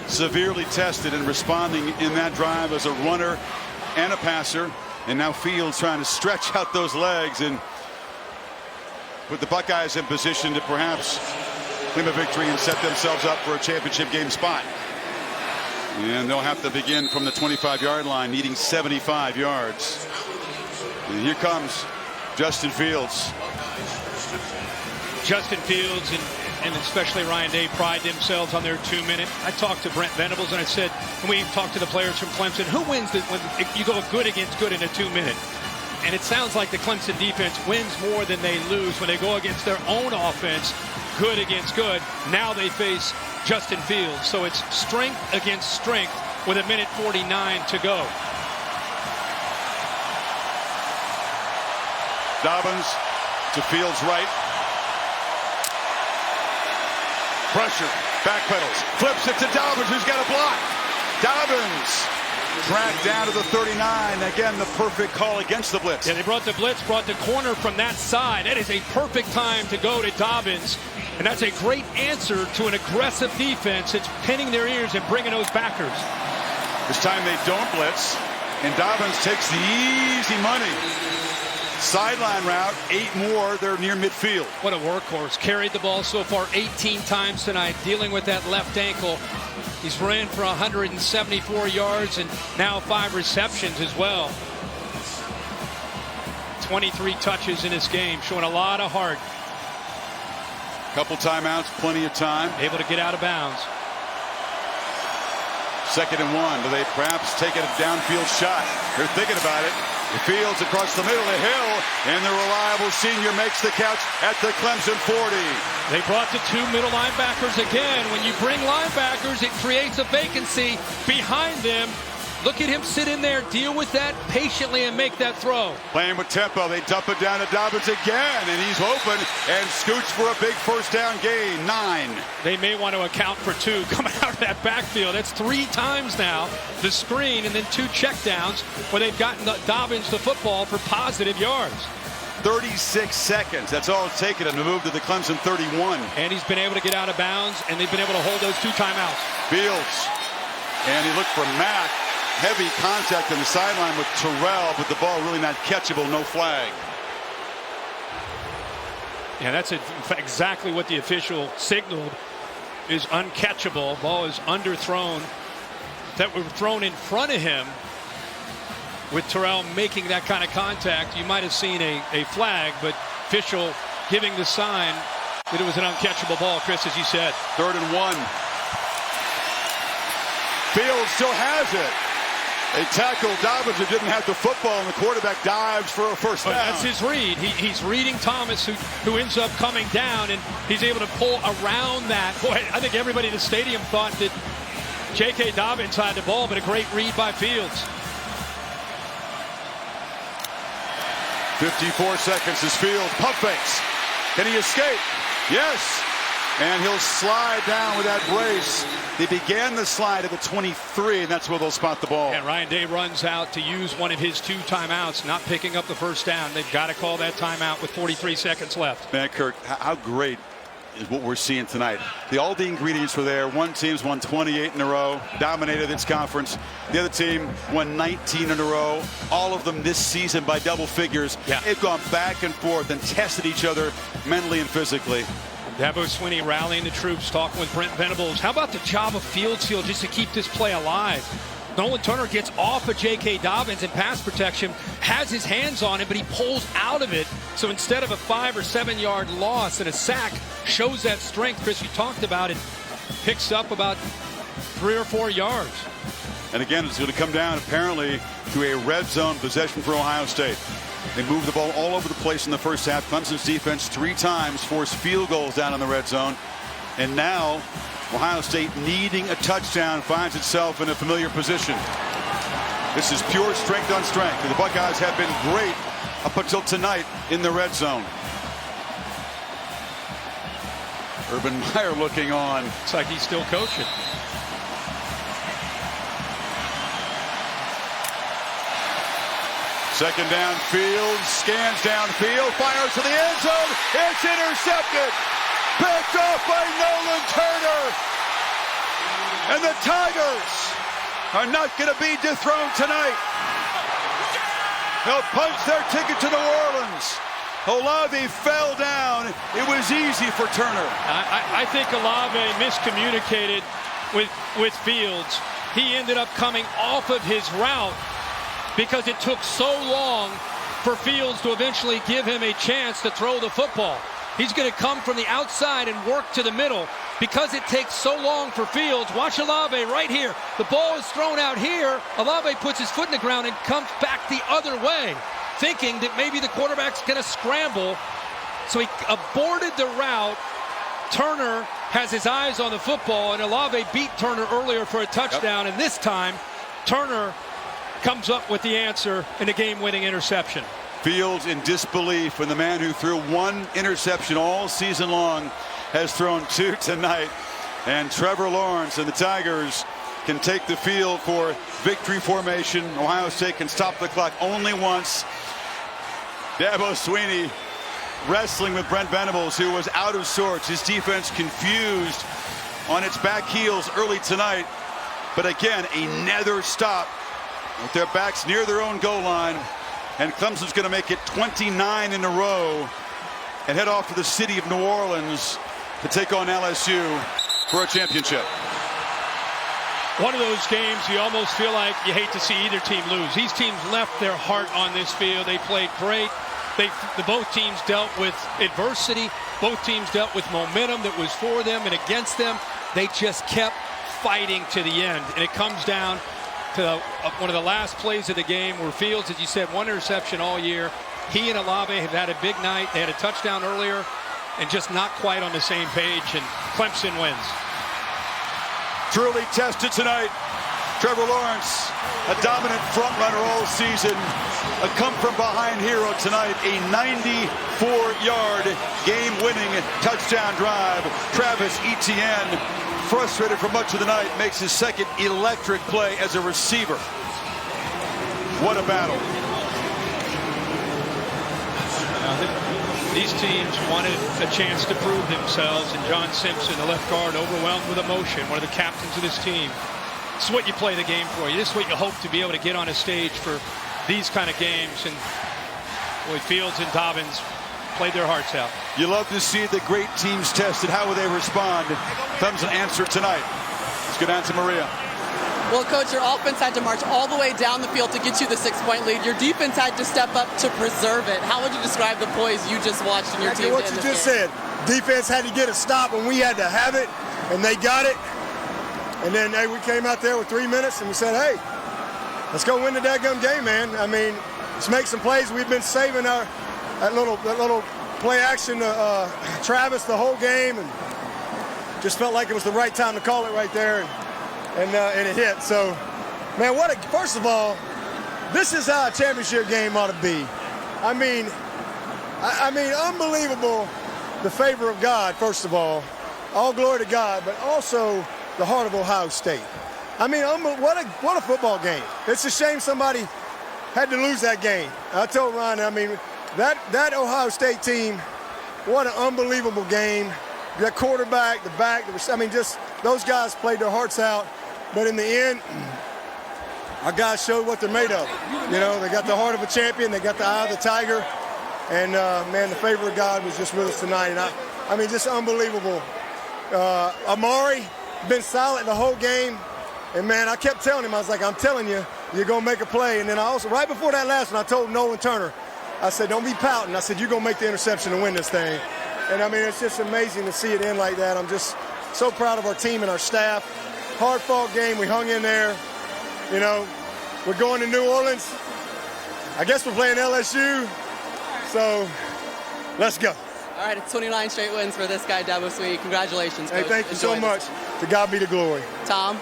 severely tested, and responding in that drive as a runner and a passer. And now Fields trying to stretch out those legs and put the Buckeyes in position to perhaps claim a victory and set themselves up for a championship game spot. And they'll have to begin from the 25-yard line, needing 75 yards. And here comes Justin Fields. Justin Fields and especially Ryan Day pride themselves on their 2-minute. I talked to Brent Venables and I said, when we talked to the players from Clemson, who wins when you go good against good in a 2-minute? And it sounds like the Clemson defense wins more than they lose when they go against their own offense, good against good. Now they face Justin Fields. So it's strength against strength with 1:49 to go. Dobbins to Fields right. Pressure, backpedals, flips it to Dobbins, who's got a block. Dobbins dragged down to the 39. Again, the perfect call against the blitz. Yeah, they brought the blitz, brought the corner from that side. That is a perfect time to go to Dobbins. And that's a great answer to an aggressive defense that's pinning their ears and bringing those backers. This time they don't blitz, and Dobbins takes the easy money. Sideline route, 8 more. They're near midfield. What a workhorse. Carried the ball so far 18 times tonight, dealing with that left ankle. He's ran for 174 yards and now 5 receptions as well. 23 touches in this game, showing a lot of heart. Couple timeouts, plenty of time. Able to get out of bounds. 2nd and 1. Do they perhaps take a downfield shot? They're thinking about it. Fields across the middle of the hill, and the reliable senior makes the catch at the Clemson 40. They brought the 2 middle linebackers again. When you bring linebackers, it creates a vacancy behind them. Look at him sit in there, deal with that patiently, and make that throw. Playing with tempo, they dump it down to Dobbins again, and he's open and scoots for a big first down gain, 9. They may want to account for 2 coming out of that backfield. That's 3 times now, the screen, and then 2 checkdowns where they've gotten Dobbins the football for positive yards. 36 seconds. That's all it's taken him to move to the Clemson 31. And he's been able to get out of bounds, and they've been able to hold those 2 timeouts. Fields, and he looked for Mack. Heavy contact on the sideline with Terrell, but the ball really not catchable, no flag. Yeah, that's exactly what the official signaled, is uncatchable. Ball is underthrown. That were thrown in front of him with Terrell making that kind of contact. You might have seen a flag, but official giving the sign that it was an uncatchable ball, Chris, as you said. 3rd and 1. Fields still has it. They tackled Dobbins, who didn't have the football, and the quarterback dives for a first down. That's his read. He's reading Thomas, who ends up coming down, and he's able to pull around that. Boy, I think everybody in the stadium thought that J.K. Dobbins had the ball, but a great read by Fields. 54 seconds is Fields. Pump fakes. Can he escape? Yes. And he'll slide down with that brace. They began the slide at the 23, and that's where they'll spot the ball. And Ryan Day runs out to use one of his 2 timeouts, not picking up the first down. They've got to call that timeout with 43 seconds left. Man, Kirk, how great is what we're seeing tonight. All the ingredients were there. One team's won 28 in a row, dominated its conference. The other team won 19 in a row, all of them this season by double figures. Yeah. They've gone back and forth and tested each other mentally and physically. Dabo Swinney rallying the troops, talking with Brent Venables. How about the job of Fields just to keep this play alive? Nolan Turner gets off of J.K. Dobbins in pass protection, has his hands on him, but he pulls out of it. So instead of a 5 or 7 yard loss and a sack, shows that strength, Chris, you talked about it, picks up about 3 or 4 yards. And again, it's going to come down apparently to a red zone possession for Ohio State. They moved the ball all over the place in the first half. Clemson's defense 3 times forced field goals down in the red zone. And now Ohio State, needing a touchdown, finds itself in a familiar position. This is pure strength on strength. The Buckeyes have been great up until tonight in the red zone. Urban Meyer looking on. Looks like he's still coaching. Second down, Fields scans downfield, fires to the end zone. It's intercepted. Picked off by Nolan Turner. And the Tigers are not going to be dethroned tonight. They'll punch their ticket to New Orleans. Olave fell down. It was easy for Turner. I think Olave miscommunicated with Fields. He ended up coming off of his route because it took so long for Fields to eventually give him a chance to throw the football. He's going to come from the outside and work to the middle because it takes so long for Fields. Watch Olave right here. The ball is thrown out here. Olave puts his foot in the ground and comes back the other way, thinking that maybe the quarterback's going to scramble. So he aborted the route. Turner has his eyes on the football, and Olave beat Turner earlier for a touchdown, and this time Turner comes up with the answer in a game-winning interception. Fields in disbelief when the man who threw one interception all season long has thrown two tonight. And Trevor Lawrence and the Tigers can take the field for victory formation. Ohio State can stop the clock only once. Dabo Swinney wrestling with Brent Venables, who was out of sorts. His defense confused on its back heels early tonight. But again, another stop with their backs near their own goal line. And Clemson's going to make it 29 in a row and head off to the city of New Orleans to take on LSU for a championship. One of those games you almost feel like you hate to see either team lose. These teams left their heart on this field. They played great. Both teams dealt with adversity. Both teams dealt with momentum that was for them and against them. They just kept fighting to the end. And it comes down to one of the last plays of the game where Fields, as you said, one interception all year. He and Olave have had a big night. They had a touchdown earlier and just not quite on the same page, and Clemson wins. Truly tested tonight. Trevor Lawrence, a dominant front runner all season. A come-from-behind hero tonight. A 94-yard game-winning touchdown drive. Travis Etienne, frustrated for much of the night, makes his second electric play as a receiver. What a battle. These teams wanted a chance to prove themselves, and John Simpson, the left guard, overwhelmed with emotion, one of the captains of this team. This is what you play the game for. This is what you hope to be able to get on a stage for these kind of games. And boy, Fields and Dobbins played their hearts out. You love to see the great teams tested. How will they respond? Comes an answer tonight. Let's go down to Maria. Well, Coach, your offense had to march all the way down the field to get you the 6-point lead. Your defense had to step up to preserve it. How would you describe the poise you just watched in your team? What you just said. Defense had to get a stop when we had to have it, and they got it. And then we came out there with 3 minutes, and we said, hey, let's go win the daggum game, man. I mean, let's make some plays. We've been saving that little play action to Travis the whole game, and just felt like it was the right time to call it right there. And it hit. So, man, first of all, this is how a championship game ought to be. I mean, unbelievable, the favor of God, first of all glory to God, but also the heart of Ohio State. I mean, what a football game. It's a shame somebody had to lose that game. I told Ryan, I mean, that Ohio State team, what an unbelievable game. The quarterback, the back, just those guys played their hearts out. But in the end, our guys showed what they're made of. You know, they got the heart of a champion. They got the eye of the tiger. And, man, the favor of God was just with us tonight. And I mean, just unbelievable. Amari been silent the whole game. And, man, I kept telling him, I was like, I'm telling you, you're going to make a play. And then I also, right before that last one, I told Nolan Turner, I said, don't be pouting. I said, you're going to make the interception and win this thing. And, I mean, it's just amazing to see it end like that. I'm just so proud of our team and our staff. Hard-fought game. We hung in there. You know, we're going to New Orleans. I guess we're playing LSU. So, let's go. All right, it's 29 straight wins for this guy, Dabo Swinney. Congratulations, Coach. Hey, thank you so much. To God be the glory. Tom?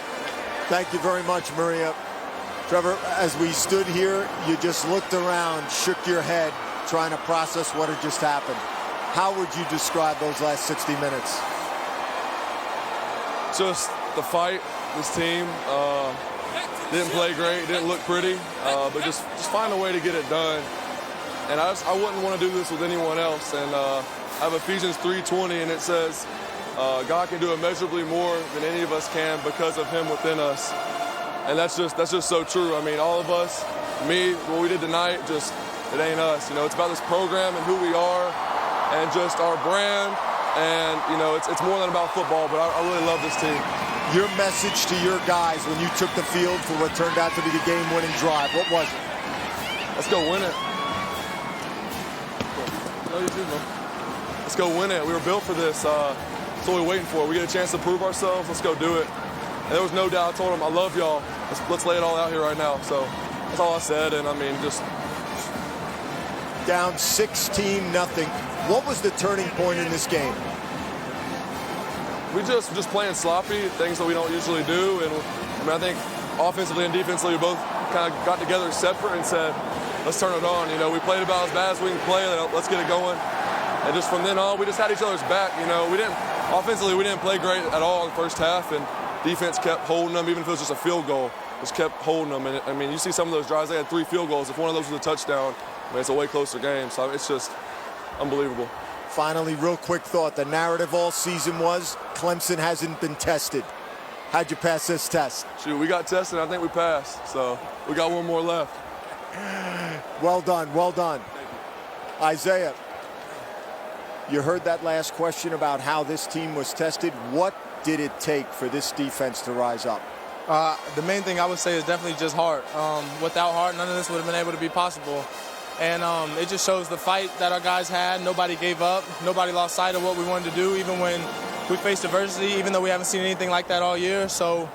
Thank you very much, Maria. Trevor, as we stood here, you just looked around, shook your head, trying to process what had just happened. How would you describe those last 60 minutes? Just the fight, this team didn't play great, didn't look pretty, but just find a way to get it done. And I wouldn't want to do this with anyone else. And I have Ephesians 3:20, and it says, God can do immeasurably more than any of us can because of him within us. And that's just so true. I mean, all of us, me, what we did tonight, it ain't us. You know, it's about this program and who we are and just our brand. And, you know, it's more than about football, but I really love this team. Your message to your guys when you took the field for what turned out to be the game-winning drive, what was it? Let's go win it. Let's go win it. We were built for this. That's what we're waiting for. We get a chance to prove ourselves. Let's go do it. And there was no doubt. I told them, I love y'all. Let's lay it all out here right now. So that's all I said. And, I mean, just... Down 16-0. What was the turning point in this game? we just playing sloppy, things that we don't usually do. And I mean, I think offensively and defensively, we both kind of got together separate and said, let's turn it on. You know, we played about as bad as we can play. Let's get it going. And just from then on, we just had each other's back. You know, offensively, we didn't play great at all in the first half, and defense kept holding them, even if it was just a field goal. Just kept holding them. And I mean, you see some of those drives, they had 3 field goals. If one of those was a touchdown, I mean, it's a way closer game. So it's just unbelievable. Finally, real quick thought. The narrative all season was Clemson hasn't been tested. How'd you pass this test? Shoot, we got tested. I think we passed. So we got one more left. Well done. Well done. Isaiah, you heard that last question about how this team was tested. What did it take for this defense to rise up? The main thing I would say is definitely just heart. Without heart, none of this would have been able to be possible. And it just shows the fight that our guys had. Nobody gave up. Nobody lost sight of what we wanted to do, even when we faced adversity, even though we haven't seen anything like that all year. So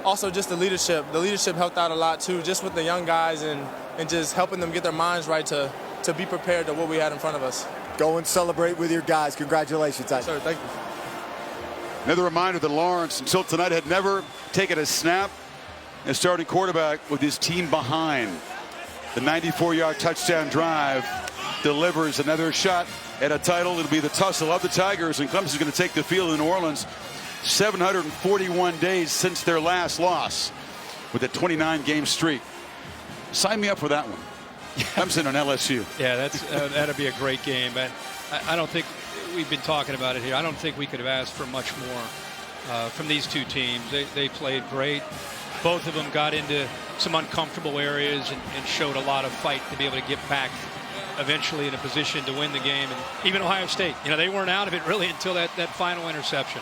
also just the leadership. The leadership helped out a lot, too, just with the young guys and just helping them get their minds right to be prepared to what we had in front of us. Go and celebrate with your guys. Congratulations, Isaiah. Sir, thank you. Another reminder that Lawrence, until tonight, had never taken a snap as starting quarterback with his team behind. The 94-yard touchdown drive delivers another shot at a title. It'll be the tussle of the Tigers, and Clemson's going to take the field in New Orleans. 741 days since their last loss with a 29-game streak. Sign me up for that one. Clemson on LSU. Yeah, that'll be a great game. But I don't think we've been talking about it here. I don't think we could have asked for much more from these two teams. They played great. Both of them got into some uncomfortable areas and showed a lot of fight to be able to get back eventually in a position to win the game. And even Ohio State, you know, they weren't out of it really until that final interception.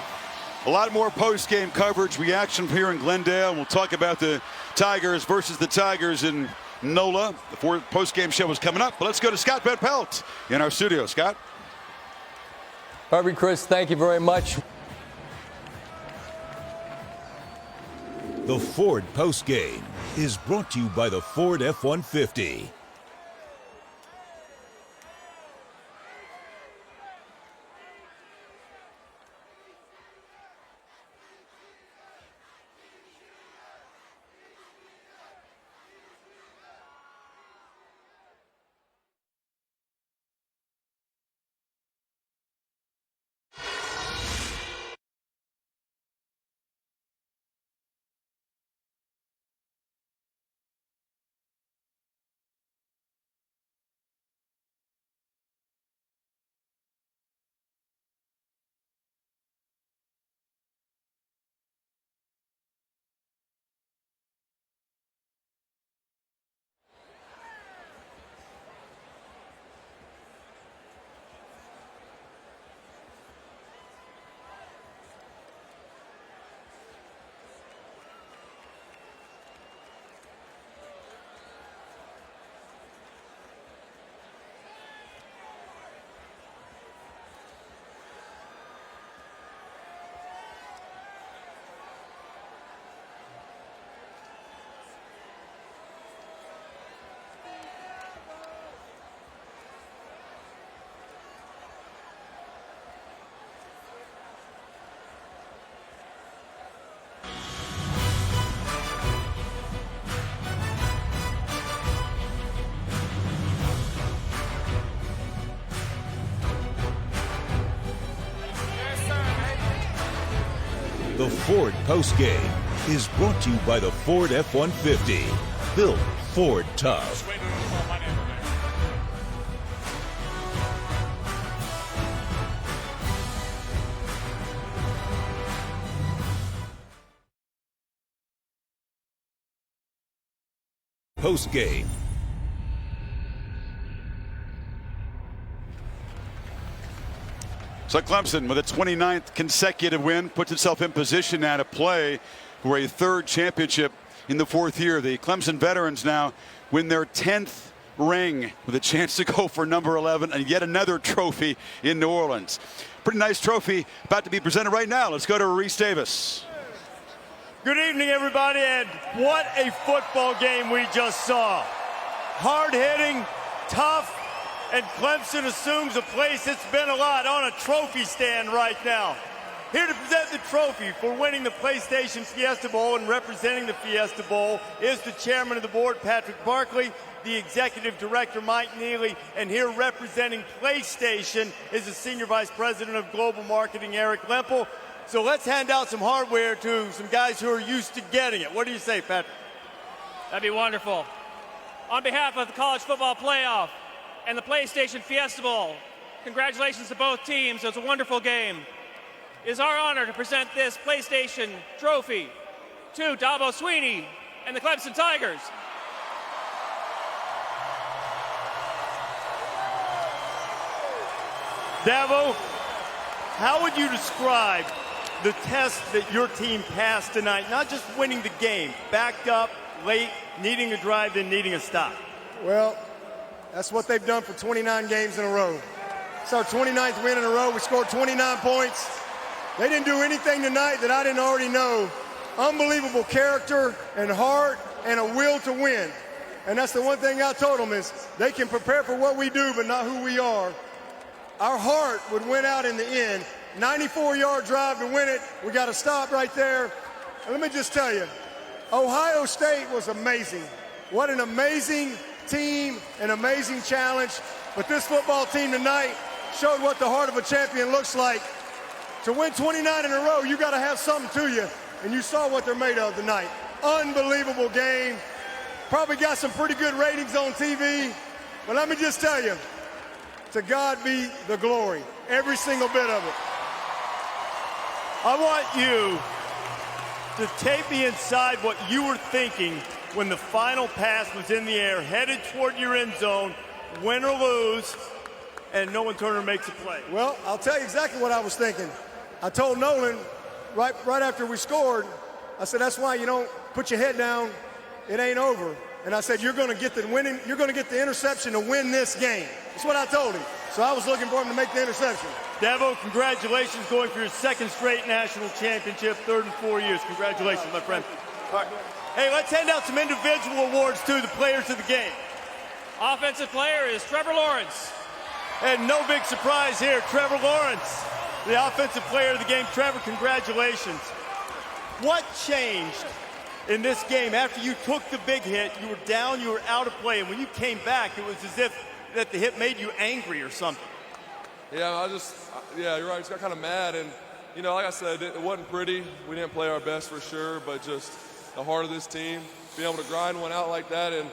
A lot more post-game coverage, reaction here in Glendale. And we'll talk about the Tigers versus the Tigers in NOLA. The post-game show is coming up. But let's go to Scott Van Pelt in our studio. Scott? Harvey, Chris, thank you very much. The Ford postgame is brought to you by the Ford F-150. The Ford postgame is brought to you by the Ford F-150. Built Ford tough. Postgame. So Clemson, with a 29th consecutive win, puts itself in position now to play for a third championship in the fourth year. The Clemson veterans now win their 10th ring with a chance to go for number 11 and yet another trophy in New Orleans. Pretty nice trophy about to be presented right now. Let's go to Reese Davis. Good evening, everybody, and what a football game we just saw. Hard-hitting, tough, and Clemson assumes a place it's been a lot on a trophy stand right now. Here to present the trophy for winning the PlayStation Fiesta Bowl and representing the Fiesta Bowl is the chairman of the board, Patrick Barkley, the executive director, Mike Neely, and here representing PlayStation is the senior vice president of global marketing, Eric Lempel. So let's hand out some hardware to some guys who are used to getting it. What do you say, Patrick? That'd be wonderful. On behalf of the College Football Playoff and the PlayStation Fiesta Bowl, congratulations to both teams. It was a wonderful game. It is our honor to present this PlayStation trophy to Dabo Swinney and the Clemson Tigers. Dabo, how would you describe the test that your team passed tonight? Not just winning the game, backed up, late, needing a drive, then needing a stop. Well, that's what they've done for 29 games in a row. It's our 29th win in a row. We scored 29 points. They didn't do anything tonight that I didn't already know. Unbelievable character and heart and a will to win. And that's the one thing I told them is they can prepare for what we do, but not who we are. Our heart would win out in the end. 94-yard drive to win it. We got to stop right there. And let me just tell you, Ohio State was amazing. What an amazing team, an amazing challenge. But this football team tonight showed what the heart of a champion looks like. To win 29 in a row, you got to have something to you, and you saw what they're made of tonight. Unbelievable game. Probably got some pretty good ratings on TV, but let me just tell you, to God be the glory, every single bit of it. I want you to take me inside what you were thinking when the final pass was in the air, headed toward your end zone, win or lose, and Nolan Turner makes a play. Well, I'll tell you exactly what I was thinking. I told Nolan right after we scored, I said, that's why you don't put your head down. It ain't over. And I said, you're going to get the interception to win this game. That's what I told him. So I was looking for him to make the interception. Dabo, congratulations going for your second straight national championship, third in 4 years. Congratulations, my friend. All right. Hey, let's hand out some individual awards to the players of the game. Offensive player is Trevor Lawrence. And no big surprise here, Trevor Lawrence, the offensive player of the game. Trevor, congratulations. What changed in this game after you took the big hit? You were down, you were out of play, and when you came back, it was as if that the hit made you angry or something. Yeah, you're right. I just got kind of mad, and you know, like I said, it wasn't pretty. We didn't play our best for sure, but just the heart of this team, being able to grind one out like that, and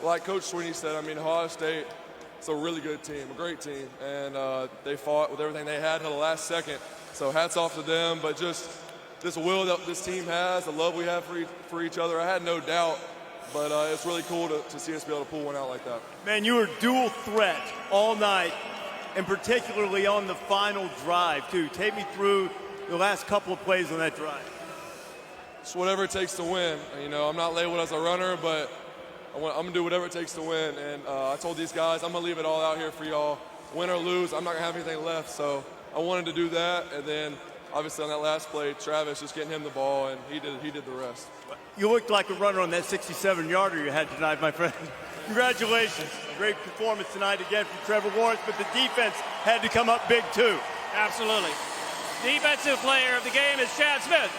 like Coach Swinney said, I mean, Ohio State, it's a really good team, a great team, and they fought with everything they had until the last second. So hats off to them, but just this will that this team has, the love we have for each other, I had no doubt, but it's really cool to see us be able to pull one out like that. Man, you were dual threat all night, and particularly on the final drive, too. Take me through the last couple of plays on that drive. It's whatever it takes to win. You know, I'm not labeled as a runner, but I'm going to do whatever it takes to win. And I told these guys, I'm going to leave it all out here for y'all. Win or lose, I'm not going to have anything left. So I wanted to do that. And then, obviously, on that last play, Travis, just getting him the ball, and he did the rest. You looked like a runner on that 67-yarder you had tonight, my friend. Congratulations. Great performance tonight again from Trevor Lawrence, but the defense had to come up big, too. Absolutely. Defensive player of the game is Chad Smith.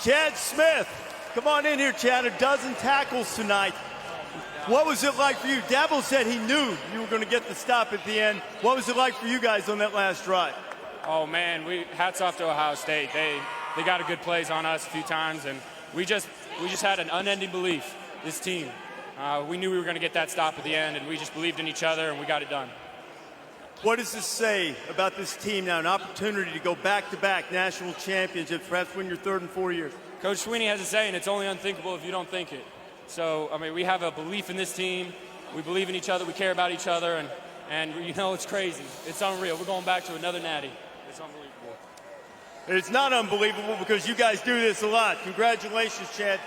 Chad Smith. Come on in here, Chad. 12 tackles tonight. What was it like for you? Dabo said he knew you were going to get the stop at the end. What was it like for you guys on that last drive? Oh, man, hats off to Ohio State. They got a good plays on us a few times, and we just had an unending belief, this team. We knew we were going to get that stop at the end, and we just believed in each other, and we got it done. What does this say about this team now? An opportunity to go back-to-back national championships, perhaps win your third in 4 years. Coach Swinney has a saying, it's only unthinkable if you don't think it. So, I mean, we have a belief in this team. We believe in each other. We care about each other. And you know, it's crazy. It's unreal. We're going back to another natty. It's unbelievable. It's not unbelievable because you guys do this a lot. Congratulations, Chad.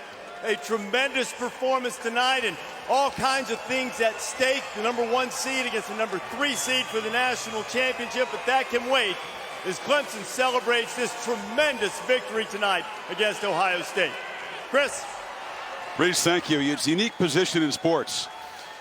A tremendous performance tonight and all kinds of things at stake. The #1 seed against the #3 seed for the national championship, but that can wait as Clemson celebrates this tremendous victory tonight against Ohio State. Chris. Reese, thank you. It's a unique position in sports.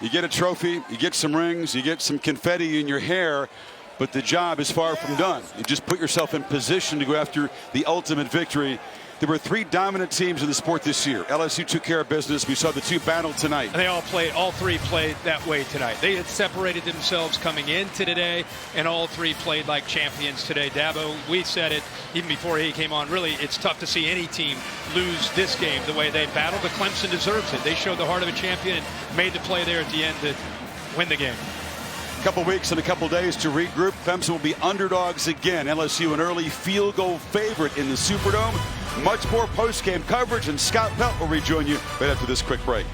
You get a trophy, you get some rings, you get some confetti in your hair, but the job is far from done. You just put yourself in position to go after the ultimate victory. There were 3 dominant teams in the sport this year. LSU took care of business. We saw the 2 battle tonight. And all 3 played that way tonight. They had separated themselves coming into today, and all 3 played like champions today. Dabo, we said it even before he came on. Really, it's tough to see any team lose this game the way they battled, but Clemson deserves it. They showed the heart of a champion and made the play there at the end to win the game. A couple weeks and a couple days to regroup. Clemson will be underdogs again. LSU an early field goal favorite in the Superdome. Much more post-game coverage, and Scott Pelt will rejoin you right after this quick break.